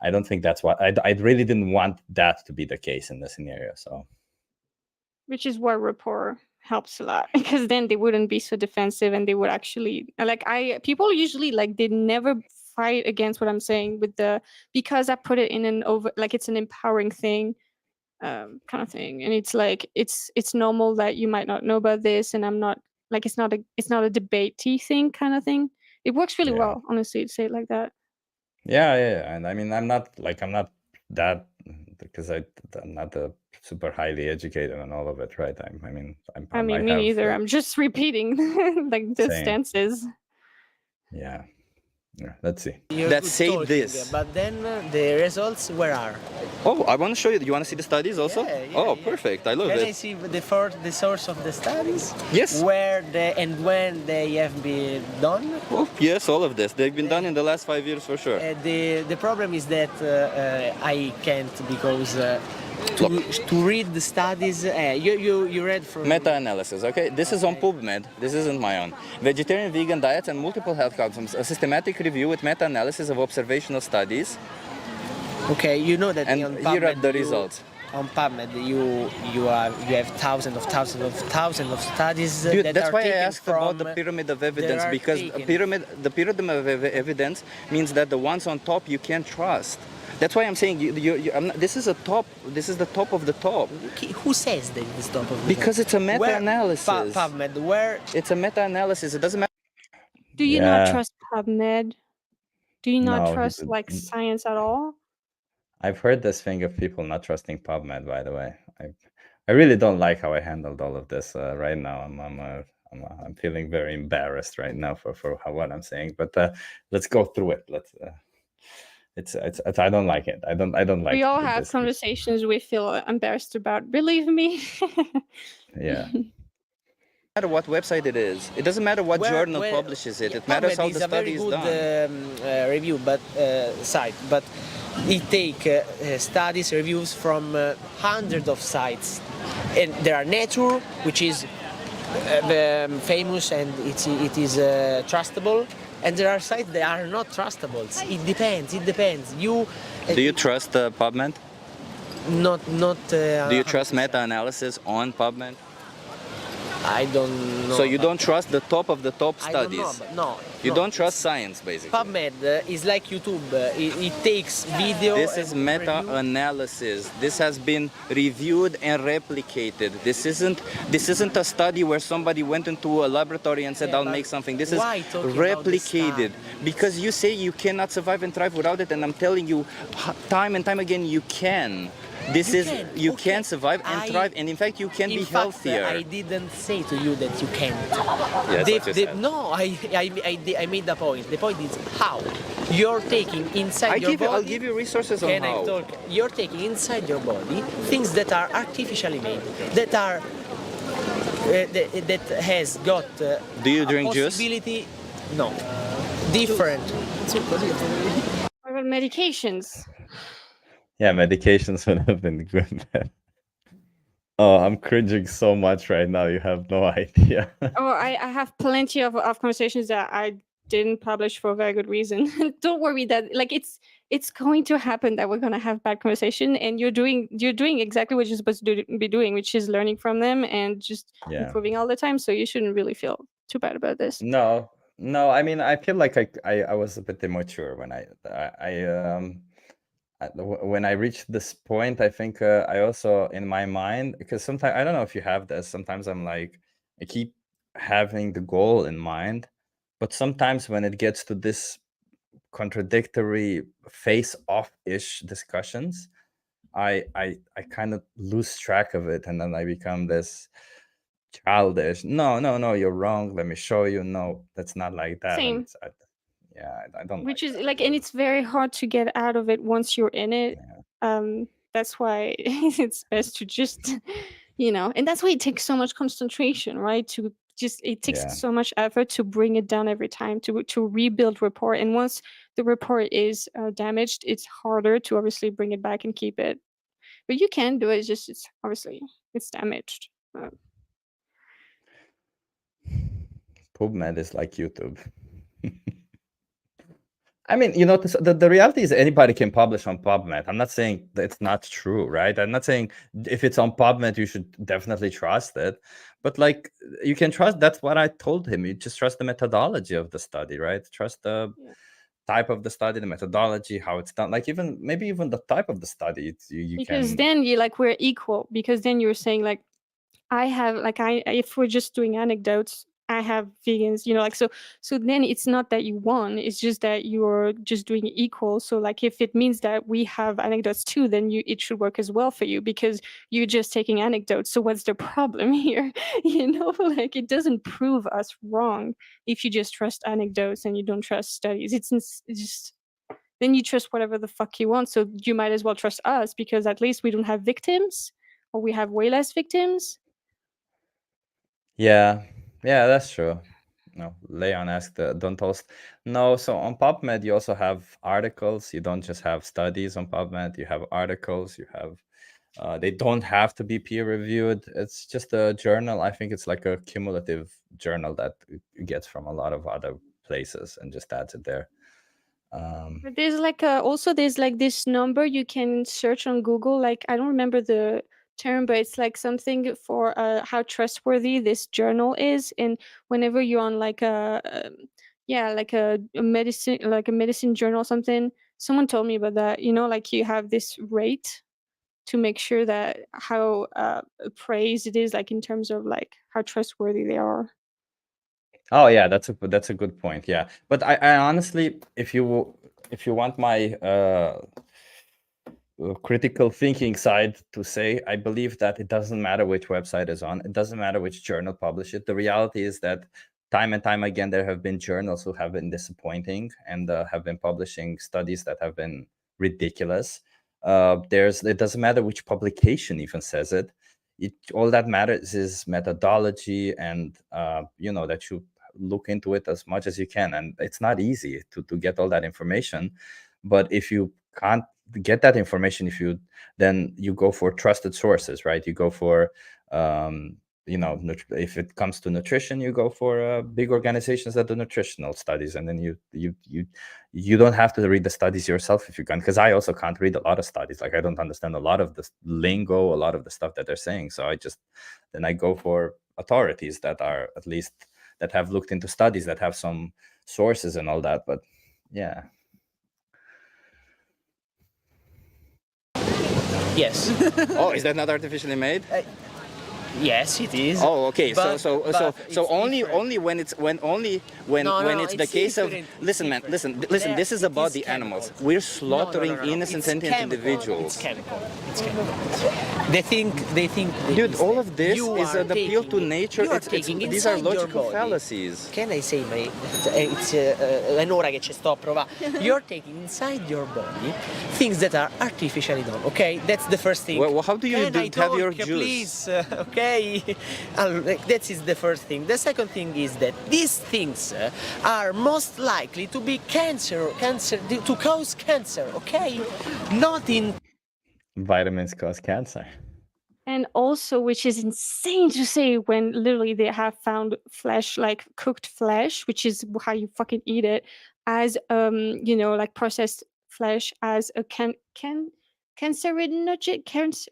I don't think that's what I really didn't want that to be the case in this scenario. So, Which is why rapport helps a lot, because then they wouldn't be so defensive and they would actually people usually like, they never fight against what I'm saying because I put it in it's an empowering thing, kind of thing, and it's like it's normal that you might not know about this, and I'm not like, it's not a debatey thing kind of thing. It works really Yeah. well, honestly, to say it like that. yeah, and I mean, I'm not that, because I'm not super highly educated on all of it, right? I mean, I mean, might me have, neither. I'm just repeating like the Same. stances. yeah. Let's see. You're That good say talking, this. But then the results, where are? Oh, I want to show you. You want to see the studies also? Yeah, Oh, yeah. perfect. I love Can I it. see the source of the studies? Yes. Where and when they have been done? Oh, yes, all of this. They've been done in the last 5 years for sure. The problem is that I can't, because to read the studies, you read from Meta-analysis, okay? This is on PubMed. This isn't my own. Vegetarian, vegan diets and multiple health outcomes. A systematic review with meta-analysis of observational studies. Okay, you know that And on here are PubMed the results. On PubMed, you have thousands of studies Dude, that that's are why I taken asked about the from, pyramid of evidence, are because taken. the pyramid of evidence means that the ones on top you can't trust. That's why I'm saying this is the top of the top. Who says that it's top of the Because top? it's a meta-analysis. PubMed, where It's a meta-analysis. It doesn't matter. Do you not Yeah. trust PubMed? Do you not No, trust like science at all? I've heard this thing of people not trusting PubMed, by the way. I really don't like how I handled all of this right now. I'm feeling very embarrassed right now for what I'm saying. But let's go through it. Let's. It's I don't like it. I don't like. We all this- have this- conversations we feel embarrassed about. Believe me. Yeah. Matter what website it is. It doesn't matter what journal publishes it. yeah, It matters PubMed how is the a very study is good done. review, site, but it take studies, reviews from hundreds of sites, and there are Nature, which is famous and it is trustable, and there are sites that are not trustable. It depends. You Do you trust PubMed? not. Do you trust meta-analysis on PubMed? I don't know. So you don't trust the top of the top I don't know, studies? but no. You no. don't trust science, basically. PubMed is like YouTube. It takes video. This is and review. meta-analysis. This has been reviewed and replicated. This isn't a study where somebody went into a laboratory and said, Yeah, "I'll but make something." This is why talking about the replicated. study? Because you say you cannot survive and thrive without it, and I'm telling you, time and time again, you can. You Okay. can survive and thrive, and in fact, you can be In fact, healthier. I didn't say to you that you can't. Yeah, that's what you said. No, I made the point. The point is how you're taking inside your body. I'll give you resources on Can how. I talk? You're taking inside your body things that are artificially made, that are that has got. Do you drink juice? possibility? No, different. What about medications? Yeah, medications would have been good. Oh, I'm cringing so much right now. You have no idea. Oh, I have plenty of conversations that I didn't publish for a very good reason. Don't worry that like it's going to happen that we're gonna have bad conversation, and you're doing exactly what you're supposed to be doing, which is learning from them and just Yeah. improving all the time. So you shouldn't really feel too bad about this. No, no. I mean, I feel like I was a bit immature when when I reached this point. I think I also in my mind, because sometimes I don't know if you have this. Sometimes I'm like I keep having the goal in mind, but sometimes when it gets to this contradictory face-off-ish discussions, I kind of lose track of it, and then I become this childish. No, no, no, you're wrong. Let me show you. No, that's not like that. And Same. it's, yeah, I don't Which like is that. like, and it's very hard to get out of it once you're in it. That's why it's best to just, and that's why it takes so much concentration, right? It takes Yeah. so much effort to bring it down every time to rebuild rapport. And once the rapport is damaged, it's harder to obviously bring it back and keep it. But you can do it. It's obviously it's damaged. PubMed is like YouTube. I mean, the reality is anybody can publish on PubMed. I'm not saying that it's not true, right? I'm not saying if it's on PubMed, you should definitely trust it. But like, you can trust, that's what I told him. You just trust the methodology of the study, right? Trust the type of the study, the methodology, how it's done. Like maybe even the type of the study, you Because can. then we're equal, because then you're saying like if we're just doing anecdotes, I have vegans, so then it's not that you won, it's just that you're just doing equal. So like if it means that we have anecdotes too, then it should work as well for you, because you're just taking anecdotes. So what's the problem here? Like it doesn't prove us wrong if you just trust anecdotes and you don't trust studies. It's just then you trust whatever the fuck you want. So you might as well trust us, because at least we don't have victims, or we have way less victims. Yeah, that's true. No, Leon asked, don't toast. No, so on PubMed, you also have articles. You don't just have studies on PubMed. You have articles. You have, they don't have to be peer reviewed. It's just a journal. I think it's like a cumulative journal that it gets from a lot of other places and just adds it there. But there's there's like this number you can search on Google. Like I don't remember the term, but it's like something for how trustworthy this journal is. And whenever you're on like a medicine journal or something, someone told me about that. Like you have this rate to make sure that how praised it is, like in terms of like how trustworthy they are. Oh yeah, that's a good point. Yeah, but I honestly, if you want my critical thinking side to say, I believe that it doesn't matter which website is on. It doesn't matter which journal publish it. The reality is that time and time again, there have been journals who have been disappointing and have been publishing studies that have been ridiculous. It doesn't matter which publication even says it. All that matters is methodology, and that you look into it as much as you can. And it's not easy to get all that information, but if you can't get that information, then you go for trusted sources, right? You go for if it comes to nutrition, you go for big organizations that do nutritional studies, and then you don't have to read the studies yourself if you can, because I also can't read a lot of studies. Like I don't understand a lot of the lingo, a lot of the stuff that they're saying. So I go for authorities that are at least that have looked into studies, that have some sources and all that. But yeah. Yes. Oh, is that not artificially made? Yes, it is. Oh, okay. But so it's only different. when it's when No, it's the it's case of different. listen, man, listen. There- This is it about is the chemical. animals. We're slaughtering No. innocent It's sentient chemical. individuals. It's chemical. It's chemical. They think. Dude, all of this you is are an appeal to taking- nature. you are It's taking these are inside your logical body. fallacies. Can I say my? It's è un'ora che ci sto a provare. You're taking inside your body things that are artificially done. Okay, that's the first thing. Well, how do you Can I have your talk, juice? please? Okay, that is the first thing. The second thing is that these things are most likely to be cancer to cause cancer. Okay, not in Vitamins cause cancer. And also, which is insane to say, when literally they have found flesh, like cooked flesh, which is how you fucking eat it, as like processed flesh, as a cancerogenic,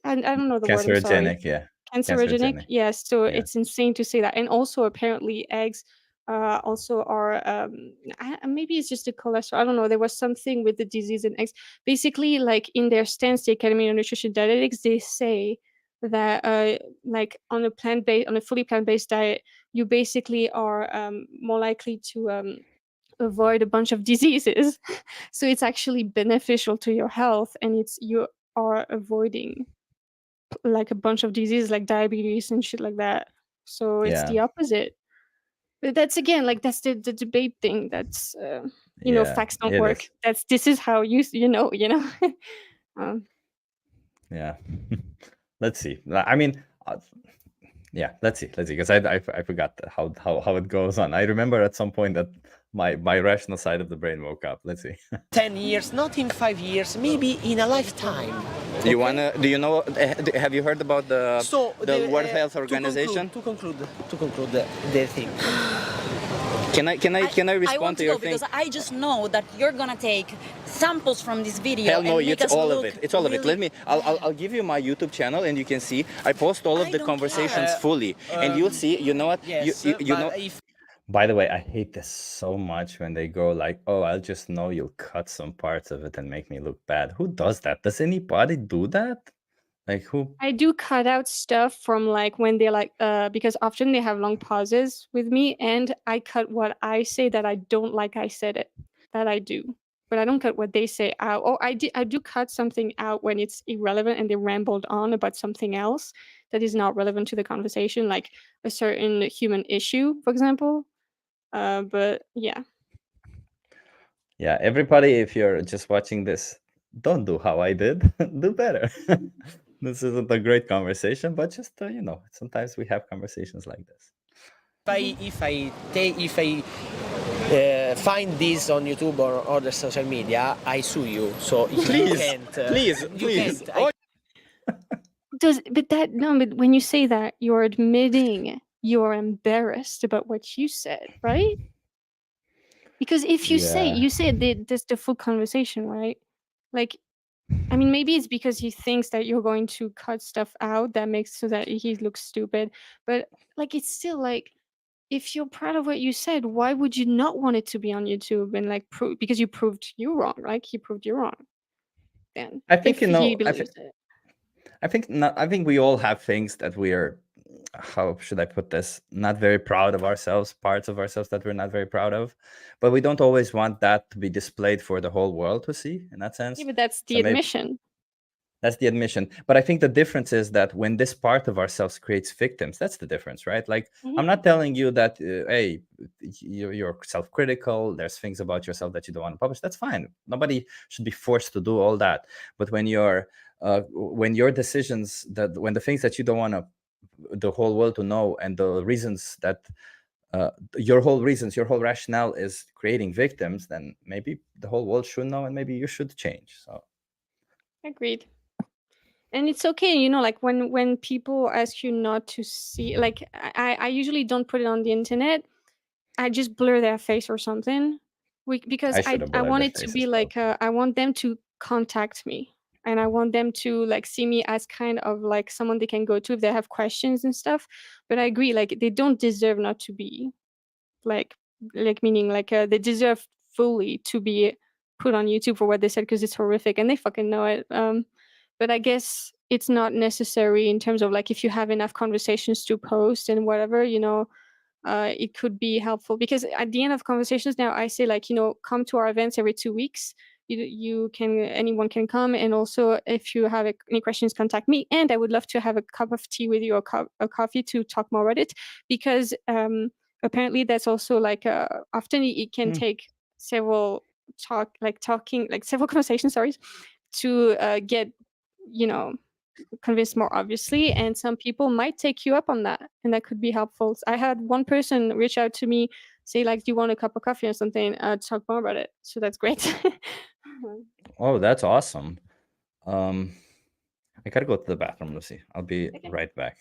I don't know the word, I'm sorry. Cancerogenic, yeah. Cancerogenic, yes. So Yeah. it's insane to say that. And also, apparently, eggs also are maybe it's just the cholesterol, I don't know, there was something with the disease in eggs. Basically, like in their stance, the Academy of Nutrition Dietetics, they say that like on a fully plant-based diet, you basically are more likely to avoid a bunch of diseases. So it's actually beneficial to your health, and you are avoiding like a bunch of diseases like diabetes and shit like that. So it's Yeah. the opposite. But that's again, like that's the debate thing. That's Yeah, facts don't it work. is. This is how you know. Yeah. Let's see. I mean, yeah, let's see, because I forgot how it goes on. I remember at some point that my rational side of the brain woke up. Let's see. 10 years, not in 5 years, maybe in a lifetime. Do you wanna? Do you know? Have you heard about the So World Health Organization? To conclude the thing. Can I I respond want to to your know thing? because I just know that you're gonna take samples from this video. Hell no, and make it's us all of look it. It's all of it. really Let me. I'll give you my YouTube channel, and you can see I post all of I the don't conversations care. fully, and you'll see. You know what? Yes, you but know. if By the way, I hate this so much when they go like, "Oh, I'll just know you'll cut some parts of it and make me look bad." Who does that? Does anybody do that? Like who? I do cut out stuff from like when they're like because often they have long pauses with me, and I cut what I say that I don't like I said it. That I do. But I don't cut what they say out. Or I do cut something out when it's irrelevant and they rambled on about something else that is not relevant to the conversation, like a certain human issue, for example. But yeah. Yeah, everybody, if you're just watching this, don't do how I did. Do better. This isn't a great conversation, but just sometimes we have conversations like this. if I find this on YouTube or other social media, I sue you. So you Please, can't. please, You please. can't. Oh, But when you say that, you're admitting you're embarrassed about what you said, right? Because if you say that's the full conversation, right? Like, I mean, maybe it's because he thinks that you're going to cut stuff out that makes so that he looks stupid. But like, it's still like, if you're proud of what you said, why would you not want it to be on YouTube and like prove, because you proved you wrong, right? He proved you wrong. Then I think if he believes it. I think we all have things that we are, how should I put this, not very proud of ourselves, parts of ourselves that we're not very proud of, but we don't always want that to be displayed for the whole world to see, in that sense. Yeah, but that's the So maybe admission. that's the admission. But I think the difference is that when this part of ourselves creates victims, that's the difference, right? Like, Mhm. I'm not telling you that, hey, you're self-critical, there's things about yourself that you don't want to publish. That's fine. Nobody should be forced to do all that. But when your decisions, when the things that you don't want the whole world to know, and the reasons that your whole rationale is creating victims, then maybe the whole world should know, and maybe you should change. So Agreed. And it's okay, like when people ask you not to see, like I usually don't put it on the internet. I just blur their face or something, because I should have I blurred want their it to face be as well. like I want them to contact me, and I want them to like see me as kind of like someone they can go to if they have questions and stuff. But I agree, like they don't deserve not to be like meaning like they deserve fully to be put on YouTube for what they said, because it's horrific and they fucking know it. But I guess it's not necessary in terms of like if you have enough conversations to post and whatever, it could be helpful, because at the end of conversations now I say like, come to our events every 2 weeks. Anyone can come, and also if you have any questions, contact me, and I would love to have a cup of tea with you, or a coffee, to talk more about it, because apparently that's also like often it can take several several conversations, sorry, to get convinced more obviously, and some people might take you up on that, and that could be helpful. I had one person reach out to me, say like, do you want a cup of coffee or something, to talk more about it, so that's great. Oh, that's awesome. Um I gotta go to the bathroom, Lucy. I'll be Okay. right back.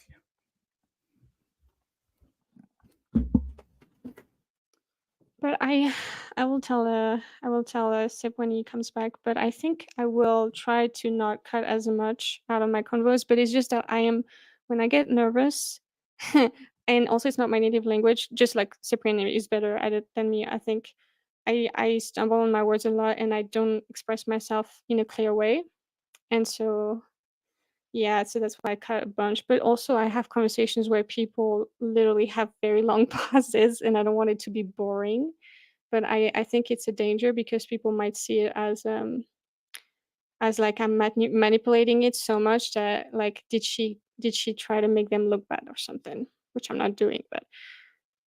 But I will tell Sip when he comes back. But I think I will try to not cut as much out of my convos. But it's just that when I get nervous, and also it's not my native language. Just like Cyprian is better at it than me. I think I stumble on my words a lot, and I don't express myself in a clear way. And so yeah, so that's why I cut a bunch. But also I have conversations where people literally have very long pauses, and I don't want it to be boring. But I think it's a danger because people might see it as like I'm manipulating it so much that like did she try to make them look bad or something, which I'm not doing. But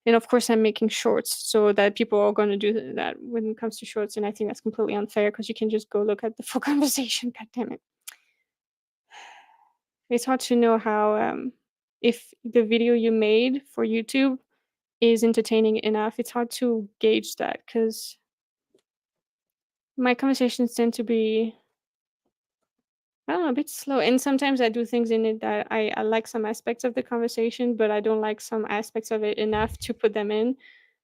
and of course I'm making shorts so that people are going to do that when it comes to shorts, and I think that's completely unfair because you can just go look at the full conversation. God damn it. It's hard to know how if the video you made for YouTube is entertaining enough. It's hard to gauge that because my conversations tend to be, I don't know, a bit slow. And sometimes I do things in it that I like some aspects of the conversation, but I don't like some aspects of it enough to put them in.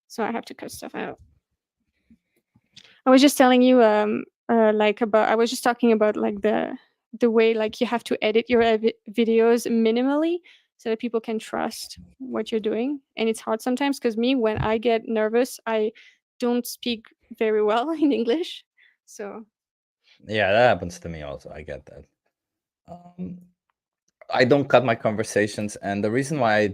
So I have to cut stuff out. I was just telling you, I was just talking about like the way like you have to edit your videos minimally so that people can trust what you're doing. And it's hard sometimes because when I get nervous, I don't speak very well in English. So Yeah, that happens to me also. I get that. I don't cut my conversations, and the reason why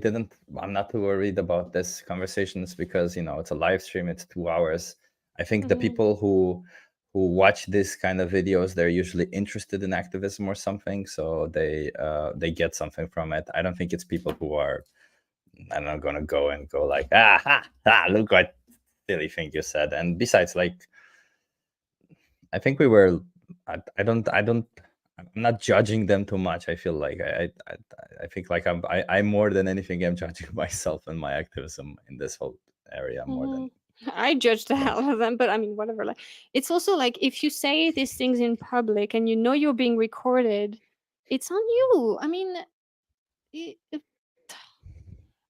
I'm not too worried about this conversation is because it's a live stream. It's 2 hours. I think the people who watch this kind of videos, they're usually interested in activism or something, so they get something from it. I don't think it's people who are, I'm not gonna go like look what silly thing you said. And besides, like, I think we were. I'm not judging them too much. I feel like I think like I more than anything I'm judging myself and my activism in this whole area more than. I judge the hell out of them, but I mean, whatever. Like, it's also like if you say these things in public and you know you're being recorded, it's on you. I mean,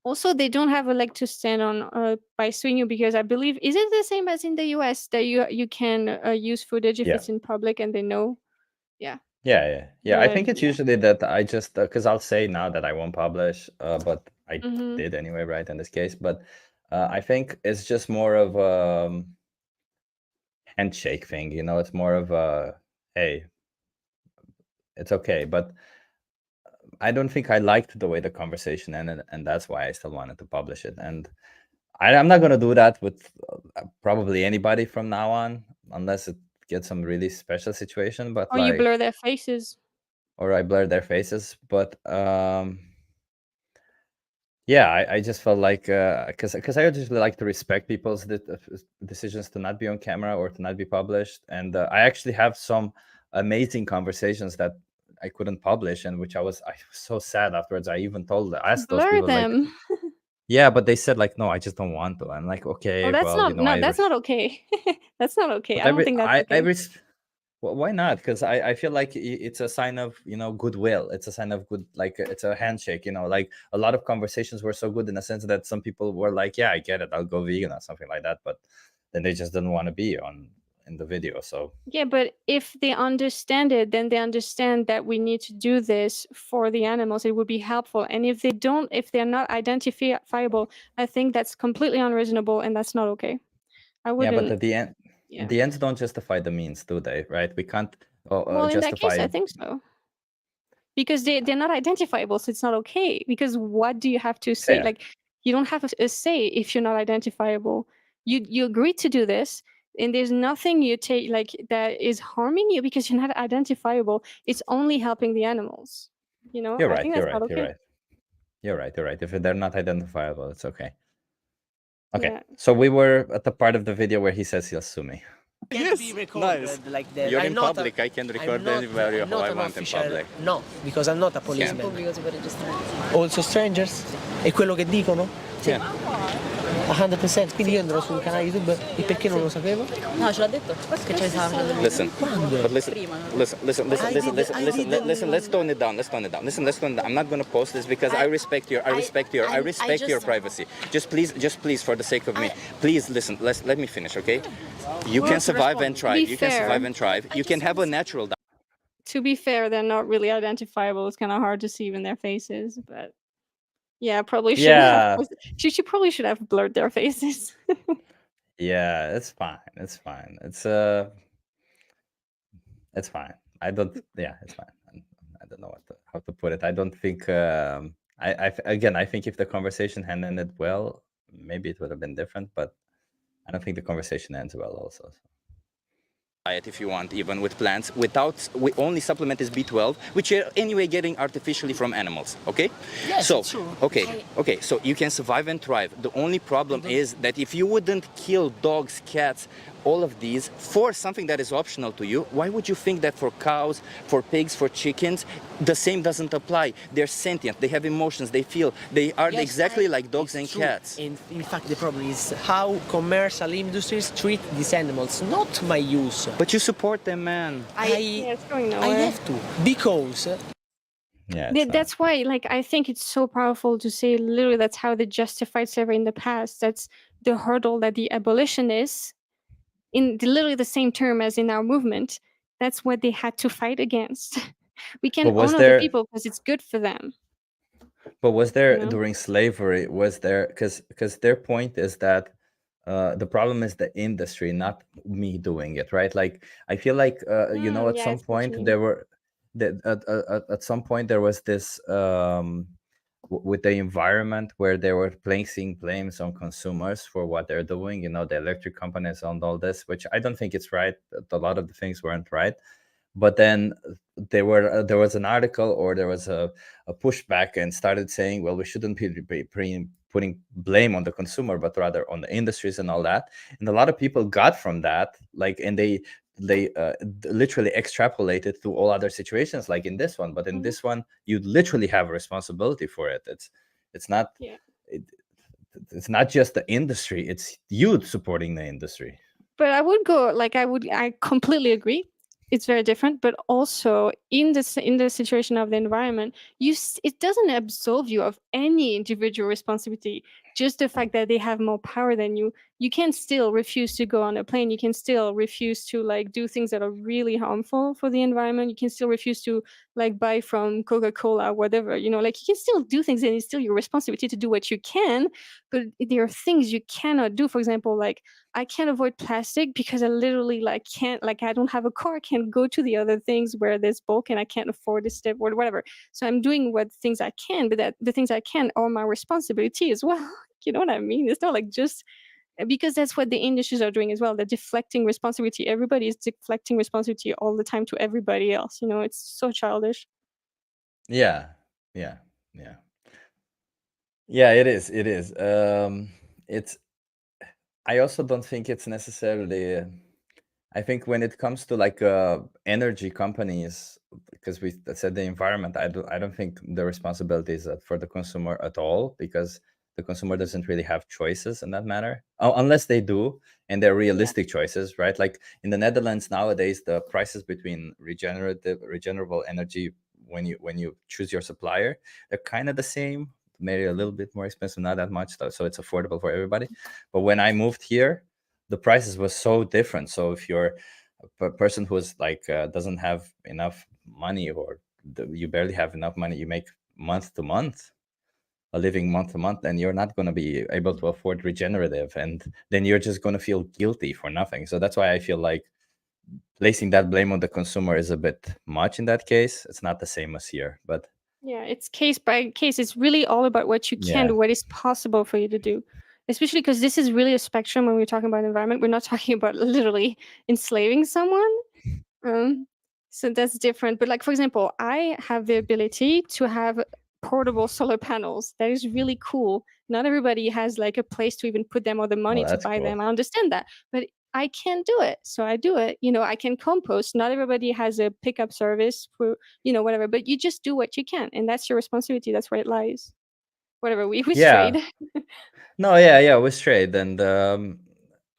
also they don't have a leg to stand on by suing you because I believe is it the same as in the US that you can use footage if Yeah. it's in public and they know. Yeah. Yeah. I think But it's usually that I just because I'll say now that I won't publish, but I did anyway, right? In this case, but I think it's just more of a handshake thing. It's more of a hey, it's okay. But I don't think I liked the way the conversation ended, and that's why I still wanted to publish it. And I'm not gonna do that with probably anybody from now on, unless it gets some really special situation. But or you blur their faces. or I blur their faces. But yeah, I just felt like because I usually like to respect people's decisions to not be on camera or to not be published, and I actually have some amazing conversations that I couldn't publish, and which I was so sad afterwards. I even asked those Blur people them. like, yeah, but they said like, no, I just don't want to. I'm like, okay, Oh, that's well, not no, that's not okay. That's not okay. but I don't think that's okay. well, why not? Because I feel like it's a sign of goodwill. It's a sign of good, like it's a handshake. Like a lot of conversations were so good in the sense that some people were like, yeah, I get it, I'll go vegan or something like that, but then they just didn't want to be in the video. So Yeah, but if they understand it, then they understand that we need to do this for the animals. It would be helpful. And if they don't, if they're not identifiable, I think that's completely unreasonable and that's not okay. I wouldn't. yeah, but at the end, Yeah. the ends don't justify the means, do they? Right? We can't Well, in that justify. case, I think so. Because they're not identifiable, so it's not okay. Because what do you have to say? Yeah. Like, you don't have a say if you're not identifiable. You agreed to do this, and there's nothing you take like that is harming you because you're not identifiable. It's only helping the animals. You're I right. think You're that's not right. You're okay. right. You're right. You're right. If they're not identifiable, it's okay. Okay. Yeah. So we were at the part of the video where he says he'll sue me. Can't be recorded Nice. like that. You're I'm in not public, I can I'm record not- anybody I'm who not I an want in official- public. No, because I'm not a policeman. Pubblico si può registrare. Also strangers? È quello che dicono? Yeah. 100%, quindi io andrò sul canale YouTube e perché non lo sapevo? No, ce l'ha detto? Che c'è stato. Listen, but listen, Prima. listen, listen, listen, I listen, did- listen, I listen, didn't- listen. Let's tone it down. Let's tone it down. Listen, let's tone it down. I'm not gonna post this because I respect your, I respect your, I I respect your just- privacy. Just please, for the sake of me, please listen. Let me finish, okay? You Well, can survive and to thrive. be You can survive fair- and thrive. You can have a natural. To be fair, they're not really identifiable. It's kind of hard to see even their faces, but yeah, probably should Yeah. have. She probably should have blurred their faces. Yeah, it's fine. It's fine. It's fine. I don't. Yeah, it's fine. I don't know how to put it. I don't think. Again, I think if the conversation had ended well, maybe it would have been different. But I don't think the conversation ends well. Also. So. Diet if you want, even with plants, we only supplement is B12, which you're anyway getting artificially from animals, okay? Yes, so it's true. okay, so you can survive and thrive. The only problem is that if you wouldn't kill dogs, cats, all of these for something that is optional to you, why would you think that for cows, for pigs, for chickens, the same doesn't apply? They're sentient, they have emotions, they feel, they are Yes, exactly like dogs it's and true. cats. And in fact, the problem is how commercial industries treat these animals, not my use. But you support them, man. Yeah, it's going I nowhere. have to, because Yeah. it's, That's why, like, I think it's so powerful to say literally that's how they justified slavery in the past. That's the hurdle that the abolitionists, in literally the same term as in our movement, that's what they had to fight against. We can But was honor the there- people because it's good for them. But was there You know? during slavery? Was there because their point is that the problem is the industry, not me doing it, right? Like I feel like you know, at Yeah, I some see what you point mean. there were at some point there was this with the environment where they were placing blames on consumers for what they're doing. You know, the electric companies and all this, which I don't think it's right. A lot of the things weren't right. But then there was an article or there was a pushback and started saying, well, we shouldn't be putting blame on the consumer, but rather on the industries and all that. And a lot of people got from that, like, and they literally extrapolated to all other situations, like in this one. But in this one, you literally have a responsibility for it. It's not Yeah. it's not just the industry; it's you supporting the industry. But I would go like I completely agree. It's very different, but also in the situation of the environment, it doesn't absolve you of any individual responsibility. Just the fact that they have more power than you can still refuse to go on a plane. You can still refuse to like do things that are really harmful for the environment. You can still refuse to like buy from Coca-Cola, whatever. You know, like you can still do things, and it's still your responsibility to do what you can. But there are things you cannot do. For example, like I can't avoid plastic because I literally like can't, like I don't have a car, I can't go to the other things where there's bulk and I can't afford a step or whatever. So I'm doing what things I can, but that the things I can are my responsibility as well. You know what I mean? It's not like just because that's what the industries are doing as well. They're deflecting responsibility. Everybody is deflecting responsibility all the time to everybody else. You know, it's so childish. Yeah. Yeah, it is. It's I also don't think it's necessarily I think when it comes to like energy companies, because we said the environment, I don't think the responsibility is for the consumer at all, because the consumer doesn't really have choices in that matter, unless they do, and they're realistic choices, right? Like in the Netherlands nowadays, the prices between regenerable energy when you choose your supplier, they're kind of the same, maybe a little bit more expensive, not that much though, so it's affordable for everybody. But when I moved here, the prices was so different. So if you're a person who's like doesn't have enough money, or you barely have enough money, you make month to month, a living month to month, and you're not going to be able to afford regenerative, and then you're just going to feel guilty for nothing. So that's why I feel like placing that blame on the consumer is a bit much in that case. It's not the same as here, but Yeah, it's case by case. It's really all about what you can Yeah. do, what is possible for you to do. Especially because this is really a spectrum when we're talking about environment. We're not talking about literally enslaving someone. So that's different. But like for example, I have the ability to have portable solar panels. That is really cool. Not everybody has like a place to even put them or the money to that's buy cool. them. I understand that. But I can do it. So I do it. You know, I can compost. Not everybody has a pickup service for, you know, whatever. But you just do what you can. And that's your responsibility. That's where it lies. whatever we Yeah. strayed. No, yeah, we're straight, and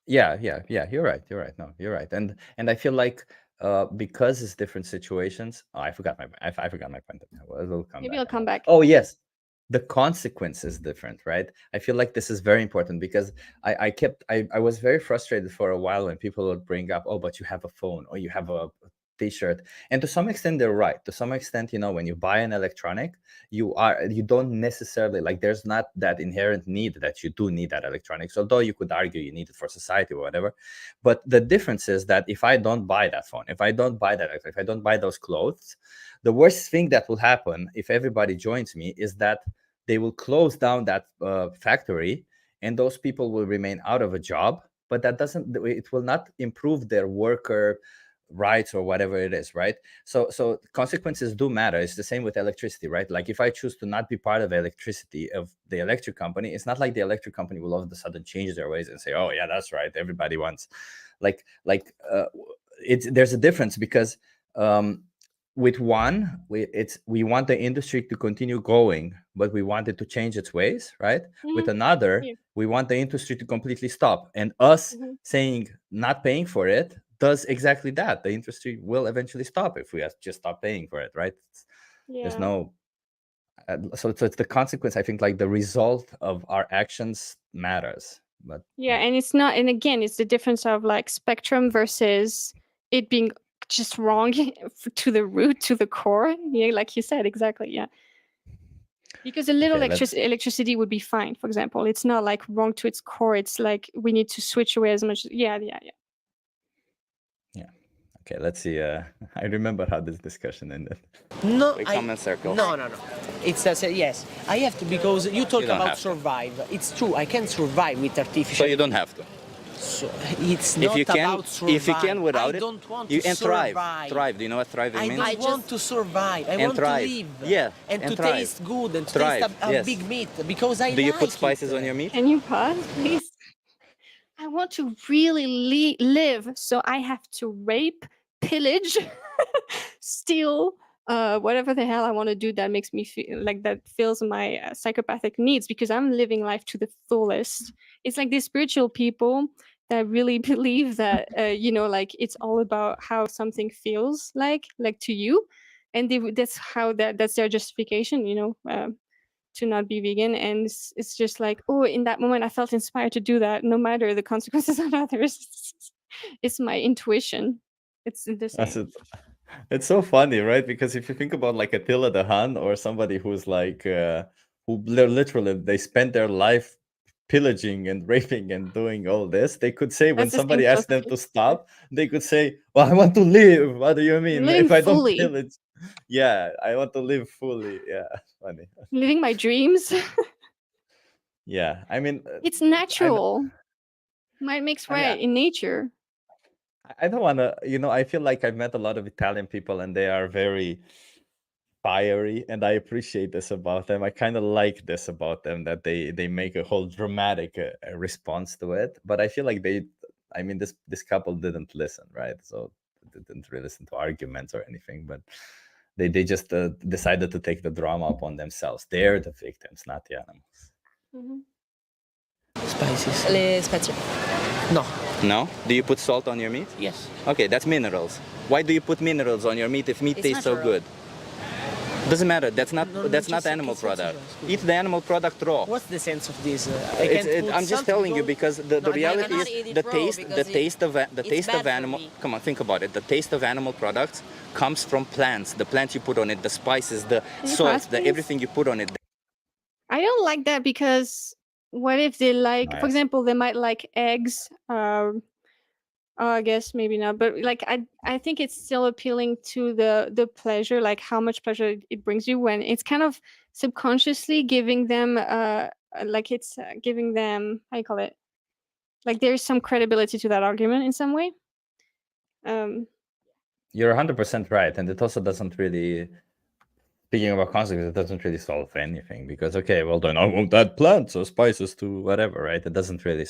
yeah, you're right. No, you're right, and I feel like because it's different situations. Oh, I forgot my point. We'll come Maybe back I'll on come that. back. Oh yes, the consequence is different, right? I feel like this is very important because I was very frustrated for a while when people would bring up, oh, but you have a phone or you have a t-shirt, and to some extent they're right. To some extent, when you buy an electronic, you don't necessarily, like, there's not that inherent need that you do need that electronics, although you could argue you need it for society or whatever. But the difference is that if I don't buy that phone, if I don't buy that, if I don't buy those clothes, the worst thing that will happen if everybody joins me is that they will close down that factory, and those people will remain out of a job. But it will not improve their worker rights or whatever it is, right? So consequences do matter. It's the same with electricity, right? Like, if I choose to not be part of electricity of the electric company, it's not like the electric company will all of a sudden change their ways and say, oh yeah, that's right, everybody wants, there's a difference, because with one, we want the industry to continue going, but we want it to change its ways, right? With another, Yeah. we want the industry to completely stop, and us saying not paying for it does exactly that. The industry will eventually stop if we just stop paying for it, right? There's Yeah. no so it's the consequence. I think, like, the result of our actions matters, but Yeah, and it's not, and again, it's the difference of like spectrum versus it being just wrong to the root, to the core. Yeah, like you said, exactly. Yeah. Because a little Okay, electricity would be fine, for example. It's not like wrong to its core. It's like we need to switch away as much. Yeah. okay, let's see. I remember how this discussion ended. No, We come in circles. No. It's yes. I have to, because you talk You don't about have to. survive. It's true. I can survive with artificial. So you don't have to. So it's If not you can, about survive. if you can without I it, don't want you to and thrive. survive. Thrive. Do you know what thriving I means? don't want to survive. I And want thrive. to live. Yeah, And and to thrive. taste good and to Thrive, taste a yes. big meat, because I Do you like put spices it. on your meat? Can you pause, please? I want to really live, so I have to rape, pillage, steal, whatever the hell I want to do that makes me feel like that fills my psychopathic needs, because I'm living life to the fullest. It's like these spiritual people that really believe that like it's all about how something feels like to you, and that's their justification, to not be vegan. And it's just like, oh, in that moment I felt inspired to do that, no matter the consequences on others. It's my intuition. It's the That's same. it. It's so funny, right? Because if you think about, like, Attila the Hun, or somebody who's like literally they spent their life pillaging and raping and doing all this, they could say, when That's the same somebody asked them philosophy. to stop, they could say, well, I want to live. What do you mean? Living If I don't fully. pillage, yeah, I want to live fully. Yeah, funny. Living my dreams. Yeah, I mean, It's I don't- natural. Might makes I mean, right in nature. I don't want to, I feel like I've met a lot of Italian people, and they are very fiery, and I appreciate this about them. I kind of like this about them, that they make a whole dramatic response to it. But I feel like this couple didn't listen, right? So they didn't really listen to arguments or anything, but they just decided to take the drama upon themselves. They're the victims, not the animals. Spices. Le spezie. No. No? Do you put salt on your meat? Yes. Okay, that's minerals. Why do you put minerals on your meat if meat It's tastes so natural. good? Doesn't matter. That's not No, that's not just animal it's not product. natural. Eat the animal product raw. What's the sense of this? I'm just telling you, because the No, reality cannot is eat it the raw taste the because taste of it's taste bad of for animal. me. Come on, think about it. The taste of animal products comes from plants. The plants you put on it, the spices, the you salt, pause, the please? everything you put on it. I don't like that, because what if they like, for Nice. example, they might like eggs. I guess maybe not, but like I think it's still appealing to the pleasure, like how much pleasure it brings you, when it's kind of subconsciously giving them like it's giving them, how you call it, like there's some credibility to that argument in some way. You're 100% right, and it also doesn't really. Speaking about consequences, it doesn't really solve anything, because, okay, well, then I won't add plants or spices to whatever, right? It doesn't really.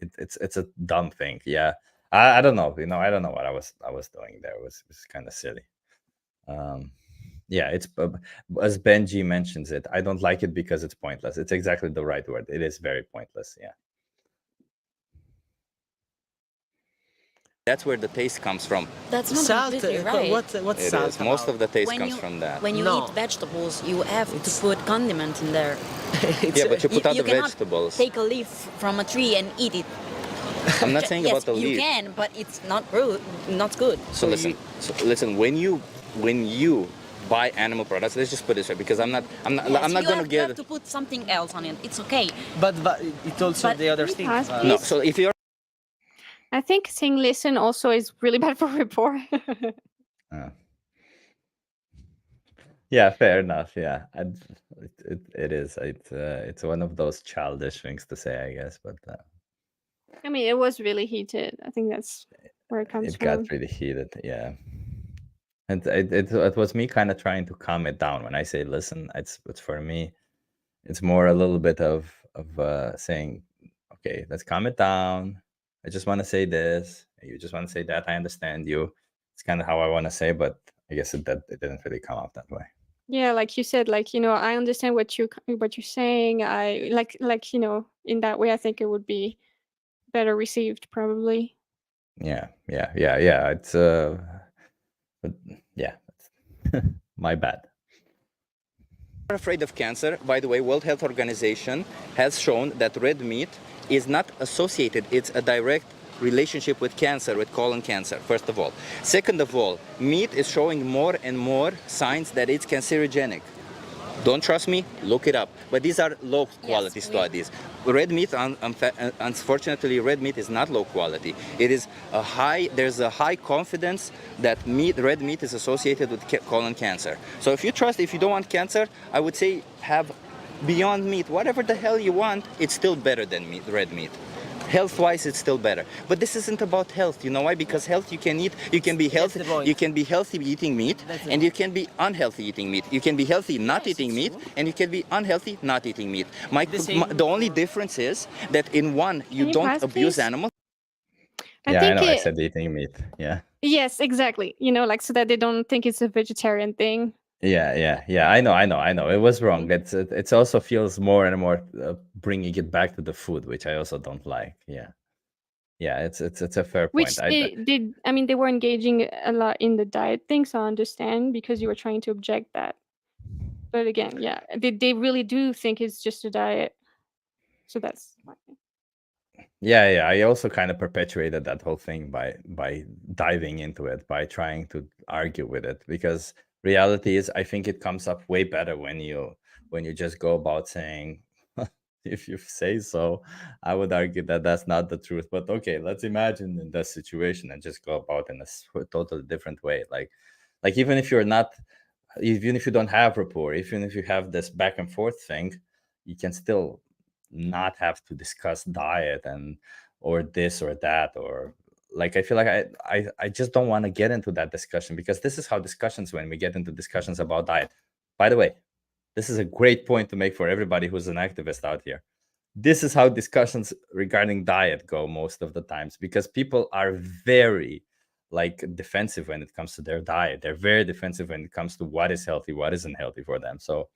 It's a dumb thing. Yeah, I don't know. I don't know what I was doing there. It was kind of silly. Yeah, it's as Benji mentions it. I don't like it because it's pointless. It's exactly the right word. It is very pointless. Yeah. That's where the taste comes from. That's not Salt. completely right. What's It salt is. Most about? of the taste when comes you from that. when you No. eat vegetables, you have to put condiment in there. It's, Yeah, but you put out you the cannot vegetables. take a leaf from a tree and eat it. I'm not saying yes, about the you leaf. can, but it's not good. So listen. When you buy animal products, let's just put it this way, because I'm not Yes, gonna you get have to put something else on it. It's okay. but it's also But the other Can thing. you pass, no. please? So if you're I think saying listen also is really bad for rapport. Yeah, fair enough. Yeah, it is. It's one of those childish things to say, I guess. But I mean, it was really heated. I think that's where it comes it got from. really heated. Yeah, and it was me kind of trying to calm it down. When I say listen, it's for me. It's more a little bit of saying, okay, let's calm it down. I just want to say this. You just want to say that. I understand you. It's kind of how I want to say, but I guess it didn't really come out that way. Yeah, like you said, like I understand what you're saying. I like in that way, I think it would be better received, probably. Yeah. It's but yeah, my bad. afraid of cancer, by the way, World Health Organization has shown that red meat is not associated. It's a direct relationship with cancer, with colon cancer, first of all. Second of all, meat is showing more and more signs that it's cancerogenic. Don't trust me? Look it up. But these are low quality studies. Red meat, unfortunately, red meat is not low quality. It is there's a high confidence that red meat is associated with colon cancer. So if you don't want cancer, I would say have Beyond Meat, whatever the hell you want, it's still better than red meat. Health-wise, it's still better. But this isn't about health. You know why? Because health, you can be healthy. You can be healthy eating meat, and you can be unhealthy eating meat. You can be healthy not eating meat, and you can be unhealthy not eating meat. The only difference is that in one, you Can you don't pass, abuse please? animals. Yeah, I think know. I said eating meat. Yeah. Yes, exactly. Like so that they don't think it's a vegetarian thing. Yeah. I know. It was wrong. It's also feels more and more bringing it back to the food, which I also don't like. Yeah. It's a fair Which point. they did. I mean, they were engaging a lot in the diet thing, so I understand because you were trying to object that. But again, yeah, they really do think it's just a diet. So that's fine. Yeah. I also kind of perpetuated that whole thing by diving into it, by trying to argue with it, because reality is, I think it comes up way better when you just go about saying, if you say so. I would argue that that's not the truth. But okay, let's imagine in that situation and just go about in a totally different way. Like even if you don't have rapport, even if you have this back and forth thing, you can still not have to discuss diet and or this or that, or like I feel like I just don't want to get into that discussion, because this is how discussions, when we get into discussions about diet, by the way, this is a great point to make for everybody who's an activist out here. This is how discussions regarding diet go most of the times, because people are very defensive when it comes to their diet. They're very defensive when it comes to what is healthy, what isn't healthy for them. So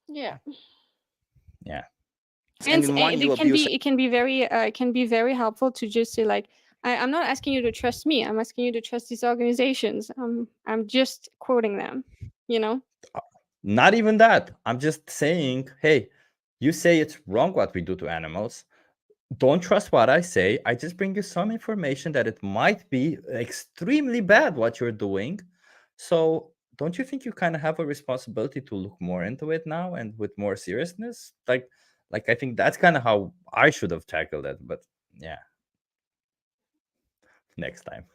Yeah. And in one, you abuse. It can be very helpful to just say like, I'm not asking you to trust me. I'm asking you to trust these organizations. I'm just quoting them. not even that. I'm just saying, hey, you say it's wrong what we do to animals. Don't trust what I say. I just bring you some information that it might be extremely bad what you're doing. So don't you think you kind of have a responsibility to look more into it now and with more seriousness? Like I think that's kind of how I should have tackled it. But yeah, next time.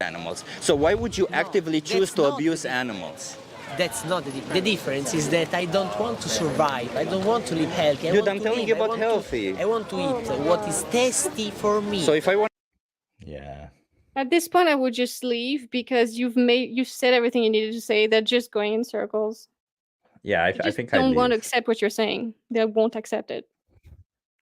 Animals. So why would you actively choose that's to not abuse the animals? That's not the difference. The difference is that I don't want to survive. I don't want to live healthy. Dude, I'm telling you about healthy. I want to eat what is tasty for me. So if I want Yeah. At this point, I would just leave because you've said everything you needed to say. They're just going in circles. Yeah, I They just think I don't want to leave. accept what you're saying. They won't accept it.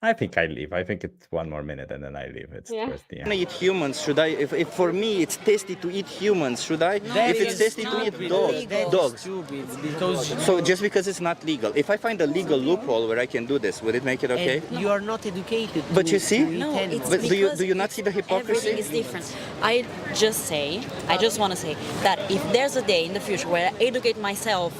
I think I leave. I think it's one more minute and then I leave. It's Yeah. towards the Gonna end. eat humans, should I? If for me it's tasty to eat humans, should I? That If it's is tasty to eat stupid. dogs, That's dogs. stupid because So just because it's not legal, if I find a legal loophole where I can do this, would it make it okay? and you are not educated. But to, you see? to eat No, it's animals. But because do you not it's- see the hypocrisy? Everything is different. I just want to say that if there's a day in the future where I educate myself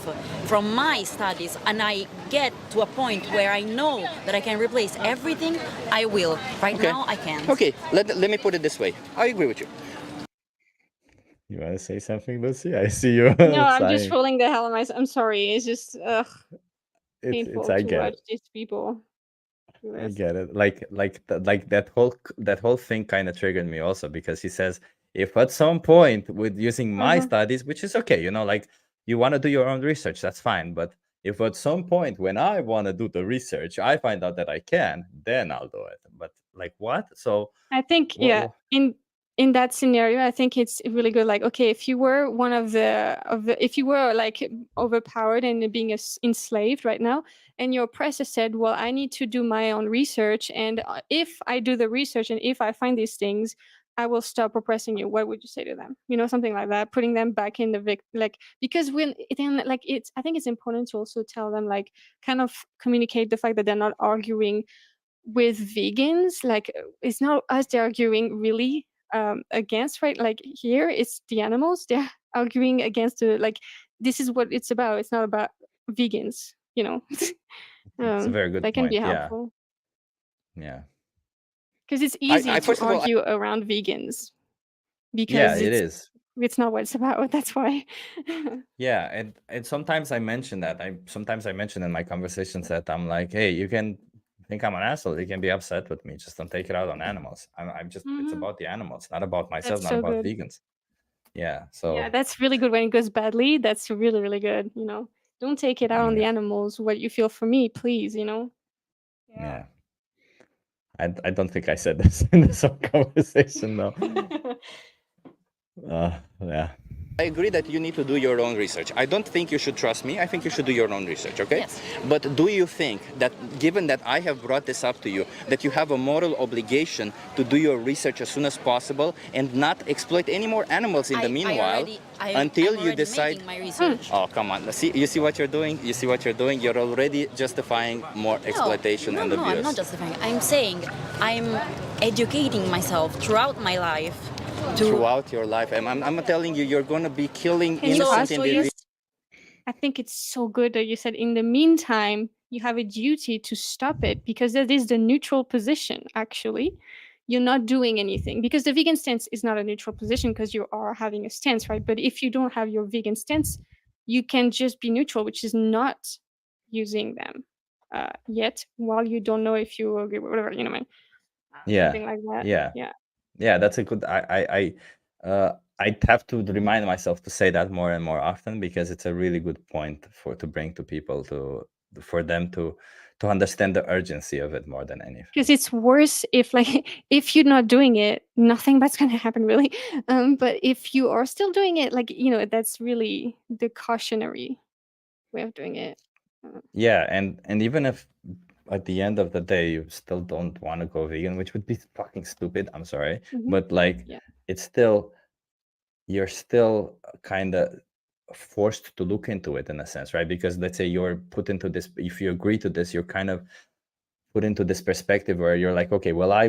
from my studies and I get to a point where I know that I can replace everything, I will. Right Okay. now, I can't. Okay, let me put it this way. I agree with you. You want to say something, Lucy? I see you. No, I'm just sighing. rolling the hell on myself. I'm sorry. It's just painful I to get watch it. these people. do I this. get it. Like that whole thing kind of triggered me also, because he says if at some point with using my studies, which is okay, you know, like you want to do your own research, that's fine. But if at some point when I want to do the research, I find out that I can, then I'll do it. But like what? So I think what? in that scenario, I think it's really good. Like, okay, if you were one of the if you were like overpowered and being enslaved right now, and your oppressor said, "Well, I need to do my own research, and if I do the research and if I find these things, I will stop oppressing you." What would you say to them? You know, something like that, putting them back in the like, because when then like it's I think it's important to also tell them, like, kind of communicate the fact that they're not arguing with vegans. Like, it's not us they're arguing really against, right? Like, here it's the animals they're arguing against. The like, this is what it's about. It's not about vegans, you know. It's a very good That can be point. Yeah. helpful Yeah. because it's easy to first of all, argue around vegans Yeah, because it is. it's not what it's about. That's why. Yeah, and sometimes I mention that. Sometimes I mention in my conversations that I'm like, hey, you can think I'm an asshole. You can be upset with me. Just don't take it out on animals. I'm just it's Mhm. about the animals, not about myself, That's not so about good. vegans. Yeah. Yeah, So that's really good when it goes badly. That's really, really good. You know, don't take it out on the yeah, animals. What you feel for me, please. You know. yeah. I don't think I said this in this whole conversation though. Yeah. I agree that you need to do your own research. I don't think you should trust me. I think you should do your own research, okay? Yes. But do you think that, given that I have brought this up to you, that you have a moral obligation to do your research as soon as possible and not exploit any more animals in the meanwhile until you decide? My research. Oh, come on. See, you see what you're doing? You see what you're doing? You're already justifying more exploitation no, and no, abuse. I'm not justifying. I'm saying I'm educating myself throughout my life. Throughout your life. I'm telling you, you're going to be killing Can you innocent ask individuals. I think it's so good that you said in the meantime you have a duty to stop it, because that is the neutral position. Actually, you're not doing anything, because the vegan stance is not a neutral position because you are having a stance, right? But if you don't have your vegan stance, you can just be neutral, which is not using them yet, while you don't know if you agree with whatever, you know what I mean? Yeah. Something like that. Yeah. Yeah. Yeah, that's a good. I'd have to remind myself to say that more and more often, because it's a really good point to bring to people, for them to understand the urgency of it more than anything. Because it's worse if, like, if you're not doing it, nothing bad's gonna happen, really. But if you are still doing it, like, you know, that's really the cautionary way of doing it. Yeah, and even if at the end of the day you still don't want to go vegan, which would be fucking stupid, I'm sorry, Mhm. but like Yeah. it's still, you're still kind of forced to look into it in a sense, right? Because let's say you're put into this, if you agree to this, you're kind of put into this perspective where you're like, okay, well, I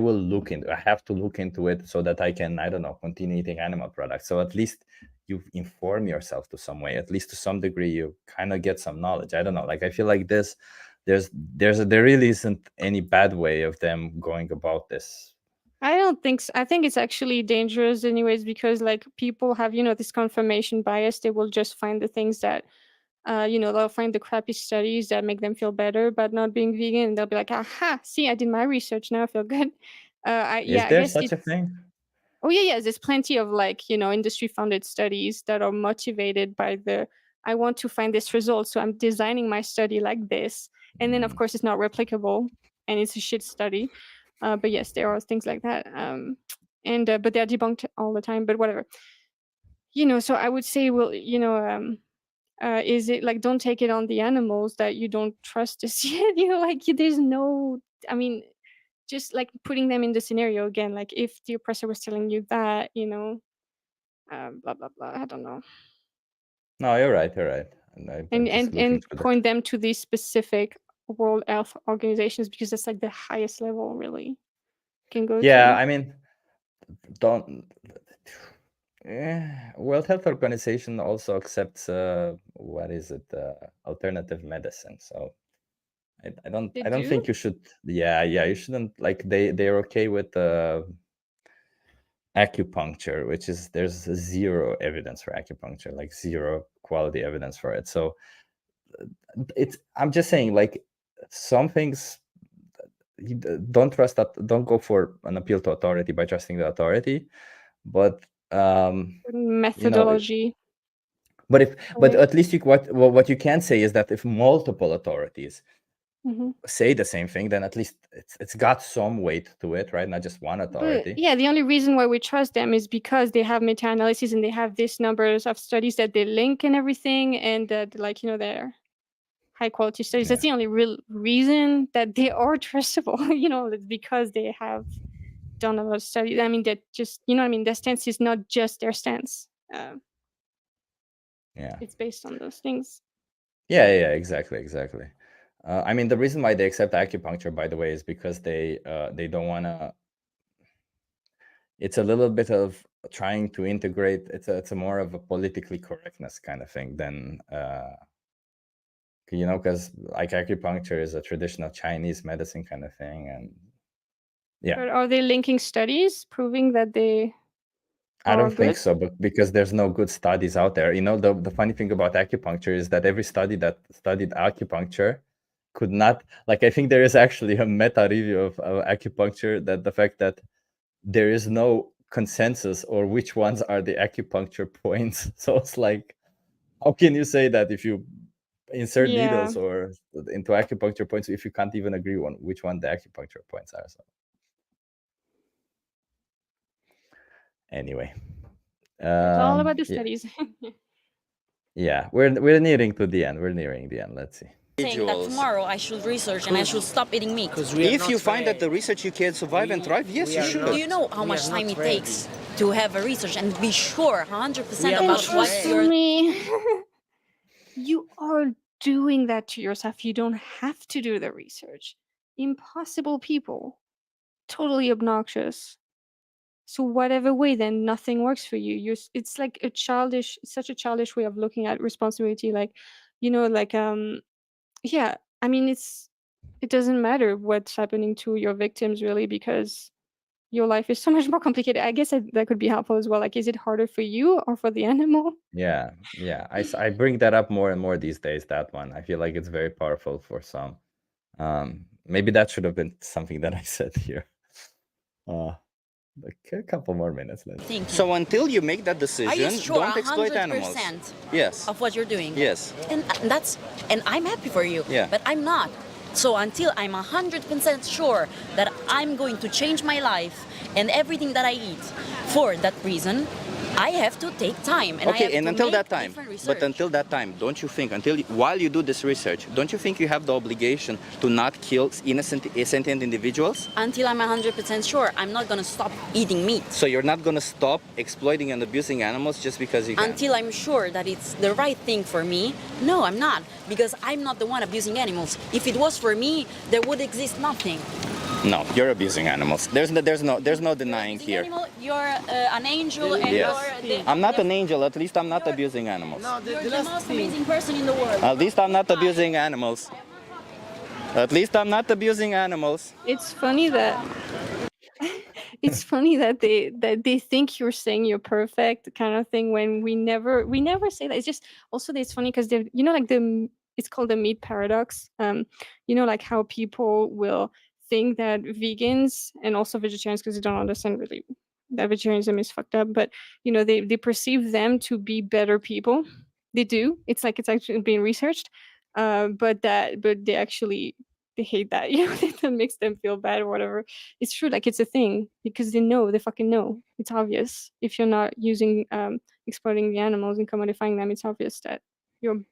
have to look into it so that I can, I don't know, continue eating animal products. So at least you inform yourself to some way, at least to some degree, you kind of get some knowledge. I don't know, like I feel like there really isn't any bad way of them going about this. I don't think so. I think it's actually dangerous anyways, because, like, people have, you know, this confirmation bias. They will just find the things that you know, they'll find the crappy studies that make them feel better about not being vegan, and they'll be like, aha, see, I did my research, now I feel good. I Is there guess such a it's thing? Oh yeah, there's plenty of, like, you know, industry funded studies that are motivated by the I want to find this result, so I'm designing my study like this. And then of course it's not replicable and it's a shit study. But yes, there are things like that. And but they're debunked all the time, but whatever. You know, so I would say, well, you know, is it like, don't take it on the animals that you don't trust just yet, you know, like, there's no, I mean, just like putting them in the scenario again, like if the oppressor was telling you that, blah blah blah. I don't know. No, you're right. You're right. And I'm just looking And through that. point them to these specific World Health organizations, because that's like the highest level really you can go Yeah, to. I mean, don't. World Health Organization also accepts what is it, alternative medicine. So I don't They don't do? think you should. Yeah, you shouldn't, like, they're okay with acupuncture, which is, there's zero evidence for acupuncture, like zero quality evidence for it. So I'm just saying, like, some things, don't trust that, don't go for an appeal to authority by trusting the authority, but Methodology. but Right. at least what you can say is that if multiple authorities Mhm. say the same thing, then at least it's got some weight to it, right? Not just one But authority. yeah, the only reason why we trust them is because they have meta-analysis and they have this numbers of studies that they link and everything, and that, like, they're high quality studies. That's the only real reason that they are trustable. It's because they have done a lot of studies. I mean, that just, their stance is not just their stance. Yeah. It's based on those things. Yeah, exactly. I mean, the reason why they accept acupuncture, by the way, is because they don't want to. It's a little bit of trying to integrate. It's a more of a politically correctness kind of thing than because like acupuncture is a traditional Chinese medicine kind of thing, and yeah. But are they linking studies proving that they I don't think good? so, but because there's no good studies out there. The funny thing about acupuncture is that every study that studied acupuncture could not, like, I think there is actually a meta review of acupuncture, that the fact that there is no consensus or which ones are the acupuncture points. So it's like, how can you say that if you insert Yeah. needles or into acupuncture points if you can't even agree on which one the acupuncture points are? So anyway, It's all about the yeah. studies. Yeah, we're nearing to the end. We're nearing the end. Let's see. Saying that tomorrow I should research and I should stop eating meat. If you find that the research you can survive and thrive, yes, you should. Do you know how much time it takes to have a research and be sure 100% And about what trust you're... me, you are doing that to yourself. You don't have to do the research. Impossible people, totally obnoxious. So whatever way, then nothing works for you. It's like such a childish way of looking at responsibility. Like, yeah. I mean, it doesn't matter what's happening to your victims really, because your life is so much more complicated. I guess that could be helpful as well. Like, is it harder for you or for the animal? Yeah. I bring that up more and more these days. That one, I feel like it's very powerful for some. Maybe that should have been something that I said here. A couple more minutes. So until you make that Are decision, you sure don't exploit animals. 100% Yes. of what you're doing? Yes. And I'm happy for you. Yeah. But I'm not. So until I'm 100% sure that I'm going to change my life and everything that I eat for that reason, I have to take time. And I have Okay, and to until make that time, different but research. until that time, don't you think, while you do this research, don't you think you have the obligation to not kill innocent, sentient individuals? Until I'm 100% sure, I'm not going to stop eating meat. So you're not going to stop exploiting and abusing animals just because you can? Until I'm sure that it's the right thing for me, no, I'm not. Because I'm not the one abusing animals. If it was for me, there would exist nothing. No, you're abusing animals. There's no denying here. You're an angel and Yes. you're I'm not an angel. At least I'm not abusing animals. you're the most amazing person in the world. At least I'm not abusing animals. At least I'm not abusing animals. It's funny that they think you're saying you're perfect kind of thing, when we never say that. It's just also that it's funny because they're, it's called the meat paradox. Like how people will think that vegans and also vegetarians, because they don't understand really that vegetarianism is fucked up, but they perceive them to be better people. They do. It's like it's actually being researched, but they hate that. That makes them feel bad or whatever. It's true, like it's a thing because they fucking know. It's obvious. If you're not using exploiting the animals and commodifying them, it's obvious that you're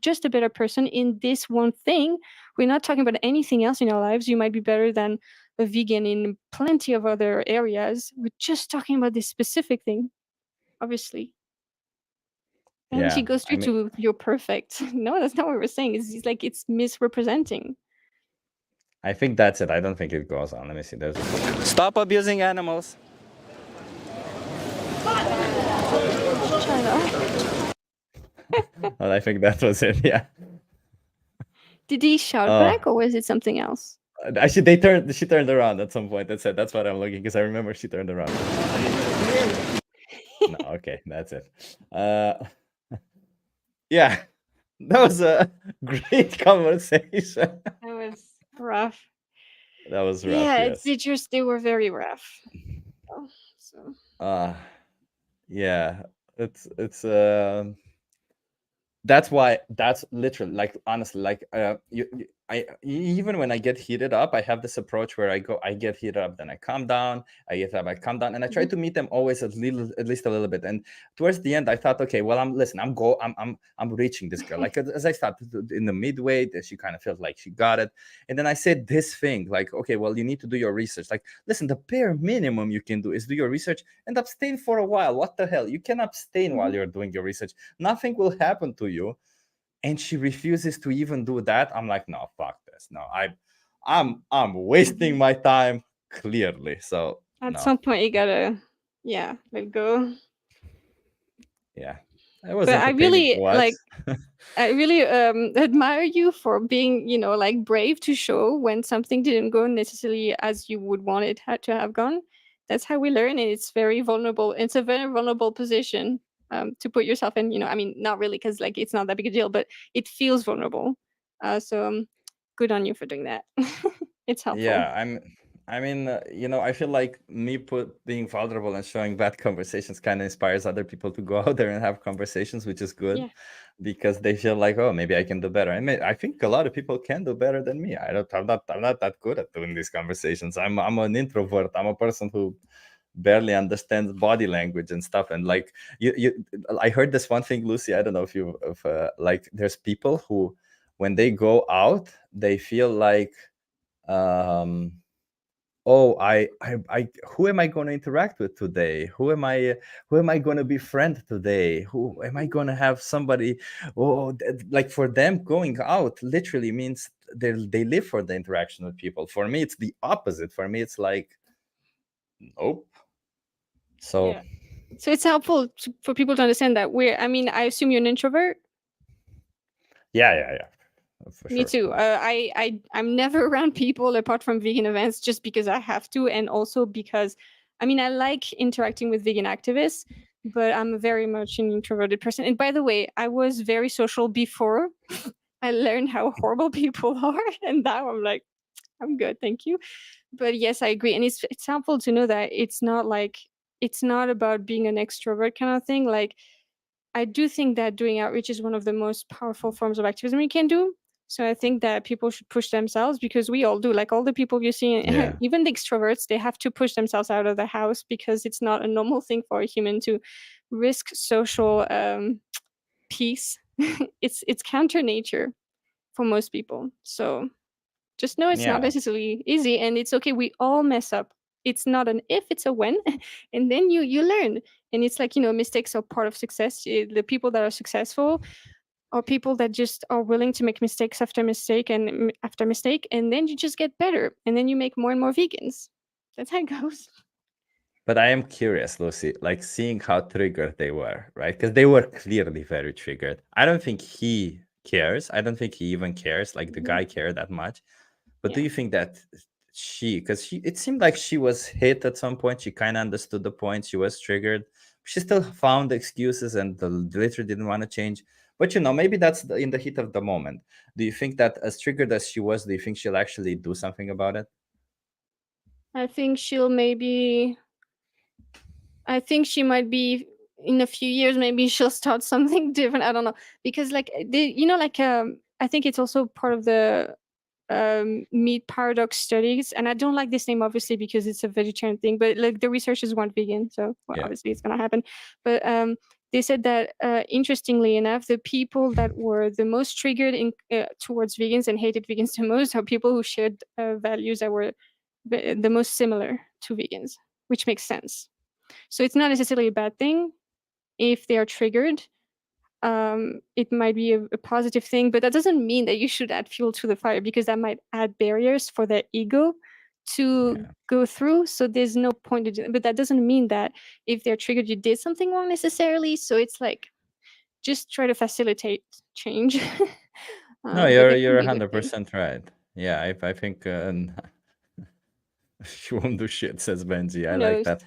just a better person in this one thing. We're not talking about anything else in our lives. You might be better than a vegan in plenty of other areas. We're just talking about this specific thing, obviously. And she Yeah, goes I straight mean, to "you're perfect." No, that's not what we're saying. It's like it's misrepresenting. I think that's it. I don't think it goes on. Let me see. There's. Stop abusing animals. China. Well, I think that was it. Yeah. Did he shout Oh, back, or was it something else? actually, they turned. She turned around at some point. That's it. That's what I'm looking because I remember she turned around. No, okay, that's it. Yeah, that was a great conversation. That was rough. That was rough. Yeah, Yes. they were very rough. So Yeah, it's that's why, that's literally, like, honestly, like, even when I get heated up, I have this approach where I get heated up, then I calm down, I get up, I calm down, and I try to meet them always at least a little bit. And towards the end, I thought, okay, well, I'm reaching this girl. Like, as I started in the midway, that she kind of felt like she got it. And then I said this thing, like, okay, well, you need to do your research. Like, listen, the bare minimum you can do is do your research and abstain for a while. What the hell? You can abstain while you're doing your research. Nothing will happen to you. And she refuses to even do that. I'm like, no, fuck this. No, I'm wasting my time, clearly. So at no. some point you gotta, let go. Yeah, it was But I entertaining really to watch. I really admire you for being, like, brave to show when something didn't go necessarily as you would want it to have gone. That's how we learn, and it's very vulnerable. It's a very vulnerable position to put yourself in. I mean, not really, because like it's not that big a deal, but it feels vulnerable. So good on you for doing that. It's helpful. Yeah, I mean, I feel like me being vulnerable and showing bad conversations kind of inspires other people to go out there and have conversations, which is good. Yeah. Because they feel like, oh, maybe I can do better. I think a lot of people can do better than me. I'm not that good at doing these conversations. I'm an introvert. I'm a person who barely understands body language and stuff. And like I heard this one thing, Lucie. I don't know if like, there's people who, when they go out, they feel like, oh, I who am I going to interact with today? Who am I going to befriend today? Who am I going to have somebody? Oh, like, for them, going out literally means they live for the interaction with people. For me, it's the opposite. For me, it's like, nope. So Yeah. So it's helpful for people to understand that I assume you're an introvert. yeah, for Me sure. too. I'm never around people apart from vegan events, just because I have to, and also because, I like interacting with vegan activists, but I'm very much an introverted person. And by the way, I was very social before I learned how horrible people are, and now I'm like, I'm good, thank you. But yes, I agree, and it's helpful to know that it's not about being an extrovert kind of thing. Like, I do think that doing outreach is one of the most powerful forms of activism you can do. So I think that people should push themselves, because we all do. Like, all the people you see, Yeah. even the extroverts, they have to push themselves out of the house, because it's not a normal thing for a human to risk social peace. It's counter nature for most people. So just know it's not Yeah. necessarily easy, and it's okay. We all mess up. It's not an if, it's a when. And then you learn. And it's like, mistakes are part of success. The people that are successful are people that just are willing to make mistakes after mistake and after mistake, and then you just get better, and then you make more and more vegans. That's how it goes. But I am curious, Lucie, like, seeing how triggered they were, right? Because they were clearly very triggered. I don't think he cares. I don't think he even cares, like, the guy cared that much. But do Yeah. you think that because it seemed like she was hit at some point, she kind of understood the point, she was triggered, she still found excuses and literally didn't want to change. But maybe that's in the heat of the moment. Do you think that, as triggered as she was, do you think she'll actually do something about it? I think she might be, in a few years, maybe she'll start something different. I don't know, because like I think it's also part of the meat paradox studies, and I don't like this name obviously because it's a vegetarian thing, but like the researchers want vegan, so Yeah. obviously it's gonna happen. But they said that interestingly enough, the people that were the most triggered towards vegans and hated vegans the most are people who shared values that were the most similar to vegans, which makes sense. So it's not necessarily a bad thing if they are triggered. It might be a positive thing, but that doesn't mean that you should add fuel to the fire, because that might add barriers for their ego to Yeah. go through. So there's no point in doing, but that doesn't mean that if they're triggered, you did something wrong necessarily. So it's like, just try to facilitate change. No, But you're that can you're be a good thing. 100% right. Yeah, I think she won't do shit, says Benji. I Who like knows? that.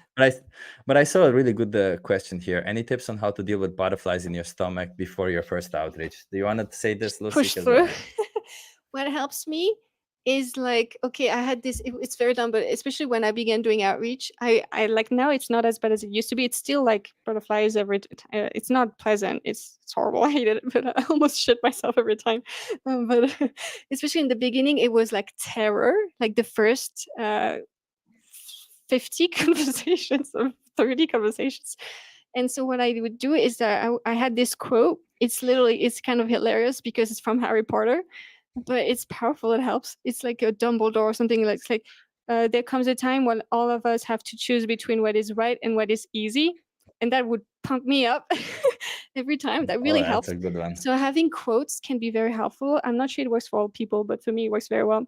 But I saw a really good question here. Any tips on how to deal with butterflies in your stomach before your first outreach? Do you want to say this, Lucie? Push 'Cause, through. What helps me is like, okay, I had this, it's very dumb, but especially when I began doing outreach, I like, now it's not as bad as it used to be. It's still like butterflies it's not pleasant. It's horrible. I hated it, but I almost shit myself every time. But especially in the beginning, it was like terror, like the first 50 conversations or 30 conversations. And so what I would do is that I had this quote. It's kind of hilarious because it's from Harry Potter, but it's powerful. It helps. It's like a Dumbledore or something. Like, it's like, there comes a time when all of us have to choose between what is right and what is easy. And that would pump me up every time. That oh, really that's helps. a good one. So having quotes can be very helpful. I'm not sure it works for all people, but for me, it works very well.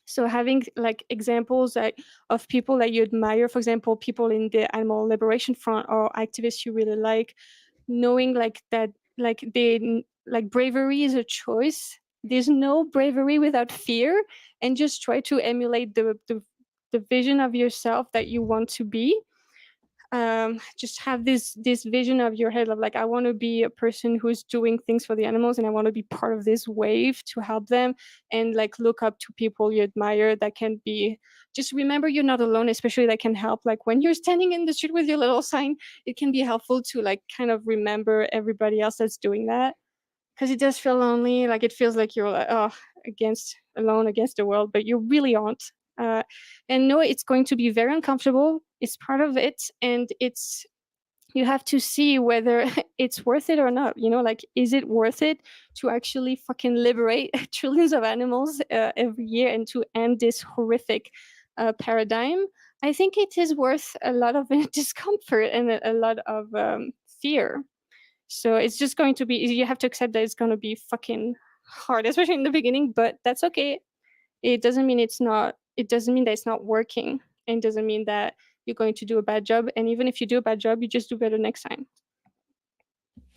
So having like examples of people that you admire, for example, people in the animal liberation front or activists you really like, knowing like that, like like bravery is a choice. There's no bravery without fear, and just try to emulate the vision of yourself that you want to be. Just have this vision of your head of like, I want to be a person who's doing things for the animals, and I want to be part of this wave to help them, and like look up to people you admire. That can be, just remember you're not alone, especially that can help like when you're standing in the street with your little sign. It can be helpful to like kind of remember everybody else that's doing that, because it does feel lonely. Like it feels like you're like, oh, alone against the world, but you really aren't. uh, and no, it's going to be very uncomfortable. It's part of it, and you have to see whether it's worth it or not. Like, is it worth it to actually fucking liberate trillions of animals every year and to end this horrific paradigm? I think it is worth a lot of discomfort and a lot of fear. So it's just going to be, you have to accept that it's going to be fucking hard, especially in the beginning, but that's okay. It doesn't mean it doesn't mean that it's not working, and it doesn't mean that you're going to do a bad job. And even if you do a bad job, you just do better next time.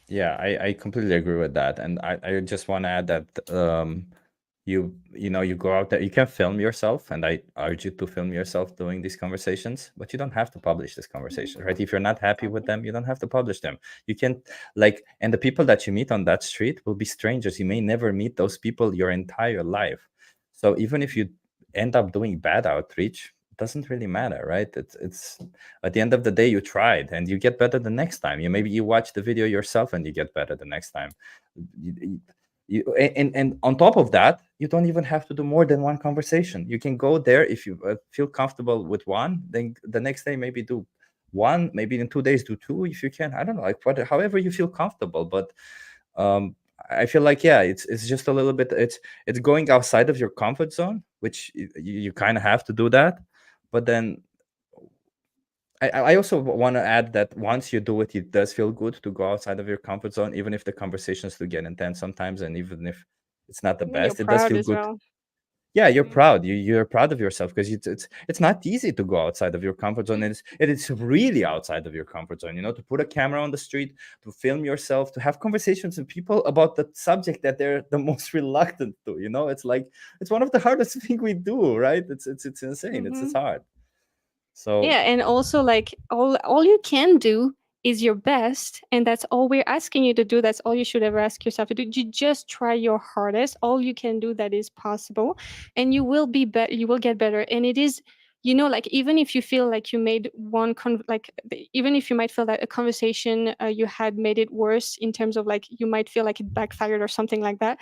Yeah, I completely agree with that. And I just want to add that you go out there, you can film yourself, and I urge you to film yourself doing these conversations, but you don't have to publish this conversation, right? If you're not happy with them, you don't have to publish them. You can and the people that you meet on that street will be strangers. You may never meet those people your entire life. So even if you end up doing bad outreach, it doesn't really matter, right? It's at the end of the day, you tried and you get better the next time. Maybe you watch the video yourself and you get better the next time. And on top of that, you don't even have to do more than one conversation. You can go there if you feel comfortable with one, then the next day maybe do one, maybe in 2 days do two if you can. I don't know, like however you feel comfortable. But I feel like, yeah, it's just a little bit, it's going outside of your comfort zone, which you kind of have to do that. But then I also want to add that once you do it, it does feel good to go outside of your comfort zone, even if the conversations do get intense sometimes, and even if it's not the And then you're best, it does proud feel as good. well. Yeah, you're Yeah. proud. You're proud of yourself, because it's not easy to go outside of your comfort zone. It's really outside of your comfort zone. To put a camera on the street, to film yourself, to have conversations with people about the subject that they're the most reluctant to. It's like it's one of the hardest things we do, right? It's insane. It's Mhm. hard. So Yeah, and also like all you can do is your best, and that's all we're asking you to do. That's all you should ever ask yourself to do. You just try your hardest. All you can do that is possible, and you will be better. You will get better, and it is. Like even if you feel like you made even if you might feel that a conversation you had made it worse in terms of like you might feel like it backfired or something like that,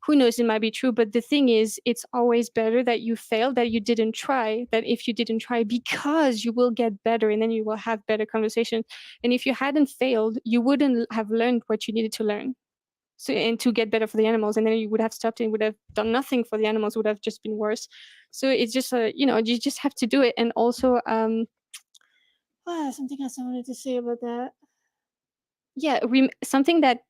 who knows, it might be true. But the thing is, it's always better that you failed, that you didn't try, that if you didn't try, because you will get better and then you will have better conversations. And if you hadn't failed, you wouldn't have learned what you needed to learn. So, and to get better for the animals, and then you would have stopped and would have done nothing for the animals, would have just been worse. So it's just you just have to do it. And also something else I wanted to say about that. Yeah, something that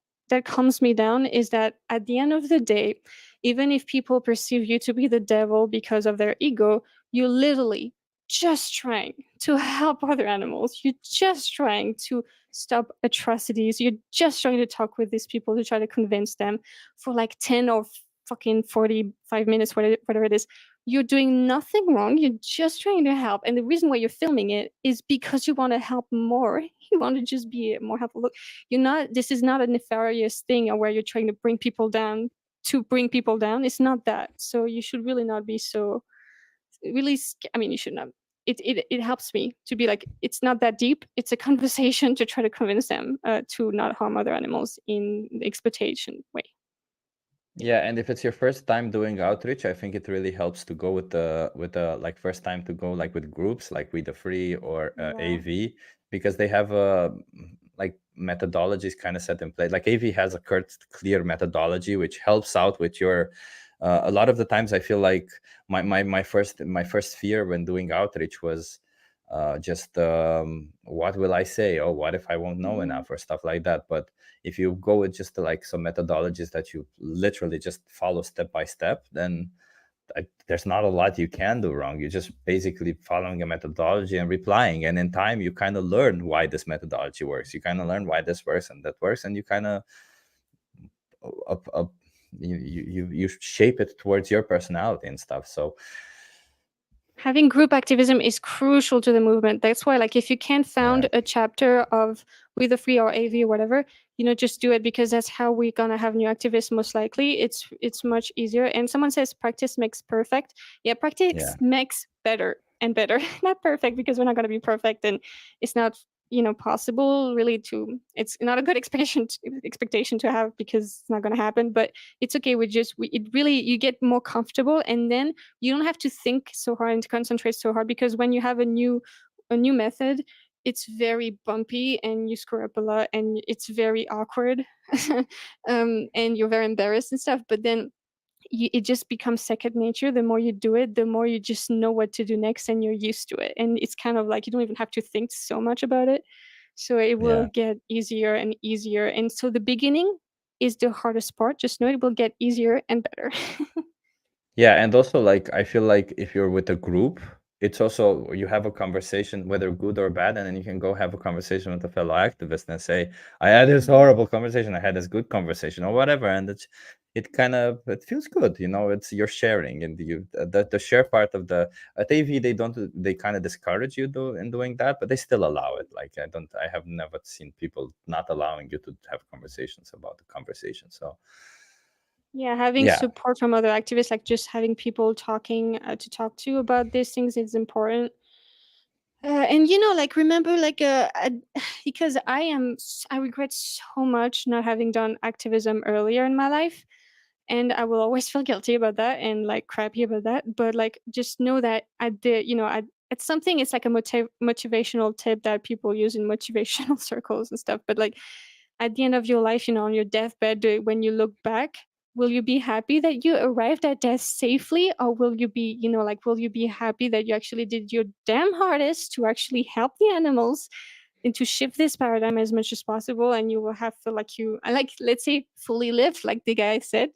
calms me down is that at the end of the day, even if people perceive you to be the devil because of their ego, you're literally just trying to help other animals. You're just trying to stop atrocities. You're just trying to talk with these people to try to convince them for like 10 or fucking 45 minutes, whatever it is. You're doing nothing wrong. You're just trying to help. And the reason why you're filming it is because you want to help more. You want to just be more helpful. Look, this is not a nefarious thing where you're trying to bring people down to bring people down. It's not that. So you should really not be so really I mean, you should not. It helps me to be like, it's not that deep. It's a conversation to try to convince them to not harm other animals in the exploitation way. Yeah, and if it's your first time doing outreach, I think it really helps to go with the like first time to go like with groups like We the Free or Yeah. AV, because they have like methodologies kind of set in place. Like AV has a clear methodology which helps out with your a lot of the times I feel like my first fear when doing outreach was just what will I say? Oh, what if I won't know enough or stuff like that. But if you go with just like some methodologies that you literally just follow step by step, then there's not a lot you can do wrong. You're just basically following a methodology and replying, and in time you kind of learn why this methodology works. You kind of learn why this works and that works, and you kind of you shape it towards your personality and stuff. So having group activism is crucial to the movement. That's why, like, if you can't found a chapter of We the Free or AV or whatever, just do it, because that's how we're gonna have new activists most likely. It's much easier. And someone says practice makes perfect. Yeah, practice makes better and better. Not perfect, because we're not gonna be perfect, and it's not possible really to. It's not a good expectation to have, because it's not gonna happen. But it's okay. You get more comfortable, and then you don't have to think so hard and to concentrate so hard, because when you have a new method, it's very bumpy and you screw up a lot and it's very awkward. And you're very embarrassed and stuff. But then it just becomes second nature. The more you do it, the more you just know what to do next, and you're used to it. And it's kind of like you don't even have to think so much about it. So it will get easier and easier. And so the beginning is the hardest part. Just know it will get easier and better. yeah, and also like I feel like if you're with a group, it's also you have a conversation, whether good or bad, and then you can go have a conversation with a fellow activist and say, I had this horrible conversation, I had this good conversation, or whatever. And it feels good, it's you're sharing, and the share part of the at AV, they kind of discourage you in doing that, but they still allow it. Like I have never seen people not allowing you to have conversations about the conversation. So yeah, having support from other activists, like just having people talking to talk to about these things is important. And like, remember, like, because I regret so much not having done activism earlier in my life, and I will always feel guilty about that and like crappy about that. But like, just know that I did, it's something. It's like a motivational tip that people use in motivational circles and stuff. But like, at the end of your life, on your deathbed, when you look back, will you be happy that you arrived at death safely, or will you be, will you be happy that you actually did your damn hardest to actually help the animals and to shift this paradigm as much as possible? And you will have feel like let's say, fully lived, like the guy said,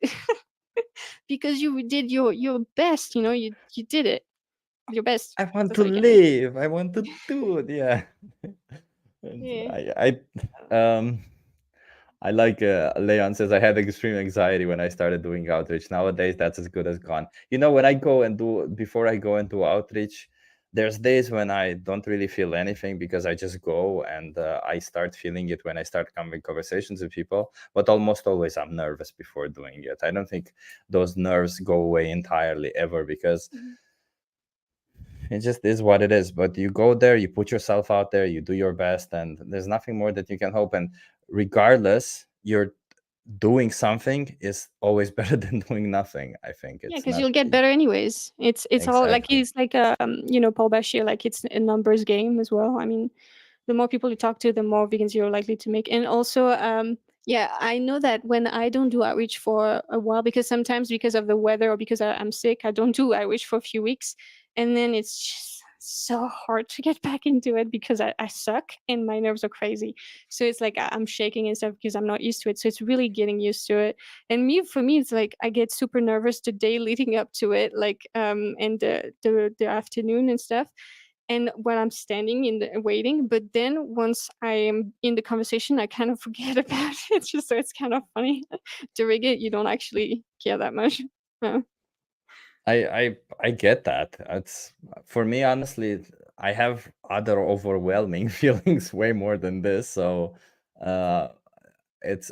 because you did your best. You did it, your best. I want That's to all you can do. live. I want to do it. Yeah. And Yeah. I like Leon says I had extreme anxiety when I started doing outreach. Nowadays, that's as good as gone. When I go and before I go and do outreach, there's days when I don't really feel anything, because I just go, and I start feeling it when I start having conversations with people. But almost always I'm nervous before doing it. I don't think those nerves go away entirely ever, because it just is what it is. But you go there, you put yourself out there, you do your best, and there's nothing more that you can hope. And regardless, you're doing something is always better than doing nothing. I think Yeah, it's because not you'll get better anyways. It's all like, exactly. it's like Paul Bashir, like it's a numbers game as well. I mean, the more people you talk to, the more vegans you're likely to make. And also, Yeah, I know that when I don't do outreach for a while, because sometimes because of the weather or because I'm sick, I don't do outreach for a few weeks. And then it's just so hard to get back into it because I suck and my nerves are crazy. So it's like I'm shaking and stuff because I'm not used to it. So it's really getting used to it. And for me, it's like I get super nervous the day leading up to it, like and the afternoon and stuff, and when I'm standing in the waiting. But then once I am in the conversation, I kind of forget about it. It's just so it's kind of funny. During it, you don't actually care that much. Yeah. I get that. It's for me, honestly, I have other overwhelming feelings way more than this. So uh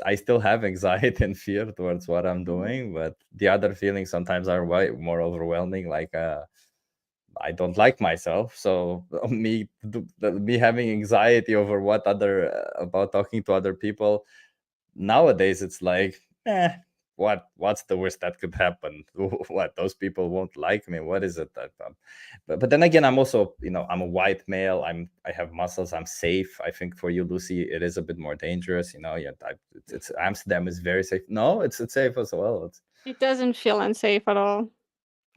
I still have anxiety and fear towards what I'm doing, but the other feelings sometimes are way more overwhelming. Like I don't like myself, so me having anxiety over what other about talking to other people nowadays, it's like, what's the worst that could happen? What, those people won't like me? What is it that? But then again, I'm also, I'm a white male. I have muscles. I'm safe. I think for you, Lucy, it is a bit more dangerous. Yeah, it's Amsterdam is very safe. No, it's safe as well. It doesn't feel unsafe at all.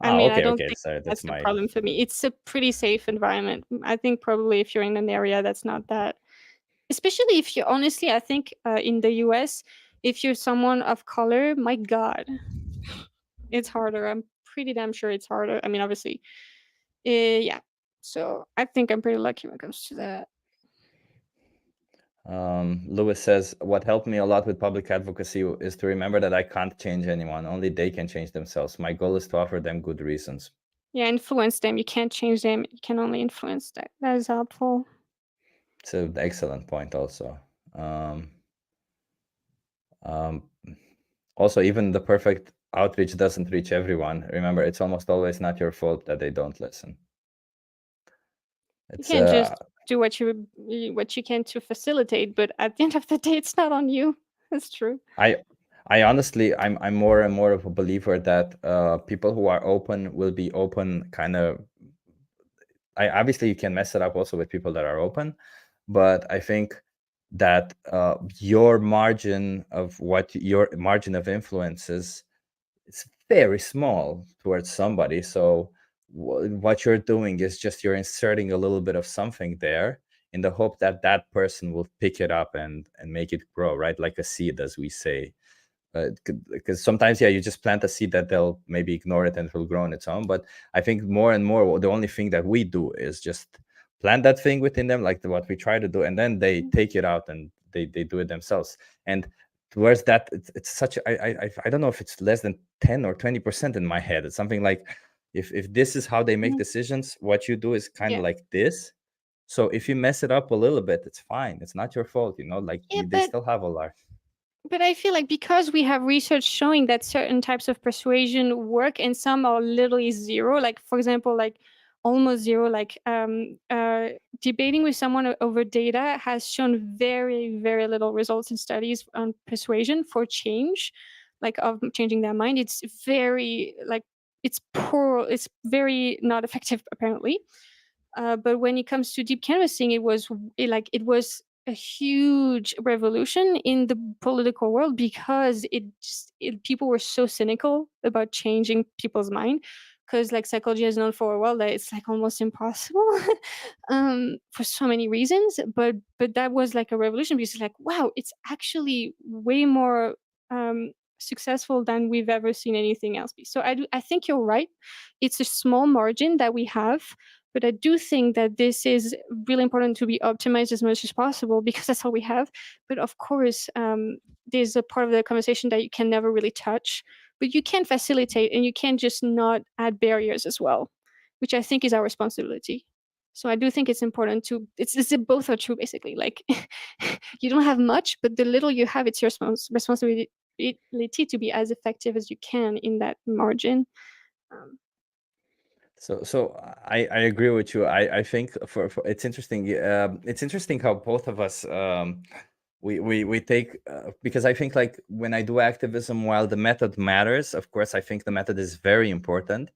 I mean, I Okay, don't okay. think Sorry, that's that's the my. problem for me. It's a pretty safe environment. I think probably if you're in an area that's not that, especially if you're honestly, I think in the US, if you're someone of color, my God, it's harder. I'm pretty damn sure it's harder. I mean, obviously, yeah. So I think I'm pretty lucky when it comes to that. Lewis says, what helped me a lot with public advocacy is to remember that I can't change anyone. Only they can change themselves. My goal is to offer them good reasons. Yeah, influence them. You can't change them. You can only influence them. That is helpful. It's an excellent point also. Um, also, even the perfect outreach doesn't reach everyone. Remember, it's almost always not your fault that they don't listen. You It's can't just do what you can to facilitate, but at the end of the day, it's not on you. That's true. I honestly, I'm more and more of a believer that people who are open will be open kind of. Obviously you can mess it up also with people that are open, but I think that your margin of influence is it's very small towards somebody. So what you're doing is just you're inserting a little bit of something there in the hope that that person will pick it up and make it grow, right? Like a seed, as we say. Because sometimes, yeah, you just plant a seed that they'll maybe ignore it and it will grow on its own. But I think more and more, the only thing that we do is just plant that thing within them, like what we try to do, and then they take it out and they do it themselves. And towards that, it's such. I don't know if it's less than 10 or 20% in my head. It's something like if this is how they make decisions, what you do is kind of Yeah. like this. So if you mess it up a little bit, it's fine. It's not your fault, like Yeah, they still have a life. but I feel like because we have research showing that certain types of persuasion work and some are literally zero, like for example, like almost zero, like debating with someone over data has shown very, very little results in studies on persuasion for change, like of changing their mind. It's very like it's poor, it's very not effective apparently. But when it comes to deep canvassing, it was a huge revolution in the political world because people were so cynical about changing people's mind. Because like psychology has known for a while that it's like almost impossible for so many reasons. But that was like a revolution because it's like wow, it's actually way more successful than we've ever seen anything else be. So I think you're right. It's a small margin that we have, but I do think that this is really important to be optimized as much as possible because that's all we have. But of course, there's a part of the conversation that you can never really touch, but you can facilitate and you can just not add barriers as well, which I think is our responsibility. So I do think it's important to it's both are true basically. Like you don't have much, but the little you have, it's your responsibility to be as effective as you can in that margin. Um, So I agree with you. I think for it's interesting. It's interesting how both of us we take because I think like when I do activism, while the method matters, of course, I think the method is very important.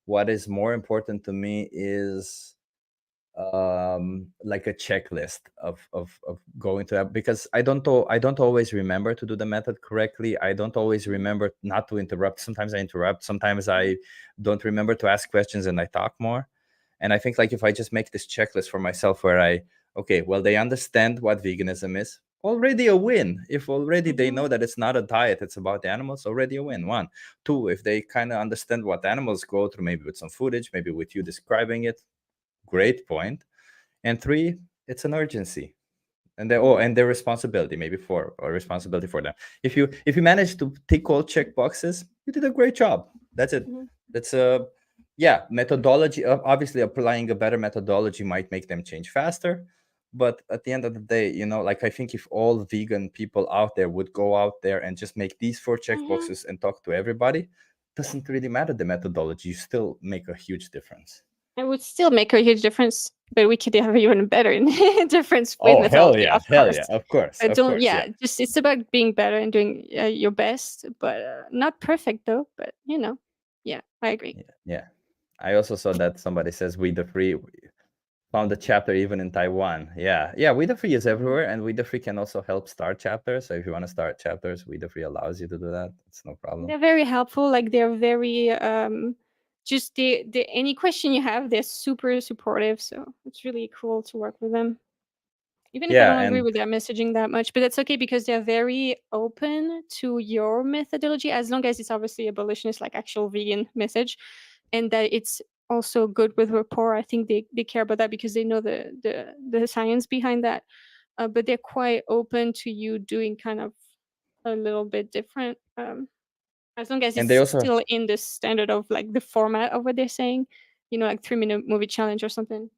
What is more important to me is like a checklist of going to that, because I don't always remember to do the method correctly. I don't always remember not to interrupt. Sometimes I interrupt. Sometimes I don't remember to ask questions and I talk more. And I think like if I just make this checklist for myself where okay, well, they understand what veganism is, already a win. If already they know that it's not a diet, it's about the animals, already a win. 1, 2, if they kind of understand what animals go through, maybe with some footage, maybe with you describing it, great point. And 3, it's an urgency. And their responsibility, maybe responsibility for them. If you manage to tick all check boxes, you did a great job. That's it. That's yeah, methodology. Obviously, applying a better methodology might make them change faster. But at the end of the day, like I think if all vegan people out there would go out there and just make these 4 check boxes and talk to everybody, doesn't really matter the methodology. You still make a huge difference. It would still make a huge difference, but we could have even better difference with Oh, hell methodology, yeah, of hell course. yeah, of course. I of don't, course, yeah, just it's about being better and doing your best, but not perfect though. But yeah, I agree. Yeah. I also saw that somebody says We the Free found a chapter even in Taiwan. Yeah, We the Free is everywhere, and We the Free can also help start chapters. So if you want to start chapters, We the Free allows you to do that. It's no problem. They're very helpful. Like they're very just the any question you have, they're super supportive. So it's really cool to work with them. Even if I Yeah, don't agree and with their messaging that much, but that's okay because they're very open to your methodology as long as it's obviously abolitionist, like actual vegan message, and that it's also good with rapport. I think they care about that because they know the science behind that. But they're quite open to you doing kind of a little bit different, as long as and they it's also still in the standard of like the format of what they're saying, like 3-minute movie challenge or something.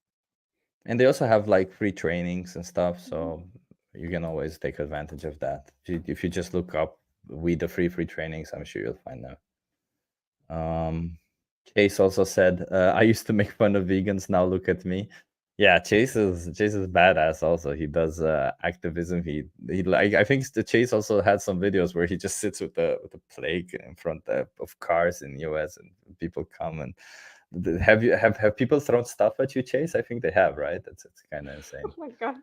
have like free trainings and stuff, so you can always take advantage of that. If you just look up We the Free trainings, I'm sure you'll find them. Chase also said, I used to make fun of vegans, now look at me. Yeah, Chase is badass also. He does activism. He like, I think the Chase also had some videos where he just sits with a plague in front of cars in US, and people come and have people thrown stuff at you, Chase? I think they have, right? It's kind of insane. Oh my god.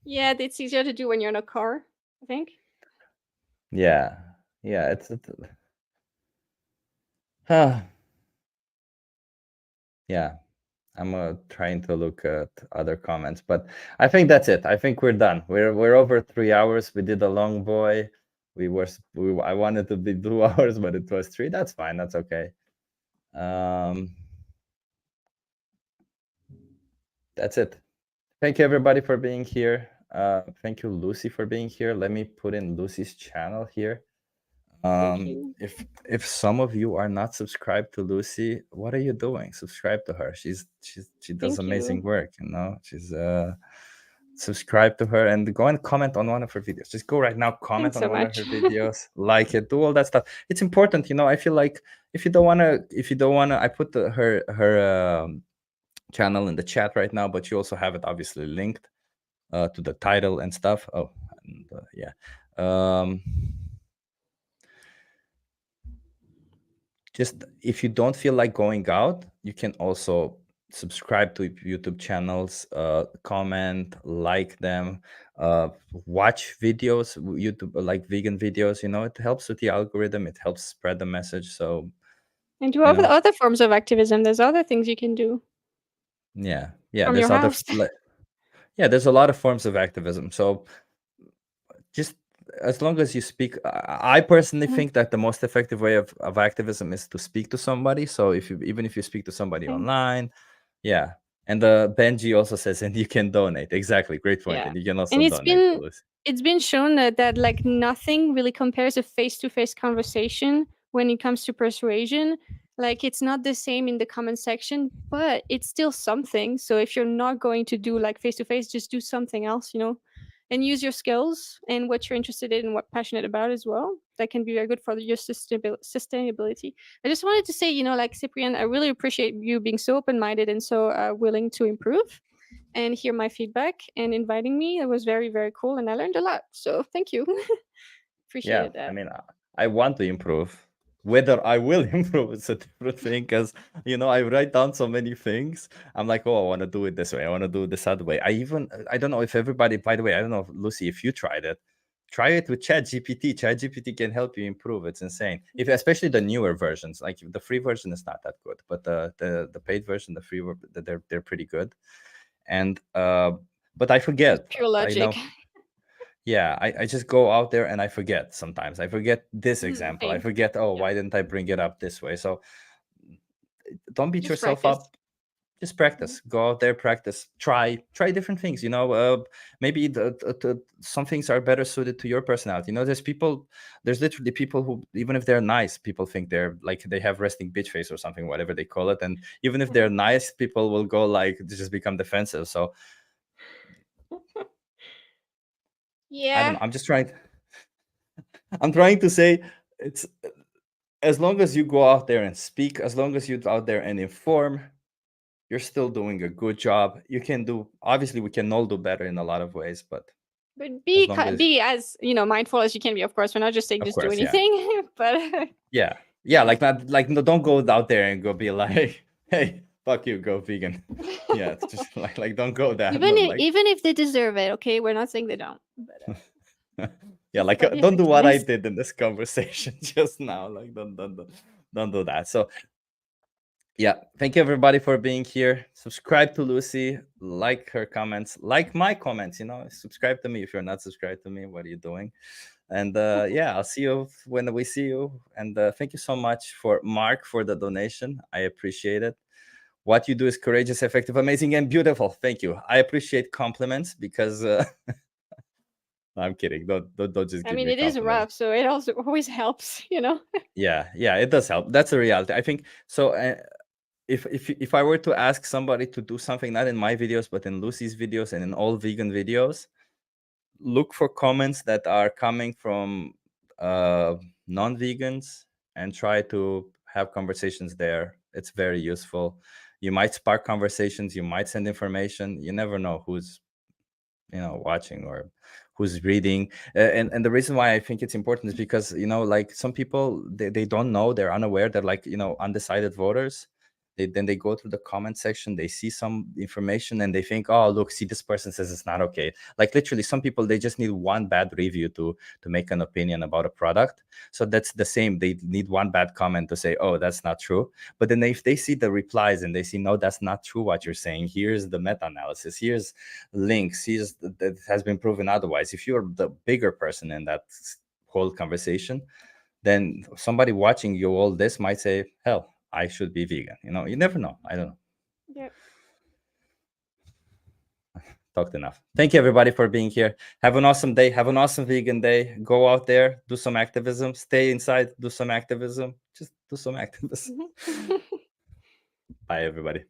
Yeah, it's easier to do when you're in a car, I think. Yeah, it's yeah. I'm trying to look at other comments, but I think that's it. I think we're done. We're over 3 hours. We did a long boy. I wanted to be 2 hours, but it was 3. That's fine. That's okay. That's it. Thank you everybody for being here. Thank you, Lucie, for being here. Let me put in Lucie's channel here. Thank you. If some of you are not subscribed to Lucie, what are you doing? Subscribe to her. She does Thank amazing you. work. She's subscribe to her and go and comment on one of her videos. Just go right now, comment Thanks on so one much. of her videos, like it, do all that stuff. It's important. I feel like if you don't wanna, I put her channel in the chat right now, but you also have it obviously linked to the title and stuff. Oh, and, yeah. Just if you don't feel like going out, you can also subscribe to YouTube channels, comment, like them, watch videos, YouTube, like vegan videos. It helps with the algorithm. It helps spread the message. So, And do other forms of activism. There's other things you can do yeah. from There's your other, house. there's a lot of forms of activism. So just as long as you speak, I personally think that the most effective way of activism is to speak to somebody. So even if you speak to somebody online, yeah. And Benji also says, and you can donate. Exactly, great point. Yeah. And you can also And donate to Lucie. it's been shown that like nothing really compares a face-to-face conversation when it comes to persuasion. Like it's not the same in the comment section, but it's still something. So if you're not going to do like face-to-face, just do something else, and use your skills and what you're interested in and what passionate about as well. That can be very good for your sustainability. I just wanted to say, like Cyprian, I really appreciate you being so open-minded and so willing to improve and hear my feedback and inviting me. It was very, very cool, and I learned a lot. So thank you. Yeah, Appreciated that. I mean, I want to improve. Whether I will improve, it's a different thing, because I write down so many things. I'm like, oh, I want to do it this way, I want to do it this other way. I don't know if everybody, by the way, I don't know, Lucy, if you tried it. Try it with ChatGPT. ChatGPT can help you improve. It's insane. Especially the newer versions, like the free version is not that good, but the paid version, the free, they're pretty good. And but I forget. Pure logic. Yeah, I just go out there and I forget sometimes. I forget this example. I Same. forget, oh, why didn't I bring it up this way? So don't beat Just yourself practice. up. Just practice. Go out there, practice. Try different things. Maybe some things are better suited to your personality. There's literally people who, even if they're nice, people think they're like they have resting bitch face or something, whatever they call it. And even if they're nice, people will go like they just become defensive. So Yeah. I don't know. I'm trying to say it's as long as you go out there and speak, as long as you're out there and inform, you're still doing a good job. Obviously we can all do better in a lot of ways, but be long as- be as mindful as you can be. Of course, we're not just saying Of just do course, yeah. anything, but yeah, no, don't go out there and go be like, hey, fuck you, go vegan. Yeah, it's just like don't go that. even if they deserve it, okay, we're not saying they don't. But, yeah, like but yeah, don't do what I nice. did in this conversation just now. Like don't do that. So yeah, thank you everybody for being here. Subscribe to Lucy, like her comments, like my comments. Subscribe to me. If you're not subscribed to me, what are you doing? And yeah, I'll see you when we see you. And thank you so much for Mark for the donation. I appreciate it. What you do is courageous, effective, amazing, and beautiful. Thank you. I appreciate compliments because I'm kidding. Don't just give me it is compliments. rough, so it also always helps, Yeah, it does help. That's a reality. I think so. If I were to ask somebody to do something, not in my videos, but in Lucy's videos and in all vegan videos, look for comments that are coming from non-vegans and try to have conversations there. It's very useful. You might spark conversations. You might send information. You never know who's watching or who's reading. And the reason why I think it's important is because like some people they don't know, they're unaware, they're like undecided voters. Then they go through the comment section, they see some information and they think, oh look, see, this person says it's not okay. Like literally some people, they just need one bad review to make an opinion about a product. So that's the same, they need one bad comment to say, oh, that's not true. But then if they see the replies and they see, no, that's not true what you're saying, here's the meta-analysis, here's links, that has been proven otherwise. If you're the bigger person in that whole conversation, then somebody watching you all this might say, hell, I should be vegan. You never know. I don't know. Yeah. Talked enough. Thank you everybody for being here. Have an awesome day. Have an awesome vegan day. Go out there, do some activism, stay inside, do some activism. Just do some activism. Bye everybody.